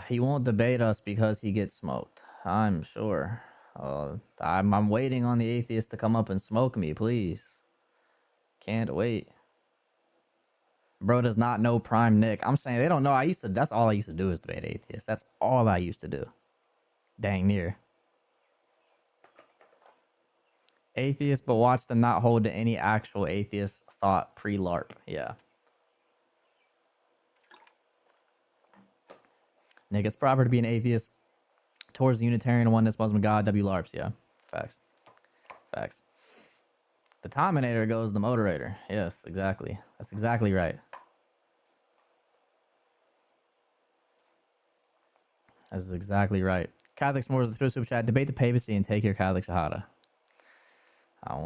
He won't debate us because he gets smoked. I'm sure. I'm waiting on the atheist to come up and smoke me, please. Can't wait. Bro does not know Prime Nick. I'm saying they don't know. That's all I used to do is debate atheists. That's all I used to do. Dang near. Atheist, but watch them not hold to any actual atheist thought pre-LARP. Yeah. Nick, it's proper to be an atheist Towards the Unitarian Oneness Muslim God, W. LARPs, yeah. Facts. Facts. The Tominator goes the moderator. Yes, exactly. That's exactly right. That's exactly right. Catholic S'mores through super chat. Debate the papacy and take your Catholic Shahada. I don't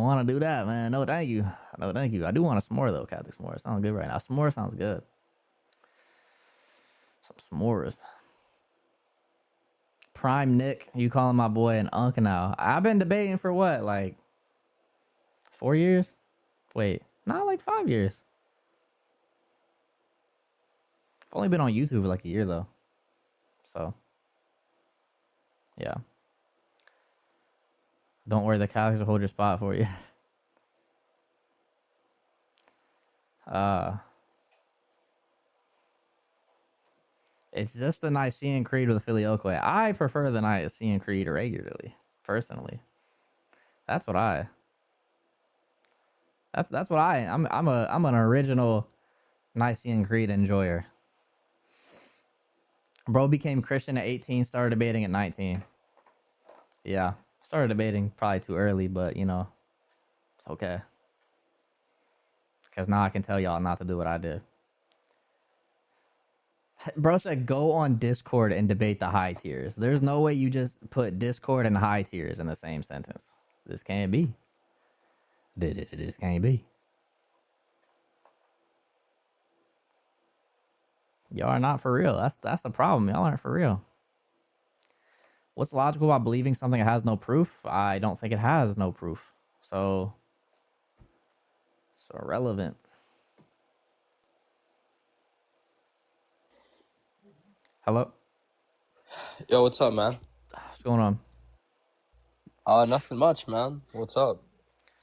wanna do that, man. No, thank you. No, thank you. I do want a s'more though, Catholic s'more. Sounds good right now. S'more sounds good. Some s'mores. Prime Nick, you calling my boy an unk now. I've been debating for what, like 4 years? Wait, not like 5 years. I've only been on YouTube for like a year though. So, yeah. Don't worry, the Catholics will hold your spot for you. It's just the Nicene Creed with the Filioque. I prefer the Nicene Creed regularly, personally. That's what I. That's what I. I'm an original Nicene Creed enjoyer. Bro became Christian at 18, started debating at 19. Yeah, started debating probably too early, but you know, it's okay. Because now I can tell y'all not to do what I did. Bro said go on Discord and debate the high tiers. There's no way you just put Discord and high tiers in the same sentence. This can't be. This can't be. Y'all are not for real. That's the problem. Y'all aren't for real. What's logical about believing something that has no proof? I don't think it has no proof. So it's irrelevant. Hello? Yo, what's up, man? What's going on? Nothing much, man. What's up?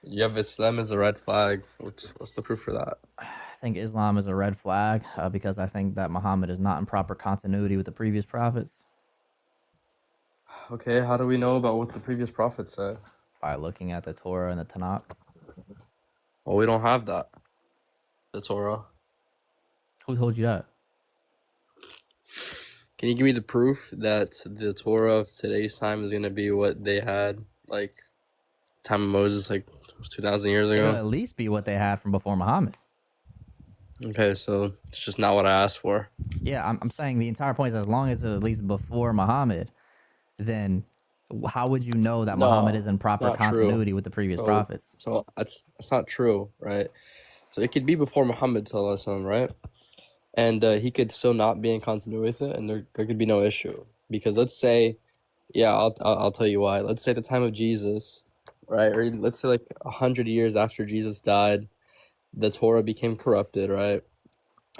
You have Islam as a red flag. What's the proof for that? I think Islam is a red flag because I think that Muhammad is not in proper continuity with the previous prophets. Okay, how do we know about what the previous prophet said? By looking at the Torah and the Tanakh. Well, we don't have that. The Torah. Who told you that? Can you give me the proof that the Torah of today's time is going to be what they had, like, time of Moses, like 2,000 years ago? It'll at least be what they had from before Muhammad. Okay, so it's just not what I asked for. Yeah, I'm saying the entire point is as long as it's at least before Muhammad, then how would you know that Muhammad is in proper continuity with the previous prophets? So that's not true, right? So it could be before Muhammad, right? And he could still not be in continuity with it, and there could be no issue. Because let's say, yeah, I'll tell you why. Let's say at the time of Jesus, right? Or let's say like 100 years after Jesus died, the Torah became corrupted, right?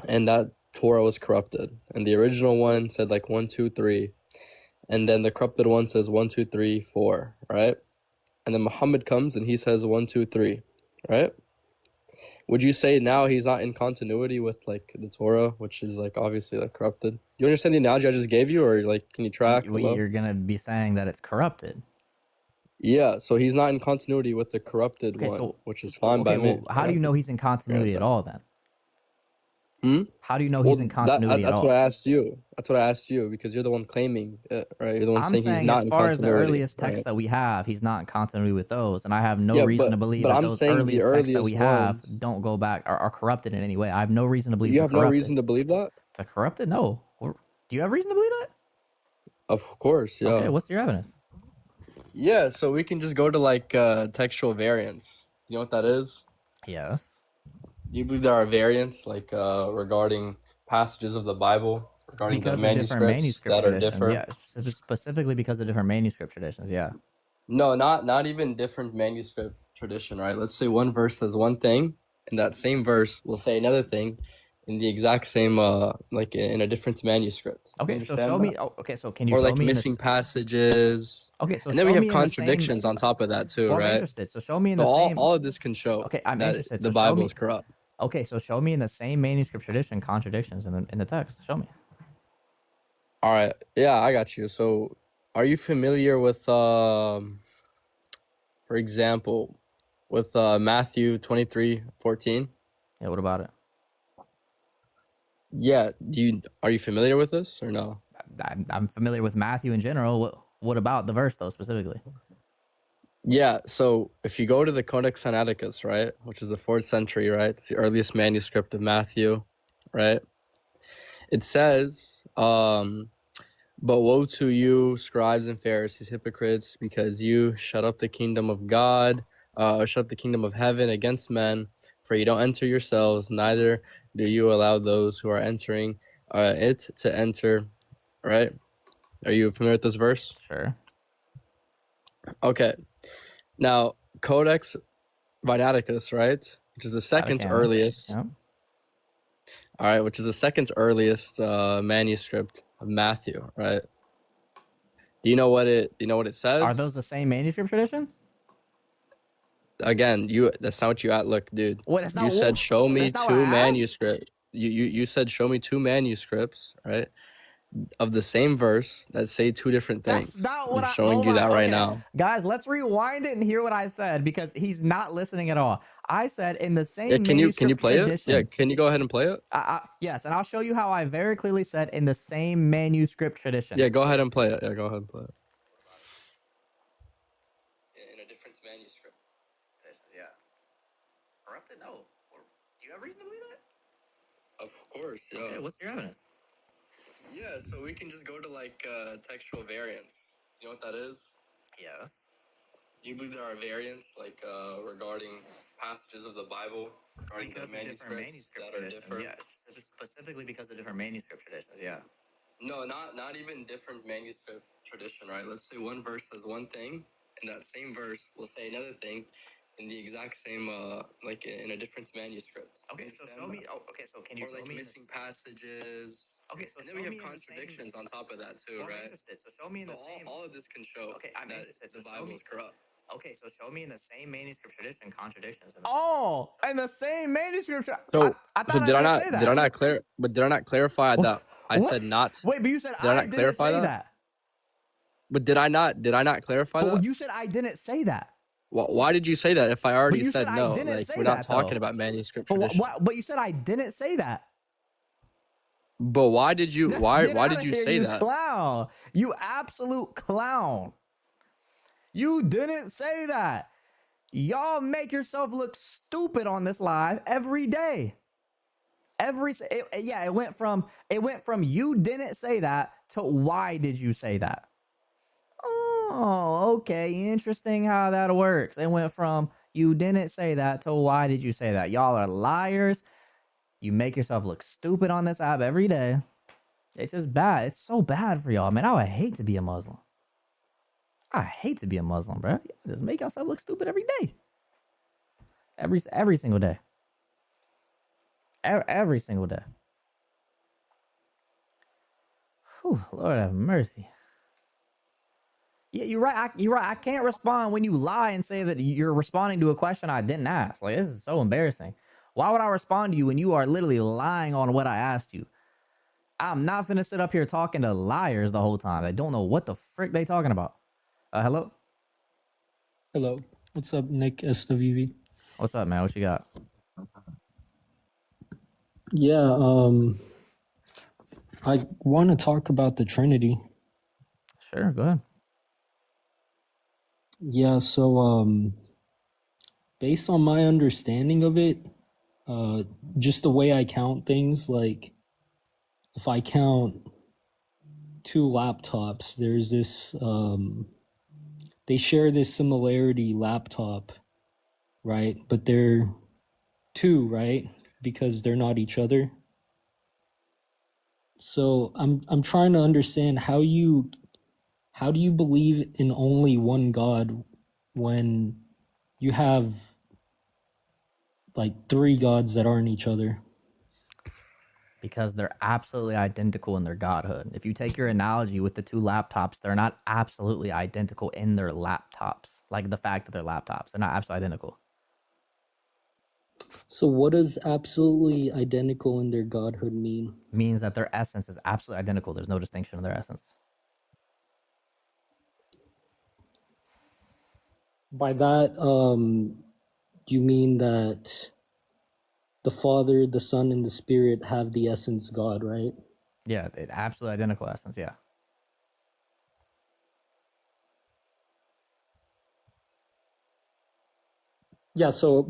And that Torah was corrupted. And the original one said like 1, 2, 3. And then the corrupted one says 1, 2, 3, 4, right? And then Muhammad comes and he says 1, 2, 3, right? Would you say now he's not in continuity with like the Torah, which is like obviously like corrupted? Do you understand the analogy I just gave you, or like can you track? You're gonna be saying that it's corrupted. Yeah, so he's not in continuity with the corrupted one, which is fine by me. Well, how do you know he's in continuity at all then? How do you know he's in continuity at all? That's what I asked you. That's what I asked you because you're the one claiming it, right? You're the one I'm saying he's not as far as the earliest texts that we have, he's not in continuity with those, and I have no reason to believe that those earliest texts that we have don't go back are corrupted in any way. I have no reason to believe you have no reason to believe that. They're corrupted? No. Do you have reason to believe that? Of course, yeah. Okay, what's your evidence? Yeah, so we can just go to like textual variants. You know what that is? Yes. Do you believe there are variants like regarding passages of the Bible? Regarding Because the of different manuscript that are traditions, different? yeah. Specifically because of different manuscript traditions, yeah. No, not even different manuscript tradition, right? Let's say one verse says one thing, and that same verse will say another thing in the exact same like in a different manuscript. Okay, so show me. Oh, okay, so can you or show like me missing passages? Okay, so and then show we me have in the same- contradictions on top of that too, Well, right? I'm interested. So show me in the So same. all of this can show. Okay, I'm that interested. The So show Bible me. is corrupt. Okay, so show me in the same manuscript tradition contradictions in the text. Show me. All right. Yeah, I got you. So, are you familiar with, for example, with Matthew 23:14? Yeah. What about it? Yeah. Are you familiar with this or no? I'm familiar with Matthew in general. What about the verse though specifically? Yeah, so if you go to the Codex Sinaiticus, right, which is the 4th century, right, it's the earliest manuscript of Matthew, right, it says, but woe to you, scribes and Pharisees, hypocrites, because you shut up the kingdom of God, shut up the kingdom of heaven against men, for you don't enter yourselves, neither do you allow those who are entering it to enter, right? Are you familiar with this verse? Sure. Okay. Now, Codex Sinaiticus, right, which is the second Vaticanus. earliest. Yep. All right, which is the second earliest manuscript of Matthew, right? Do you know what it says? Are those the same manuscript traditions? Again, that's not what you at. Look, dude. What? That's not You said what- show me that's not what I two asked? manuscripts. You said show me two manuscripts, right? Of the same verse that say two different things. That's not what I'm I. showing Hold you on. that right Okay. now. Guys, let's rewind it and hear what I said because he's not listening at all. I said in the Yeah, same can you manuscript play it? tradition. Yeah, can you go ahead and play it? Yes, and I'll show you how I very clearly said in the same manuscript tradition. Yeah, go ahead and play it. Yeah, go ahead and play it. In a different manuscript. Yeah. Corrupted? No. Do you have reason to believe that? Of course, yeah. Okay, what's your evidence? Yeah, so we can just go to like textual variants. You know what that is? Yes. Do you believe there are variants like regarding passages of the Bible, regarding Because the of different manuscript that are traditions. different? Yeah, specifically because of different manuscript traditions. Yeah. No, not even different manuscript tradition, right? Let's say one verse says one thing, and that same verse will say another thing in the exact same like in a different manuscript. Okay, so show me. Oh, okay, so can you Or show like me missing passages. Okay, so and then show we have me in the contradictions same. on top of that too, Well, I'm right? interested. So show me in the So same. all of this can show Okay, I'm that interested. So the show Bible me. is corrupt. Okay, so show me in the same manuscript tradition contradictions. In the same manuscript. So I so thought I didn't say that. did I not clarify that I What? said not? Wait, but you said Did I I not didn't clarify say that? that. But did I not clarify But that? you said I didn't say that. Why did you say that if I already But you said said no? I didn't Like say we're not that talking though. about manuscript But tradition. but you said I didn't say that. But why did you Get why out did of you here, say you that? clown. You absolute clown. You didn't say that. Y'all make yourself look stupid on this live every day. It went from you didn't say that to why did you say that? Oh, okay. Interesting how that works. It went from you didn't say that to why did you say that? Y'all are liars. You make yourself look stupid on this app every day. It's just bad. It's so bad for y'all, man. I would hate to be a Muslim. I hate to be a Muslim, bro. Just make yourself look stupid every day. Every single day. Every single day. Whew, Lord have mercy. Yeah, you're right. You're right. I can't respond when you lie and say that you're responding to a question I didn't ask. Like, this is so embarrassing. Why would I respond to you when you are literally lying on what I asked you? I'm not finna sit up here talking to liars the whole time. They don't know what the frick they talking about. Hello? Hello. What's up, Nick SWV? What's up, man? What you got? Yeah, I want to talk about the Trinity. Sure, go ahead. Yeah, so based on my understanding of it, just the way I count things, like if I count two laptops, there's this they share this similarity laptop, right? But they're two, right? Because they're not each other. So I'm trying to understand how do you believe in only one God when you have like three gods that aren't each other? Because they're absolutely identical in their godhood. If you take your analogy with the two laptops, they're not absolutely identical in their laptops. Like the fact that they're laptops, they're not absolutely identical. So what does absolutely identical in their godhood mean? Means that their essence is absolutely identical. There's no distinction in their essence. By that, you mean that the Father, the Son, and the Spirit have the essence God, right? Yeah, absolutely identical essence. Yeah. Yeah, so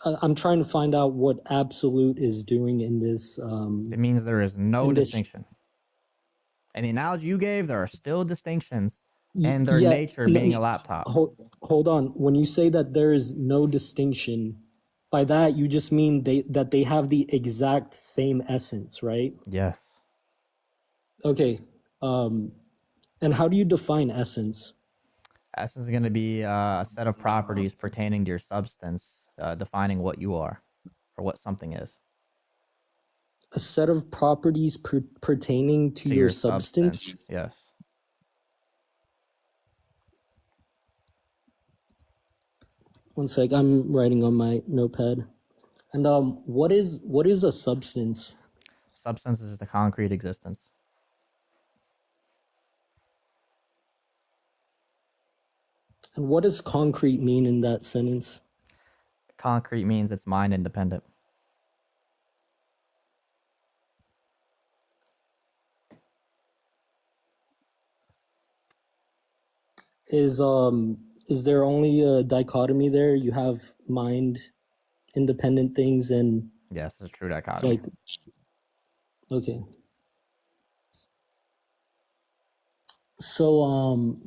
I'm trying to find out what absolute is doing in this. It means there is no in this, distinction. And the analogy you gave, there are still distinctions in their yeah, nature being a laptop. hold on. When you say that there is no distinction, by that you just mean that they have the exact same essence, right? Yes. Okay. And how do you define essence? Essence is going to be a set of properties pertaining to your substance, defining what you are or what something is. A set of properties pertaining to your substance? Yes. One sec, I'm writing on my notepad. And what is a substance? Substance is just a concrete existence. And what does concrete mean in that sentence? Concrete means it's mind independent. Is there only a dichotomy there? You have mind independent things and yes, it's a true dichotomy. Like, okay. So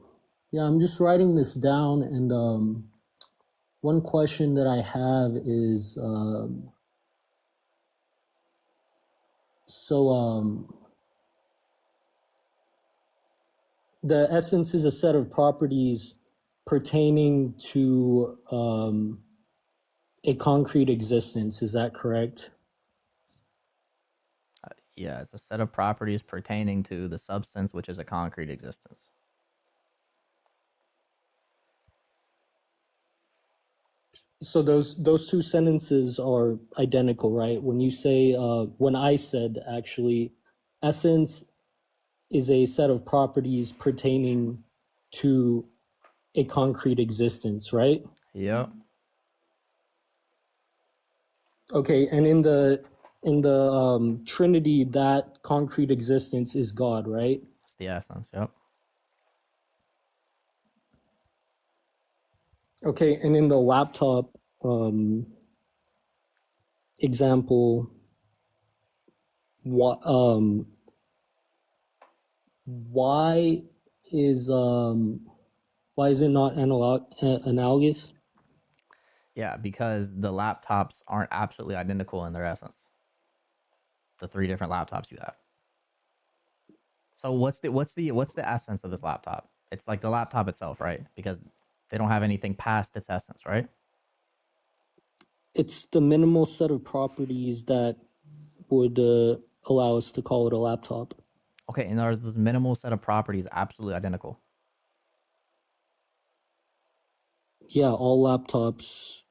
yeah, I'm just writing this down, and one question that I have is the essence is a set of properties pertaining to a concrete existence. Is that correct? Yeah, it's a set of properties pertaining to the substance, which is a concrete existence. So those two sentences are identical, right? When you say when I said actually essence is a set of properties pertaining to a concrete existence, right? Yep. Okay, and in the Trinity, that concrete existence is God, right? It's the essence. Yep. Okay, and in the laptop example, what why is it not analogous? Yeah, because the laptops aren't absolutely identical in their essence. The three different laptops you have. So what's the essence of this laptop? It's like the laptop itself, right? Because they don't have anything past its essence, right? It's the minimal set of properties that would allow us to call it a laptop. Okay, and are this minimal set of properties absolutely identical? Yeah, all laptops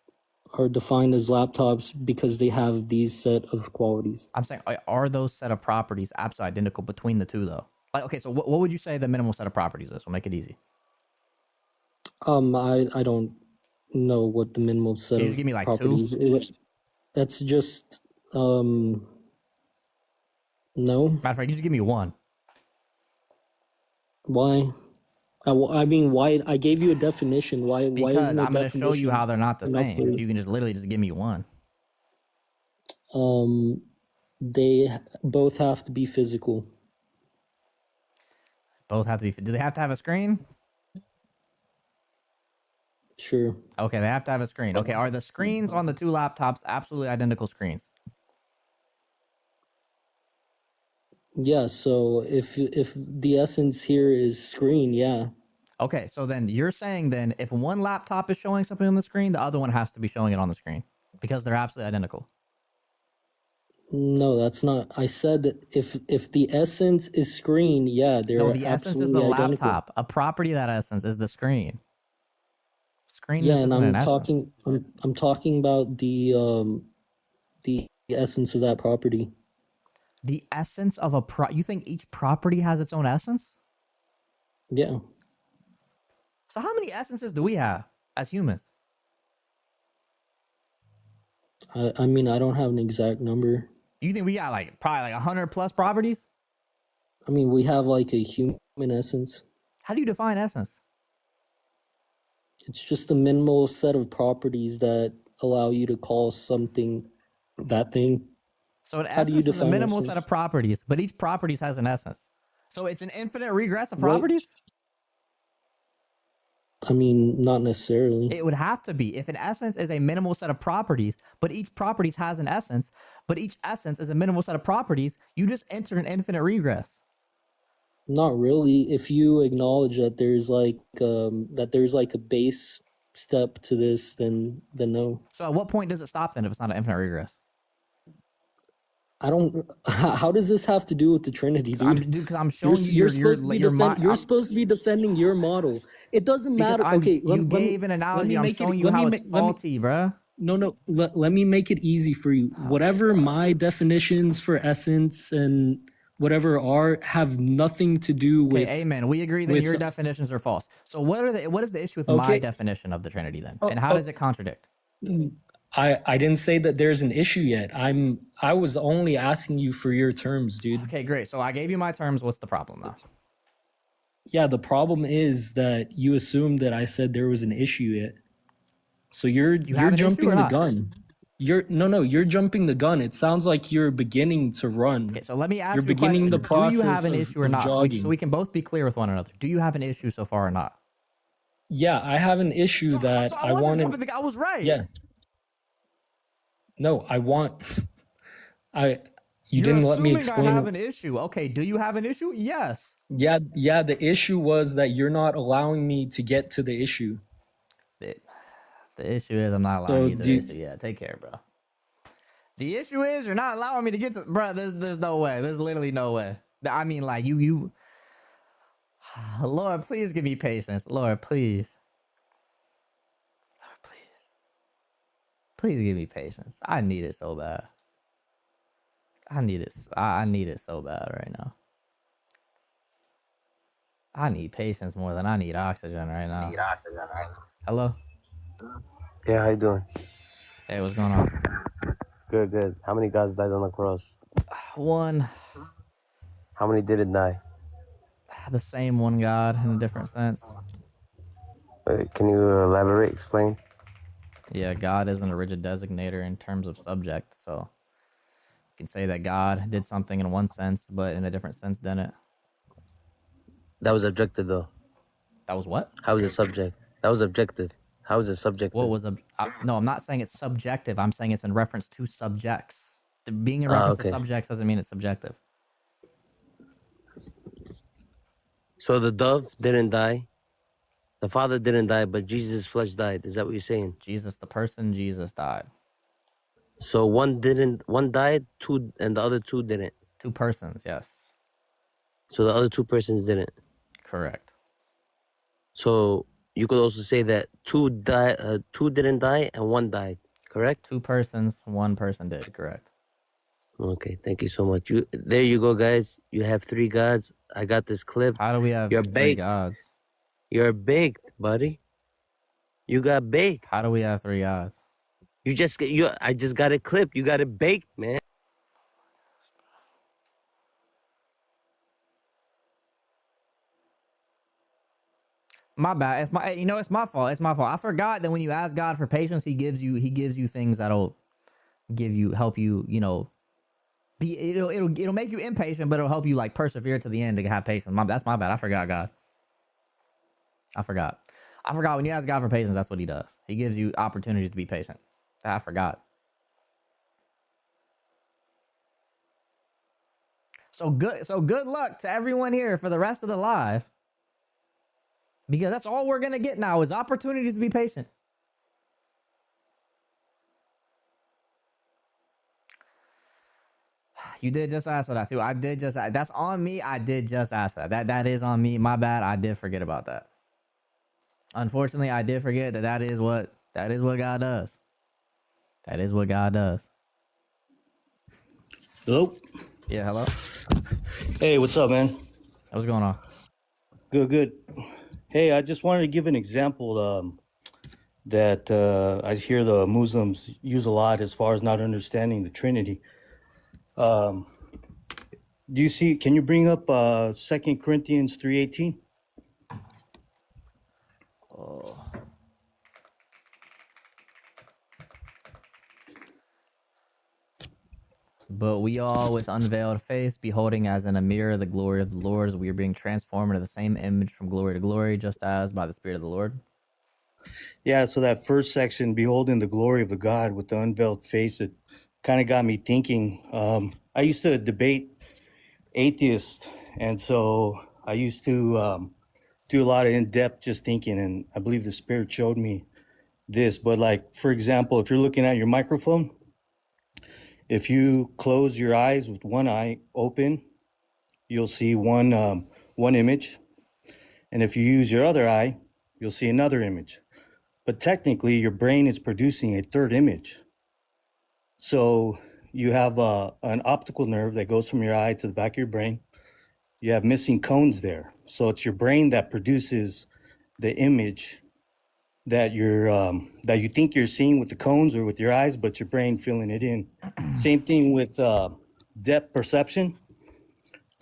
are defined as laptops because they have these set of qualities. I'm saying, are those set of properties absolutely identical between the two, though? Like, okay, so what would you say the minimal set of properties is? We'll make it easy. I don't know what the minimal set Can you of just give me like properties. That's just no. Matter of fact, you just give me one. Why? I mean, why? I gave you a definition. Why Because isn't a I'm going to show you definition how they're not the enough same. If you can just literally just give me one. They both have to be physical. Both have to be. Do they have to have a screen? Sure. Okay, they have to have a screen. Okay, are the screens on the two laptops absolutely identical screens? Yeah, so if the essence here is screen, yeah. Okay, so then you're saying then if one laptop is showing something on the screen, the other one has to be showing it on the screen because they're absolutely identical. No, that's not. I said that if the essence is screen, yeah, they're No, the essence is the absolutely identical. laptop. A property of that essence is the screen. Screen Yeah, is and isn't an essence. I'm talking about the essence of that property. The essence of a you think each property has its own essence? Yeah. So how many essences do we have as humans? I mean, I don't have an exact number. You think we got like probably like 100 plus properties? I mean, we have like a human essence. How do you define essence? It's just a minimal set of properties that allow you to call something that thing. So an How do you essence is a define minimal set essence? of properties, but each property has an essence. So it's an infinite regress of What? properties? I mean, not necessarily. It would have to be. If an essence is a minimal set of properties, but each properties has an essence, but each essence is a minimal set of properties, you just enter an infinite regress. Not really. If you acknowledge that there's like a base step to this, then no. So at what point does it stop then if it's not an infinite regress? I don't. How does this have to do with the Trinity, dude? Because I'm showing you You're supposed to be You're supposed to be defending your model. It doesn't because matter. Okay, you gave an analogy. I'm showing you how it's faulty, bruh. No. Let me make it easy for you. Whatever my definitions for essence and whatever are have nothing to do with. Okay, amen. We agree that your definitions are false. So what is the issue with my Okay. definition of the Trinity then? And how does it contradict? I didn't say that there's an issue yet. I was only asking you for your terms, dude. Okay, great. So I gave you my terms. What's the problem now? Yeah, the problem is that you assumed that I said there was an issue yet. So you're have an issue jumping or the not? gun. You're jumping the gun. It sounds like you're beginning to run. Okay, so let me ask You're you a beginning question. the Do process you have an of- issue or of not? jogging. So we can both be clear with one another. Do you have an issue so far or not? Yeah, I have an issue that So I wasn't want jumping the gun. I was right. Yeah. No, I want. You You're didn't let me assuming explain. I have an issue. Okay, do you have an issue? Yes. Yeah. The issue was that you're not allowing me to get to the issue. The issue is I'm not allowing So you to the issue. Yeah, take care, bro. The issue is you're not allowing me to get to, bro. There's no way. There's literally no way. I mean, like you. Lord, please give me patience. Lord, please. Lord, please give me patience. I need it so bad. I need it. I need it so bad right now. I need patience more than I need oxygen right now. Hello. Yeah, how you doing? Hey, what's going on? Good. How many guys died on the cross? One. How many didn't die? The same one God in a different sense. Can you elaborate, explain? Yeah, God isn't a rigid designator in terms of subject, so you can say that God did something in one sense, but in a different sense didn't. That was objective, though. That was what? How was it subject? That was objective. How was it subjective? What was no, I'm not saying it's subjective. I'm saying it's in reference to subjects. Being in reference to okay. subjects doesn't mean it's subjective. So the dove didn't die. The Father didn't die, but Jesus' flesh died. Is that what you're saying? Jesus, the person Jesus died. So one died, two, and the other two didn't. Two persons, yes. So the other two persons didn't. Correct. So you could also say that two didn't die and one died. Correct? Two persons, one person did. Correct. Okay, thank you so much. There you go, guys. You have three gods. I got this clip. How do we have You're three baked. gods? You're baked, buddy. You got baked. How do we have three gods? I just got it clipped. You got it baked, man. My bad. It's my fault. It's my fault. I forgot that when you ask God for patience, he gives you things that'll help you, it'll make you impatient, but it'll help you like persevere to the end to have patience. That's my bad. I forgot, God. I forgot when you ask God for patience, that's what he does. He gives you opportunities to be patient. I forgot. So good luck to everyone here for the rest of the live. Because that's all we're going to get now is opportunities to be patient. You did just ask for that too. That's on me. I did just ask for that. That is on me. My bad. I did forget about that. Unfortunately, I did forget that is what God does. That is what God does. Hello? Yeah, hello? Hey, what's up, man? What's going on? Good. Hey, I just wanted to give an example that I hear the Muslims use a lot as far as not understanding the Trinity. Can you bring up 2 Corinthians 3:18? Oh. But we all, with unveiled face, beholding as in a mirror the glory of the Lord, as we are being transformed into the same image from glory to glory, just as by the Spirit of the Lord. Yeah, so that first section, beholding the glory of the God with the unveiled face, it kind of got me thinking. I used to debate atheists, and so I used to do a lot of in-depth just thinking, and I believe the Spirit showed me this. But like, for example, if you're looking at your microphone, if you close your eyes with one eye open, you'll see one image, and if you use your other eye, you'll see another image. But technically, your brain is producing a third image. So you have an optical nerve that goes from your eye to the back of your brain. You have missing cones there. So it's your brain that produces the image that that you think you're seeing with the cones or with your eyes, but your brain filling it in. Same thing with depth perception.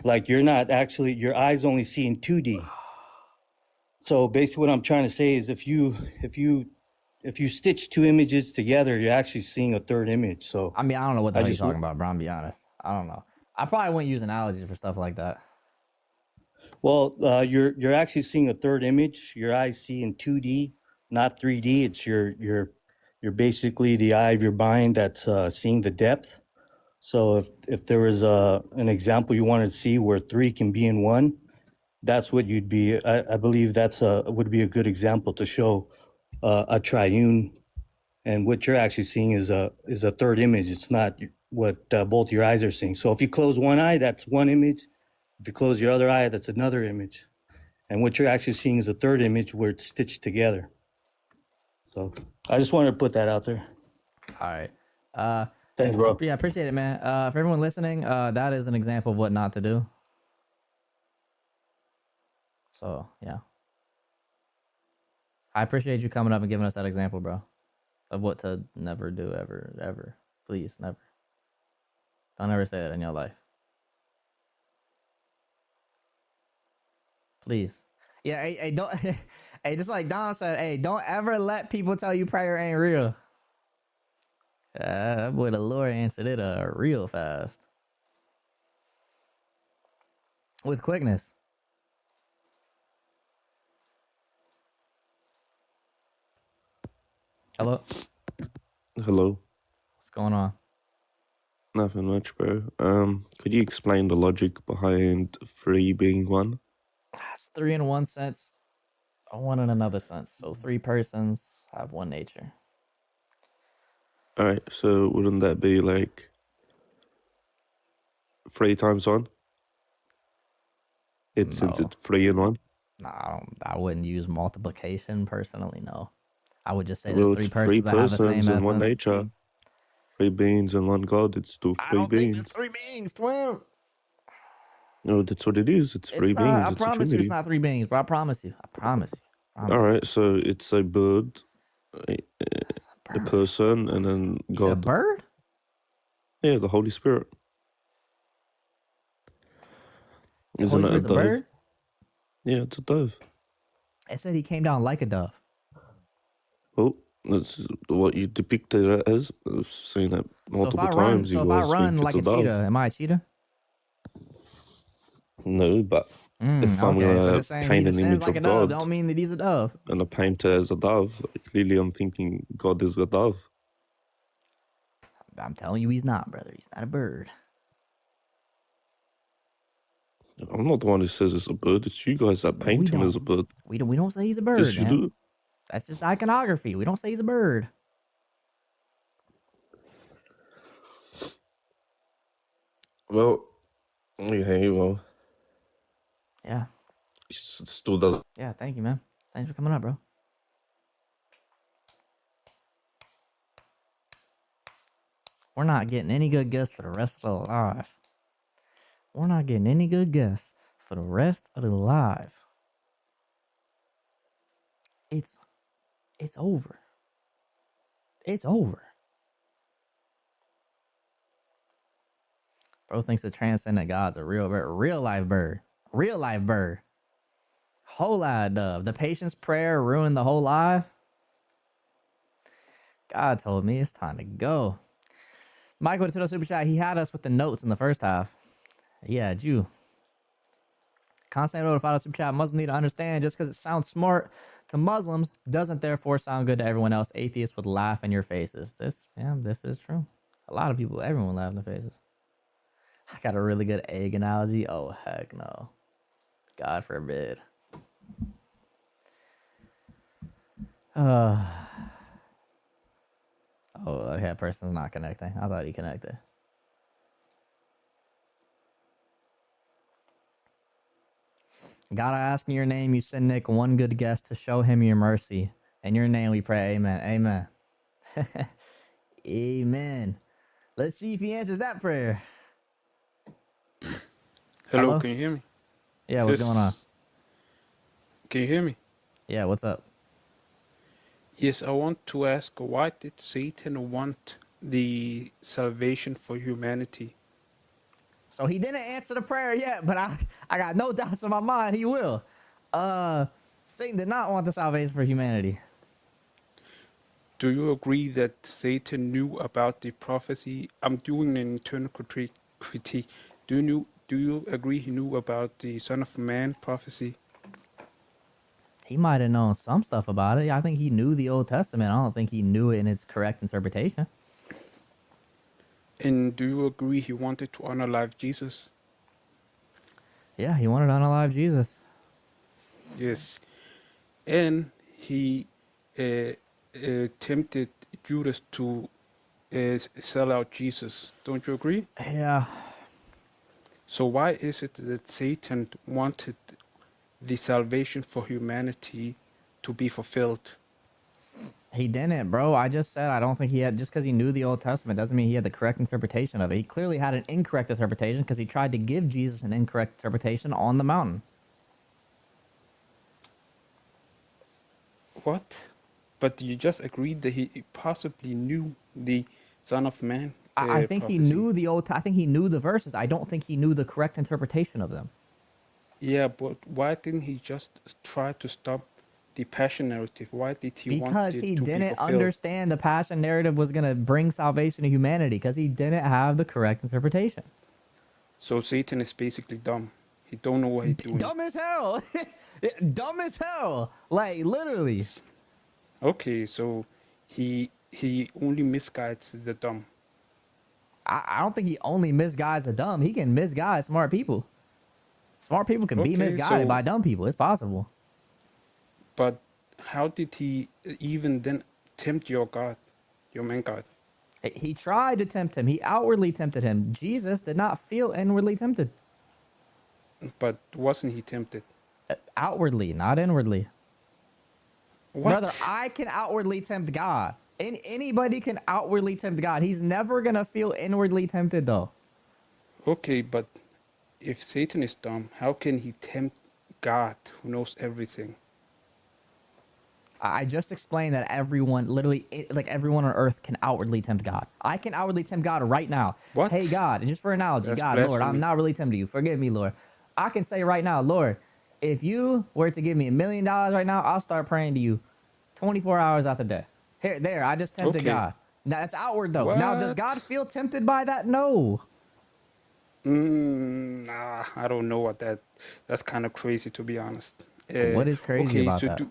Like you're not actually, your eyes only see in 2D. So basically what I'm trying to say is if you stitch two images together, you're actually seeing a third image. So I mean, I don't know what the I hell you're just talking about, bro. I'm be honest. I don't know. I probably wouldn't use analogies for stuff like that. well, you're actually seeing a third image. Your eyes see in 2D, not 3D. It's you're basically the eye of your mind that's seeing the depth. So if there was an example you wanted to see where three can be in one, that's what you'd be. I believe that's would be a good example to show a triune. And what you're actually seeing is a third image. It's not what both your eyes are seeing. So if you close one eye, that's one image. If you close your other eye, that's another image. And what you're actually seeing is a third image where it's stitched together. So I just wanted to put that out there. All right. Thanks, bro. Yeah, appreciate it, man. For everyone listening, that is an example of what not to do. So, yeah. I appreciate you coming up and giving us that example, bro, of what to never do, ever. Please, never. Don't ever say that in your life. Please. Yeah, hey, don't. Hey, just like Don said, hey, don't ever let people tell you prayer ain't real. That boy, the Lord answered it real fast. With quickness. Hello? Hello. What's going on? Nothing much, bro. Could you explain the logic behind 3 being 1? It's 3 in one sense, 1 in another sense. So 3 persons have 1 nature. Alright, so wouldn't that be like 3 times 1? Since No. it's 3 in 1? Nah, I wouldn't use multiplication personally, no. I would just say there's Well, 3 it's 3 persons that have the persons same and 1 essence. nature. 3 beings and 1 God, it's still 3 beings. 3 beings, twin. No, that's what it is. It's 3 It's not. beings. I It's a promise you it's trinity. not 3 beings, bro. I promise you. I promise you. Alright, so it's a bird, a person, and then You said a God. bird? Yeah, the Holy Spirit. The Isn't Holy it a Spirit's a dove? bird? Yeah, it's a dove. It said he came down like a dove. Well, that's what you depicted it as. I've seen it multiple times. You If I guys run think it's like a a dove. cheetah, am I a cheetah? No, but if I'm Okay, so gonna just saying he paint an descends image like a of dove God don't mean that he's a dove. and I paint it as a dove, clearly I'm thinking God is a dove. I'm telling you he's not, brother. He's not a bird. I'm not the one who says it's a bird. It's you guys that No, we paint him as a don't. bird. We don't say he's a bird, Yes, you man. do. That's just iconography. We don't say he's a bird. Well, okay, well. Yeah. It still doesn't. Yeah, thank you, man. Thanks for coming up, bro. We're not getting any good guests for the rest of the live. We're not getting any good guests for the rest of the live. It's over. It's over. Bro thinks the transcendent God's a real bird, real life bird. Real life bird. Whole live dove. The patient's prayer ruined the whole life. God told me it's time to go. Michael with the super chat. He had us with the notes in the first half. Yeah, Jew. Constantino with the super chat. Muslims need to understand just because it sounds smart to Muslims doesn't therefore sound good to everyone else. Atheists would laugh in your faces. This is true. A lot of people, everyone laugh in their faces. I got a really good egg analogy. Oh, heck no. God forbid. Oh, okay, that person's not connecting. I thought he connected. God, I ask in your name, you send Nick one good guest to show him your mercy. In your name we pray, amen, amen. Amen. Let's see if he answers that prayer. Hello, can you hear me? Yeah, what's going on? Can you hear me? Yeah, what's up? Yes, I want to ask, why did Satan want the salvation for humanity? So he didn't answer the prayer yet, but I got no doubts in my mind he will. Satan did not want the salvation for humanity. Do you agree that Satan knew about the prophecy? I'm doing an internal critique. Do you agree he knew about the Son of Man prophecy? He might have known some stuff about it. I think he knew the Old Testament. I don't think he knew it in its correct interpretation. And do you agree he wanted to honor live Jesus? Yeah, he wanted to unalive Jesus. Yes. And he tempted Judas to sell out Jesus. Don't you agree? Yeah. So why is it that Satan wanted the salvation for humanity to be fulfilled? He didn't, bro. I just said I don't think he had, just because he knew the Old Testament doesn't mean he had the correct interpretation of it. He clearly had an incorrect interpretation because he tried to give Jesus an incorrect interpretation on the mountain. What? But you just agreed that he possibly knew the Son of Man. I think prophecy. he knew I think he knew the verses. I don't think he knew the correct interpretation of them. Yeah, but why didn't he just try to stop the passion narrative? Why did he want Because it he to be didn't fulfilled? understand the passion narrative was going to bring salvation to humanity because he didn't have the correct interpretation. So Satan is basically dumb. He don't know what he's doing. Dumb as hell. Dumb as hell. Like, literally. Okay, so he only misguides the dumb. I don't think he only misguides the dumb. He can misguide smart people. Smart people can be Okay, misguided so- by dumb people. It's possible. But how did he even then tempt your God, your man God? He tried to tempt him. He outwardly tempted him. Jesus did not feel inwardly tempted. But wasn't he tempted? Outwardly, not inwardly. What? Brother, I can outwardly tempt God. Anybody can outwardly tempt God. He's never going to feel inwardly tempted, though. Okay, but if Satan is dumb, how can he tempt God who knows everything? I just explained that everyone, literally, like everyone on earth can outwardly tempt God. I can outwardly tempt God right now. What? Hey, God, and just for analogy, That's God, Lord, I'm blasphemy. not really tempting you. Forgive me, Lord. I can say right now, Lord, if you were to give me $1 million right now, I'll start praying to you 24 hours out the day. There, I just tempted Okay. God. Now, that's outward, though. Now, does What? God feel tempted by that? No. Nah, I don't know what that's kind of crazy, to be honest. What is crazy okay, about that?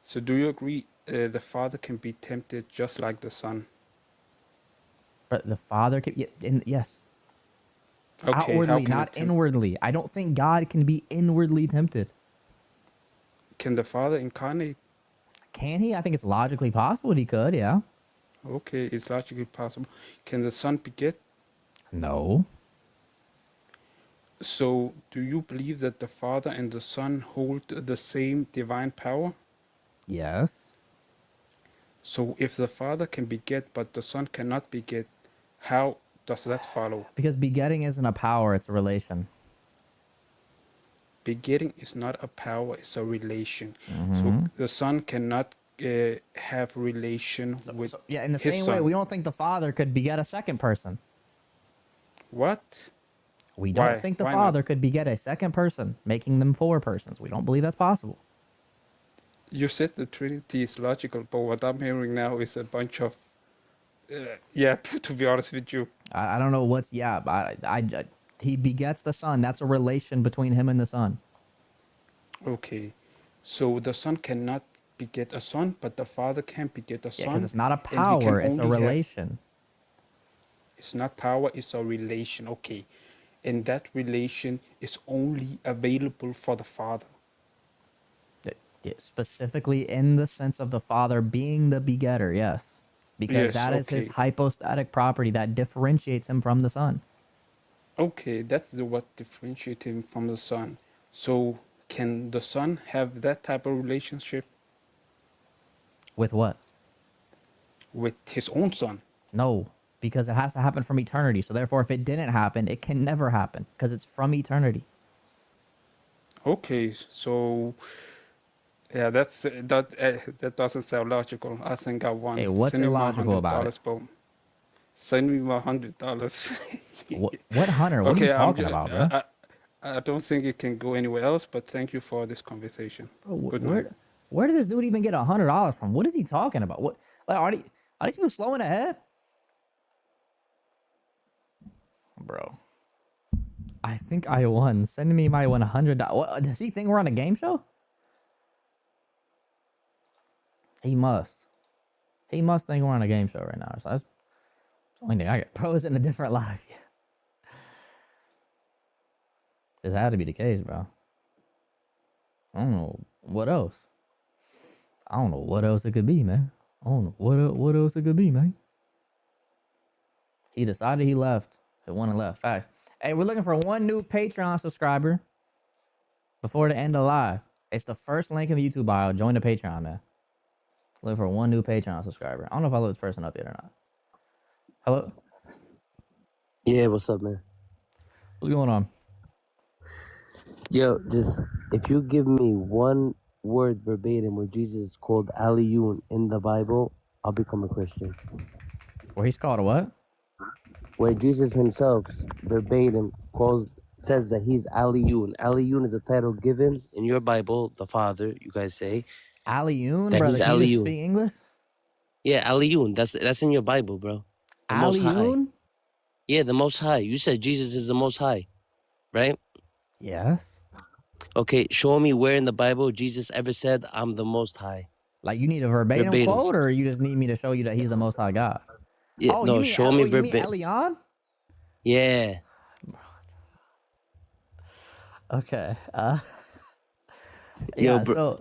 So do you agree the Father can be tempted just like the Son? But the Father can, yes. Okay, how Outwardly, can not it tempt- inwardly. I don't think God can be inwardly tempted. Can the Father incarnate? Can he? I think it's logically possible he could, yeah. Okay, it's logically possible. Can the Son beget? No. So do you believe that the Father and the Son hold the same divine power? Yes. So if the Father can beget but the Son cannot beget, how does that follow? Because begetting isn't a power, it's a relation. Begetting is not a power, it's a relation. So Mhm. the Son cannot have relation with Yeah, in the his same Son. way, we don't think the Father could beget a second person. What? We don't Why? think the Why not? Father could beget a second person, making them 4 persons. We don't believe that's possible. You said the Trinity is logical, but what I'm hearing now is a bunch of, yeah, to be honest with you, I don't know what's he begets the son. That's a relation between him and the son. Okay, so the son cannot beget a son, but the father can beget a Yeah, because son, it's not a and he can power, it's a only have. relation. It's not power, it's a relation. Okay, and that relation is only available for the father. Specifically in the sense of the father being the begetter, yes. Because Yes, that is his okay. hypostatic property that differentiates him from the son. Okay, that's what differentiates him from the son. So can the son have that type of relationship With what? with his own son? No, because it has to happen from eternity. So therefore, if it didn't happen, it can never happen because it's from eternity. Okay, so yeah, that doesn't sound logical. I think I won. Okay, what's Send me my illogical about it? $100, bro. Send me my $100. What Hunter? What are you Okay, talking about, bro? I don't think it can go anywhere else, but thank you for this conversation. Bro, Good night. where did this dude even get $100 from? What is he talking about? What, like, are these people slowing ahead? Bro, I think I won. Send me my $100. What, does he think we're on a game show? He must. He must think we're on a game show right now. So that's the only thing I get. Bro is in a different life. This had to be the case, bro. I don't know what else. I don't know what else it could be, man. I don't know what else it could be, man. He decided he left. He won and left. Facts. Hey, we're looking for one new Patreon subscriber before the end of live. It's the first link in the YouTube bio. Join the Patreon, man. Looking for one new Patreon subscriber. I don't know if I let this person up yet or not. Hello? Yeah, what's up, man? What's going on? Yo, just if you give me one word verbatim where Jesus is called Aliyun in the Bible, I'll become a Christian. Where he's called a what? Where Jesus himself verbatim says that he's Aliyun. Aliyun is a title given in your Bible, the Father, you guys say. Aliyun, That brother. he's Can you just Aliyun. speak English? Yeah, Aliyun. That's in your Bible, bro. The Most High. Aliyun? Yeah, the Most High. You said Jesus is the Most High, right? Yes. Okay, show me where in the Bible Jesus ever said, I'm the Most High. Like, you need a verbatim quote, or you just need me to show you that he's the Most High God? Yeah, Oh, no, you mean show me you mean verbatim. Elion? Yeah. Okay. Yo, Yeah. bro.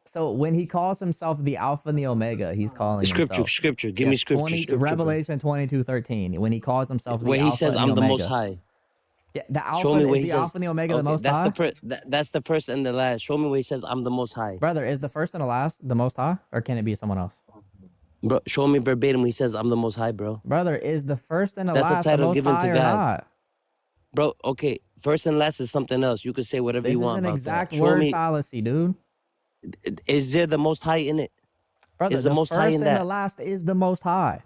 So when he calls himself the Alpha and the Omega, he's calling himself. Scripture. Give me scripture. Revelation 22:13. When he calls himself the Where he Alpha says, and the I'm the Omega. Most High. Yeah, the Show Alpha me where is he the says, Alpha and the Omega, the okay, Most that's High. that's the first and the last. Show me where he says, I'm the Most High. Brother, is the first and the last the Most High, or can it be someone else? Bro, show me verbatim where he says, I'm the Most High, bro. Brother, is the first and the That's a last the title Most given High to or God. not? Bro, okay, first and last is something else. You could say whatever This you is want an about exact that. Show word me, fallacy, dude. is there the Most High in it? Brother, Is the the Most High first in and the that? last is the Most High.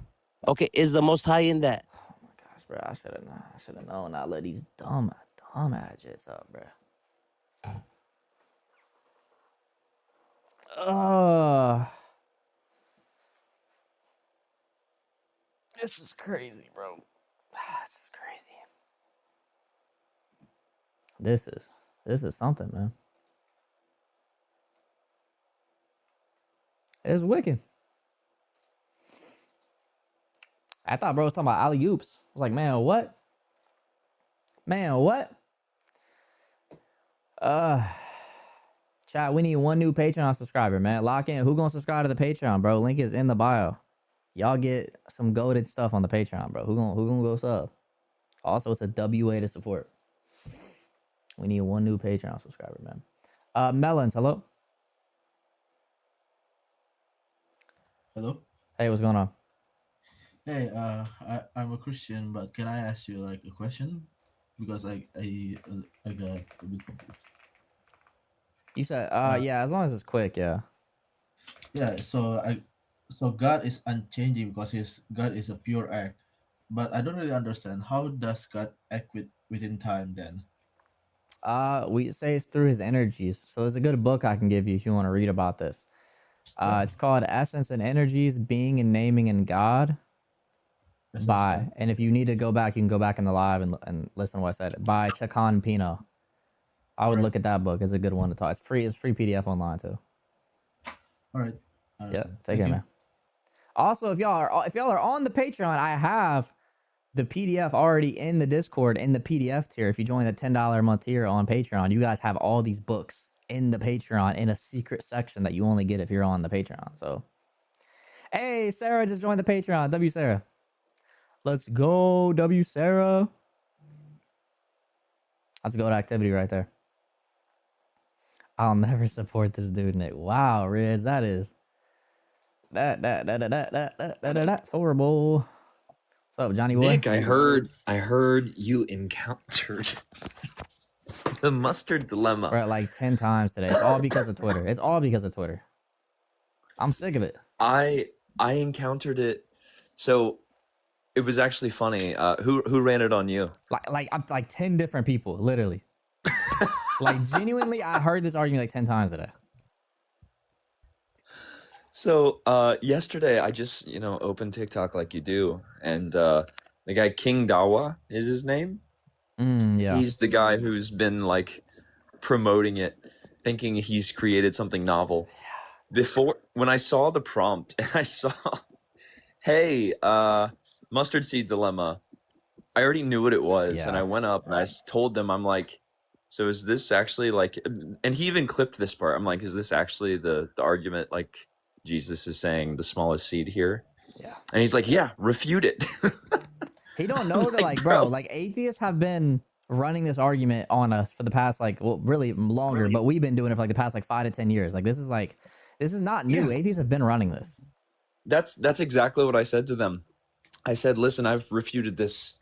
Okay, is the Most High in that? Oh my gosh, bro. I should have known. Not let these dumb adjets up, bro. This is crazy, bro. This is crazy. This is something, man. It's wicked. I thought bro was talking about alley oops. I was like, man, what? Man, what? Chat, we need one new Patreon subscriber, man. Lock in. Who gonna subscribe to the Patreon, bro? Link is in the bio. Y'all get some goated stuff on the Patreon, bro. Who gonna go sub? Also, it's a WA to support. We need one new Patreon subscriber, man. Melons, hello. Hello. Hey, what's going on? Hey, I'm a Christian, but can I ask you like a question? Because I got a bit confused. You said, yeah, as long as it's quick, yeah. Yeah. So God is unchanging because God is a pure act, but I don't really understand how does God act within time then? We say it's through his energies. So there's a good book I can give you if you want to read about this. It's called Essence and Energies, Being and Naming in God. by, and if you need to go back, you can go back in the live and listen to what I said. By Takan Pino. I would look at that book. It's a good one to talk. It's free. It's free PDF online too. All right. Yeah. Take care, man. Also, if y'all are on the Patreon, I have the PDF already in the Discord in the PDF tier. If you join the $10 a month tier on Patreon, you guys have all these books in the Patreon in a secret section that you only get if you're on the Patreon. So, hey, Sarah just joined the Patreon. W Sarah. Let's go, W Sarah. That's a good activity right there. I'll never support this dude, Nick. Wow, Riz, that's horrible. What's up, Johnny boy? Nick, I heard you encountered the mustard dilemma. Right, like 10 times today. It's all because of Twitter. It's all because of Twitter. I'm sick of it. I encountered it. So it was actually funny. Who ran it on you? Like 10 different people, literally. Like genuinely, I heard this argument like 10 times today. So yesterday I just opened TikTok like you do, and the guy King Dawa is his name. Yeah. He's the guy who's been like promoting it, thinking he's created something novel. Before, when I saw the prompt and I saw, hey, mustard seed dilemma, I already knew what it was, and I went up and I told them, I'm like, so is this actually like, and he even clipped this part. I'm like, is this actually the argument like Jesus is saying the smallest seed here? Yeah. And he's like, yeah, refute it. He don't know that, like, bro, like atheists have been running this argument on us for the past, like, well, really longer, but we've been doing it for like the past like 5 to 10 years. Like, this is not new. Yeah. Atheists have been running this. That's exactly what I said to them. I said, listen, I've refuted this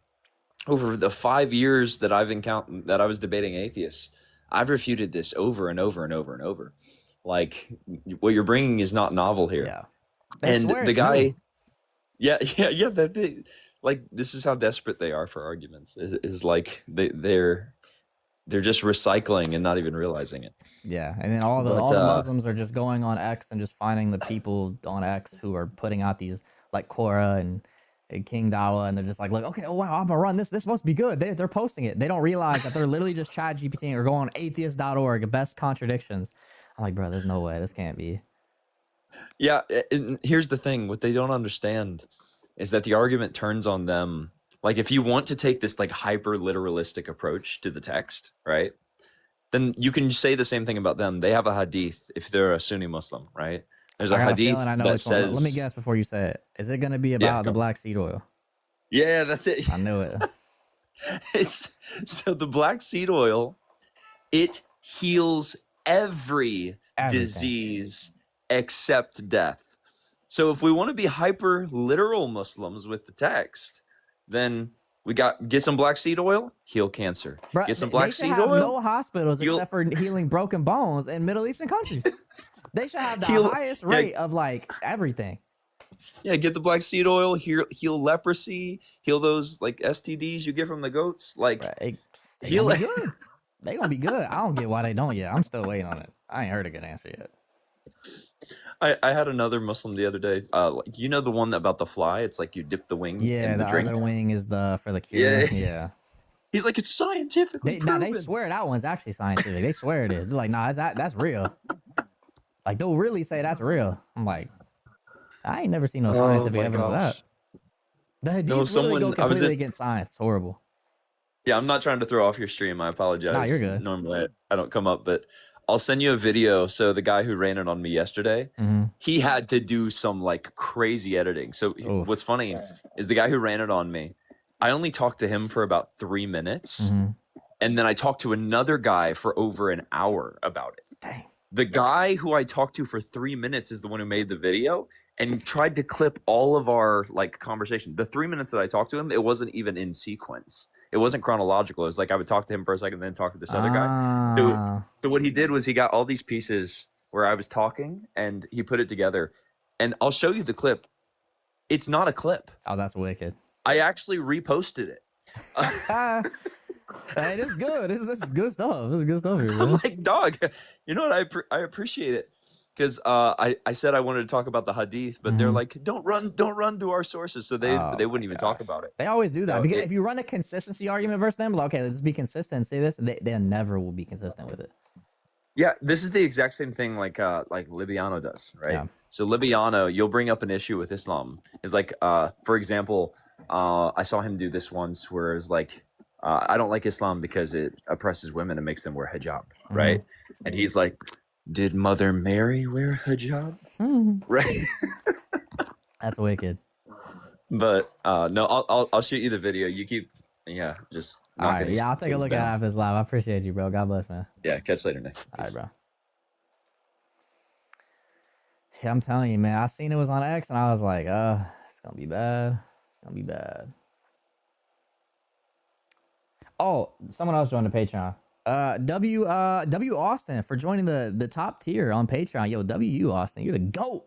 over the 5 years that that I was debating atheists. I've refuted this over and over and over and over. Like, what you're bringing is not novel here. Yeah. And the guy, new. yeah. Like, this is how desperate they are for arguments. Is like they're just recycling and not even realizing it. Yeah, and then all the Muslims are just going on X and just finding the people on X who are putting out these like Quora and King Dawa, and they're just like, look, okay, oh wow, I'm gonna run this. This must be good. They're posting it. They don't realize that they're literally just chat GPT or going on atheist.org, best contradictions. I'm like, bro, there's no way. This can't be. Yeah, and here's the thing. What they don't understand is that the argument turns on them. Like, if you want to take this like hyper literalistic approach to the text, right? Then you can say the same thing about them. They have a hadith if they're a Sunni Muslim, right? There's a hadith that says. Let me guess before you say it. Is it going to be about the black seed oil? Yeah, that's it. I knew it. So the black seed oil, it heals every disease except death. So if we want to be hyper literal Muslims with the text, then we get some black seed oil, heal cancer. Bruh, get some black seed oil. No hospitals heal... except for healing broken bones in Middle Eastern countries. They should have the highest rate of like everything. Yeah, get the black seed oil, heal leprosy, heal those like STDs you get from the goats. Like, heal it. They gonna be good. I don't get why they don't yet. I'm still waiting on it. I ain't heard a good answer yet. I had another Muslim the other day. You know the one about the fly? It's like you dip the wing. Yeah, in the drink. Other wing is for the cure. Yeah. He's like, it's scientifically proven. They swear that one's actually scientific. They swear it is. They're like, nah, that's real. Like, they'll really say that's real. I'm like, I ain't never seen no scientific evidence of that. The hadiths literally go completely against science. It's horrible. Yeah, I'm not trying to throw off your stream. I apologize. Nah, you're good. Normally I don't come up, but I'll send you a video. So the guy who ran it on me yesterday, he had to do some like crazy editing. So what's funny is the guy who ran it on me, I only talked to him for about 3 minutes. And then I talked to another guy for over an hour about it. Dang. The guy who I talked to for 3 minutes is the one who made the video and tried to clip all of our like conversation. The 3 minutes that I talked to him, it wasn't even in sequence. It wasn't chronological. It was like I would talk to him for a second, then talk to this other guy. So what he did was he got all these pieces where I was talking and he put it together. And I'll show you the clip. It's not a clip. Oh, that's wicked. I actually reposted it. Hey, this is good. This is good stuff. This is good stuff here, man. I'm like, dog, you know what? I appreciate it. because I said I wanted to talk about the hadith, but they're like, don't run to our sources, so they wouldn't even talk about it. They always do that So because if you run a consistency argument versus them, like, okay, let's just be consistent. See this? They never will be consistent with it. Yeah, this is the exact same thing like Libiano does, right? Yeah. So Libiano, you'll bring up an issue with Islam. Is like, for example, I saw him do this once where it's like, I don't like Islam because it oppresses women and makes them wear hijab, right? And he's like, did Mother Mary wear hijab? Right? That's wicked. But no, I'll shoot you the video. You keep, just all right. Yeah, I'll take a look at it after this live. I appreciate you, bro. God bless, man. Yeah, catch you later, Nick. All right, bro. Yeah, I'm telling you, man. I seen it was on X, and I was like, it's gonna be bad. It's gonna be bad. Oh, someone else joined the Patreon. W Austin for joining the top tier on Patreon. Yo, W Austin, you're the GOAT.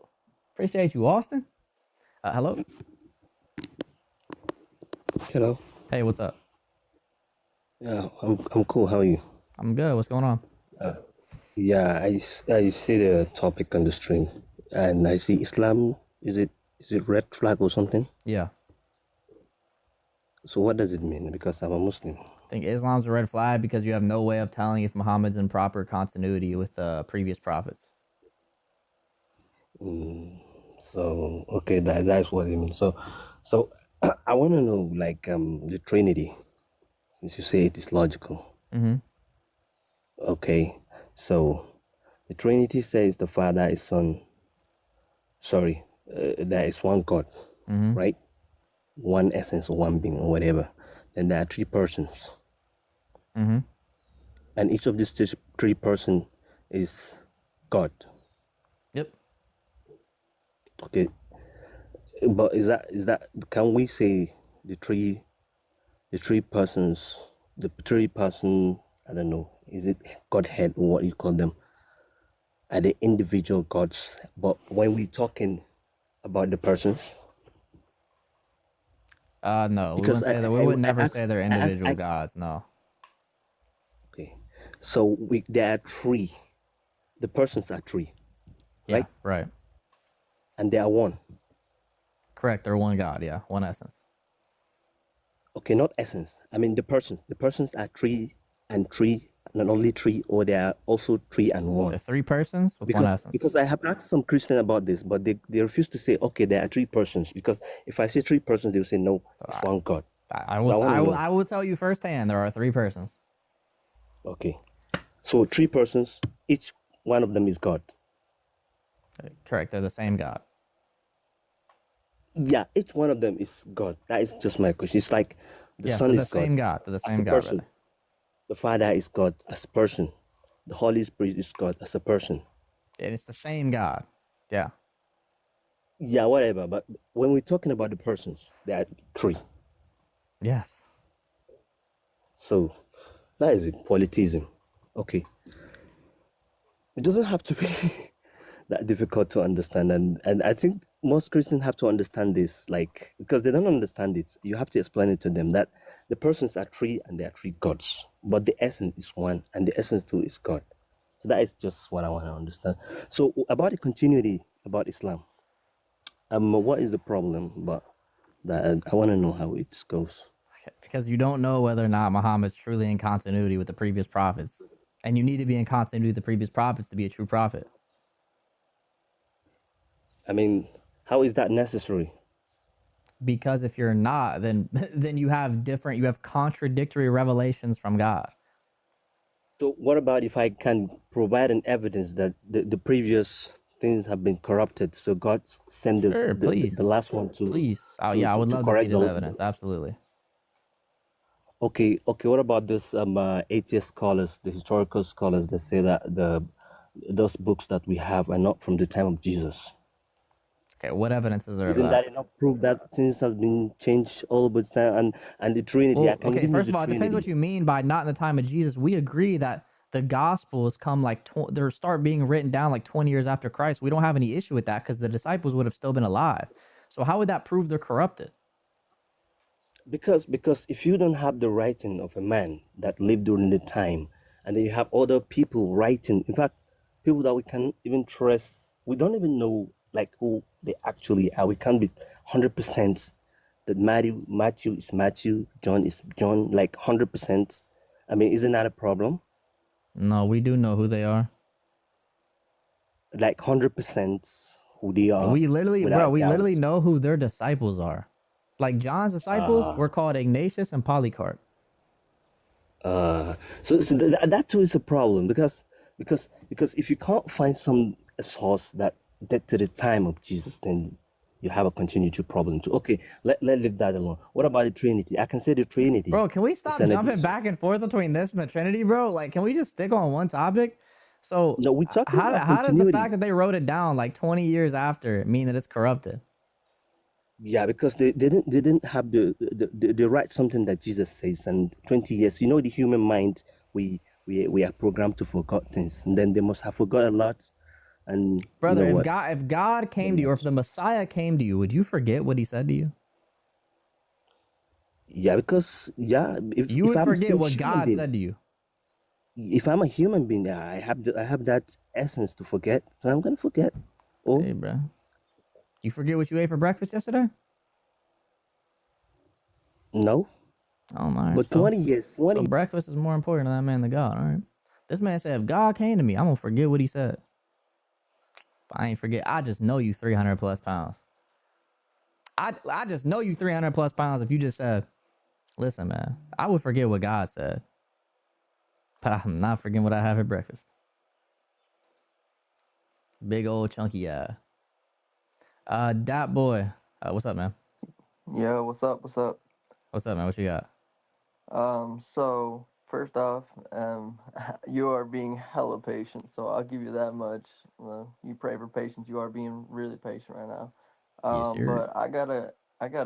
Appreciate you, Austin. Hello. Hello. Hey, what's up? Yeah, I'm cool. How are you? I'm good. What's going on? Yeah, I see the topic on the stream, and I see Islam. Is it red flag or something? Yeah. So what does it mean? Because I'm a Muslim. I think Islam's a red flag because you have no way of telling if Muhammad's in proper continuity with previous prophets. So okay, that's what it means. So I want to know, like, the Trinity, since you say it is logical. Okay, so the Trinity says the Father is Son. Sorry, there is one God, right? One essence, one being, or whatever. Then there are three persons, and each of these three persons is God. Yep. Okay, but is that can we say the three persons, I don't know, is it Godhead or what you call them, are the individual gods? But when we're talking about the persons, no, we because wouldn't say that. We would never say they're individual gods. No. Okay, so there are three. The persons are three, right? Yeah, right. And they are one. Correct. They're one God. Yeah, one essence. Okay, not essence. I mean the persons. The persons are three and three, not only three, or they are also three and one. They're three persons with one essence. Because I have asked some Christians about this, but they refuse to say, okay, there are three persons. Because if I say three persons, they will say, no, it's one God. I will tell you firsthand, there are three persons. Okay. So three persons, each one of them is God. Correct. They're the same God. Yeah, each one of them is God. That is just my question. It's like the Son is the same God. They're the same God. Person. The Father is God as a person. The Holy Spirit is God as a person. And it's the same God. Yeah. Yeah, whatever. But when we're talking about the persons, there are three. Yes. So that is it. Polytheism. Okay. It doesn't have to be that difficult to understand. And I think most Christians have to understand this, like, because they don't understand it. You have to explain it to them that the persons are three and there are three gods, but the essence is one and the essence too is God. So that is just what I want to understand. So about the continuity about Islam, what is the problem? But that I want to know how it goes. Because you don't know whether or not Muhammad's truly in continuity with the previous prophets. And you need to be in continuity with the previous prophets to be a true prophet. I mean, how is that necessary? Because if you're not, then you have contradictory revelations from God. So what about if I can provide an evidence that the previous things have been corrupted? So God sent the last one to... Please. I would love to see this evidence. Absolutely. Okay. What about this atheist scholars, the historical scholars that say that those books that we have are not from the time of Jesus? Okay, what evidence is there of Isn't that enough proof that things have been changed all over the time and the Trinity? Well, okay, first of all, it depends what you mean by not in the time of Jesus. We agree that the Gospels come they start being written down like 20 years after Christ. We don't have any issue with that because the disciples would have still been alive. So how would that prove they're corrupted? Because if you don't have the writing of a man that lived during the time, and then you have other people writing, in fact, people that we can even trust. We don't even know like who they actually are. We can't be 100% that Matthew is Matthew, John is John, like 100%. I mean, isn't that a problem? No, we do know who they are. Like 100% who they are We literally, bro, without we literally doubt. know who their disciples are. Like John's disciples were called Ignatius and Polycarp. That too is a problem because if you can't find a source that to the time of Jesus, then you have a continuity problem too. Okay, let leave that alone. What about the Trinity? I can say the Trinity. Bro, can we is stop an jumping addition. back and forth between this and the Trinity, bro? Like, can we just stick on one topic? So, No, we're talking about how does the continuity. fact that they wrote it down like 20 years after mean that it's corrupted? Yeah, because they didn't have they write something that Jesus says, and 20 years. You know, the human mind, we are programmed to forget things, and then they must have forgot a lot. And you Brother, know what? if God came to you, or if the Messiah came to you, would you forget what he said to you? Yeah, because You if would I'm forget still what human God being, said to you. if I'm a human being, I have that essence to forget, so I'm gonna forget. Oh, Hey, bro, you forget what you ate for breakfast yesterday? no. Oh my. But So 20 years, 20. breakfast is more important to that man than God. All right. This man said, if God came to me, I'm gonna forget what he said. But I ain't forget. I just know you 300 plus pounds. I just know you 300 plus pounds if you just said, listen, man, I would forget what God said, but I'm not forgetting what I have at breakfast. Big old chunky Dat boy. What's up, man? Yeah, what's up? What's up? What's up, man? What you got? So first off, you are being hella patient, so I'll give you that much. You pray for patience. You are being really patient right now. Yes, sir. But I got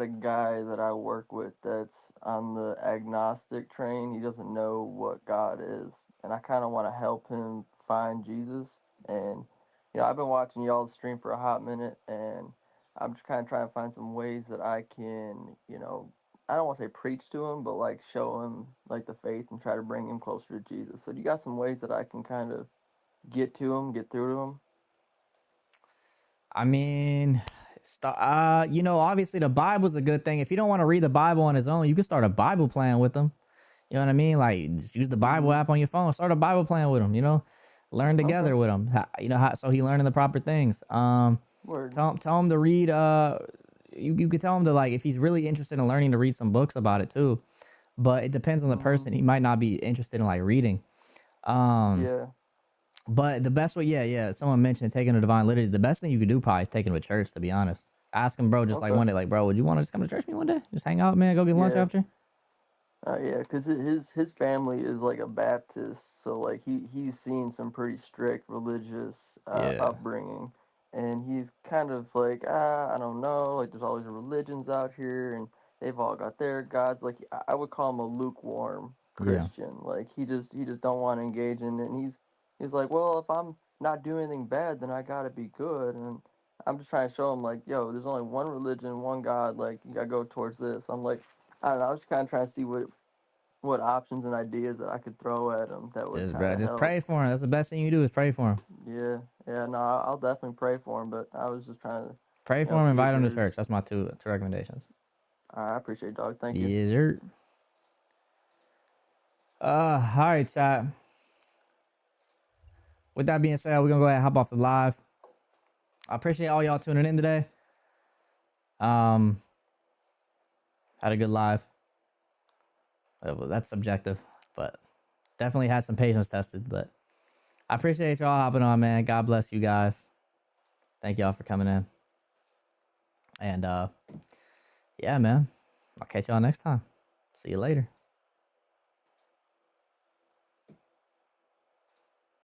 a guy that I work with that's on the agnostic train. He doesn't know what God is, and I kind of want to help him find Jesus. And I've been watching y'all's stream for a hot minute, and I'm just kind of trying to find some ways that I can, I don't want to say preach to him, but like show him like the faith and try to bring him closer to Jesus. So do you got some ways that I can kind of get to him, get through to him? I mean, obviously the Bible's a good thing. If you don't want to read the Bible on his own, you can start a Bible plan with him. You know what I mean? Like, just use the Bible app on your phone. Start a Bible plan with him. Learn together with him. So he learning the proper things. Tell him to read. You could tell him to, like, if he's really interested in learning, to read some books about it too. But it depends on the person. He might not be interested in like reading. Yeah. But the best way, yeah. Someone mentioned taking a divine liturgy. The best thing you could do probably is taking him to church. To be honest, ask him, bro, just like one day, like, bro, would you want to just come to church with me one day? Just hang out, man. Go get lunch Yeah. after. Yeah, because his family is like a Baptist, so like he's seen some pretty strict religious Yeah. upbringing, and he's kind of like, I don't know, like there's all these religions out here, and they've all got their gods. Like I would call him a lukewarm Yeah. Christian. Like he just don't want to engage in it, and he's like, well, if I'm not doing anything bad, then I gotta be good, and I'm just trying to show him like, yo, there's only one religion, one God. Like you gotta go towards this. I'm like, I don't know. I was just kind of trying to see what options and ideas that I could throw at him that would kind of Just help. pray for him. That's the best thing you do is pray for him. Yeah. No, I'll definitely pray for him. But I was just trying to Pray for him. see if Invite him to there's. church. That's my two recommendations. I appreciate it, dog. Thank you. Yes, sir. All right, chat. With that being said, we're gonna go ahead and hop off the live. I appreciate all y'all tuning in today. Had a good live. Well, that's subjective, but definitely had some patience tested. But I appreciate y'all hopping on, man. God bless you guys. Thank y'all for coming in. And yeah, man. I'll catch y'all next time. See you later.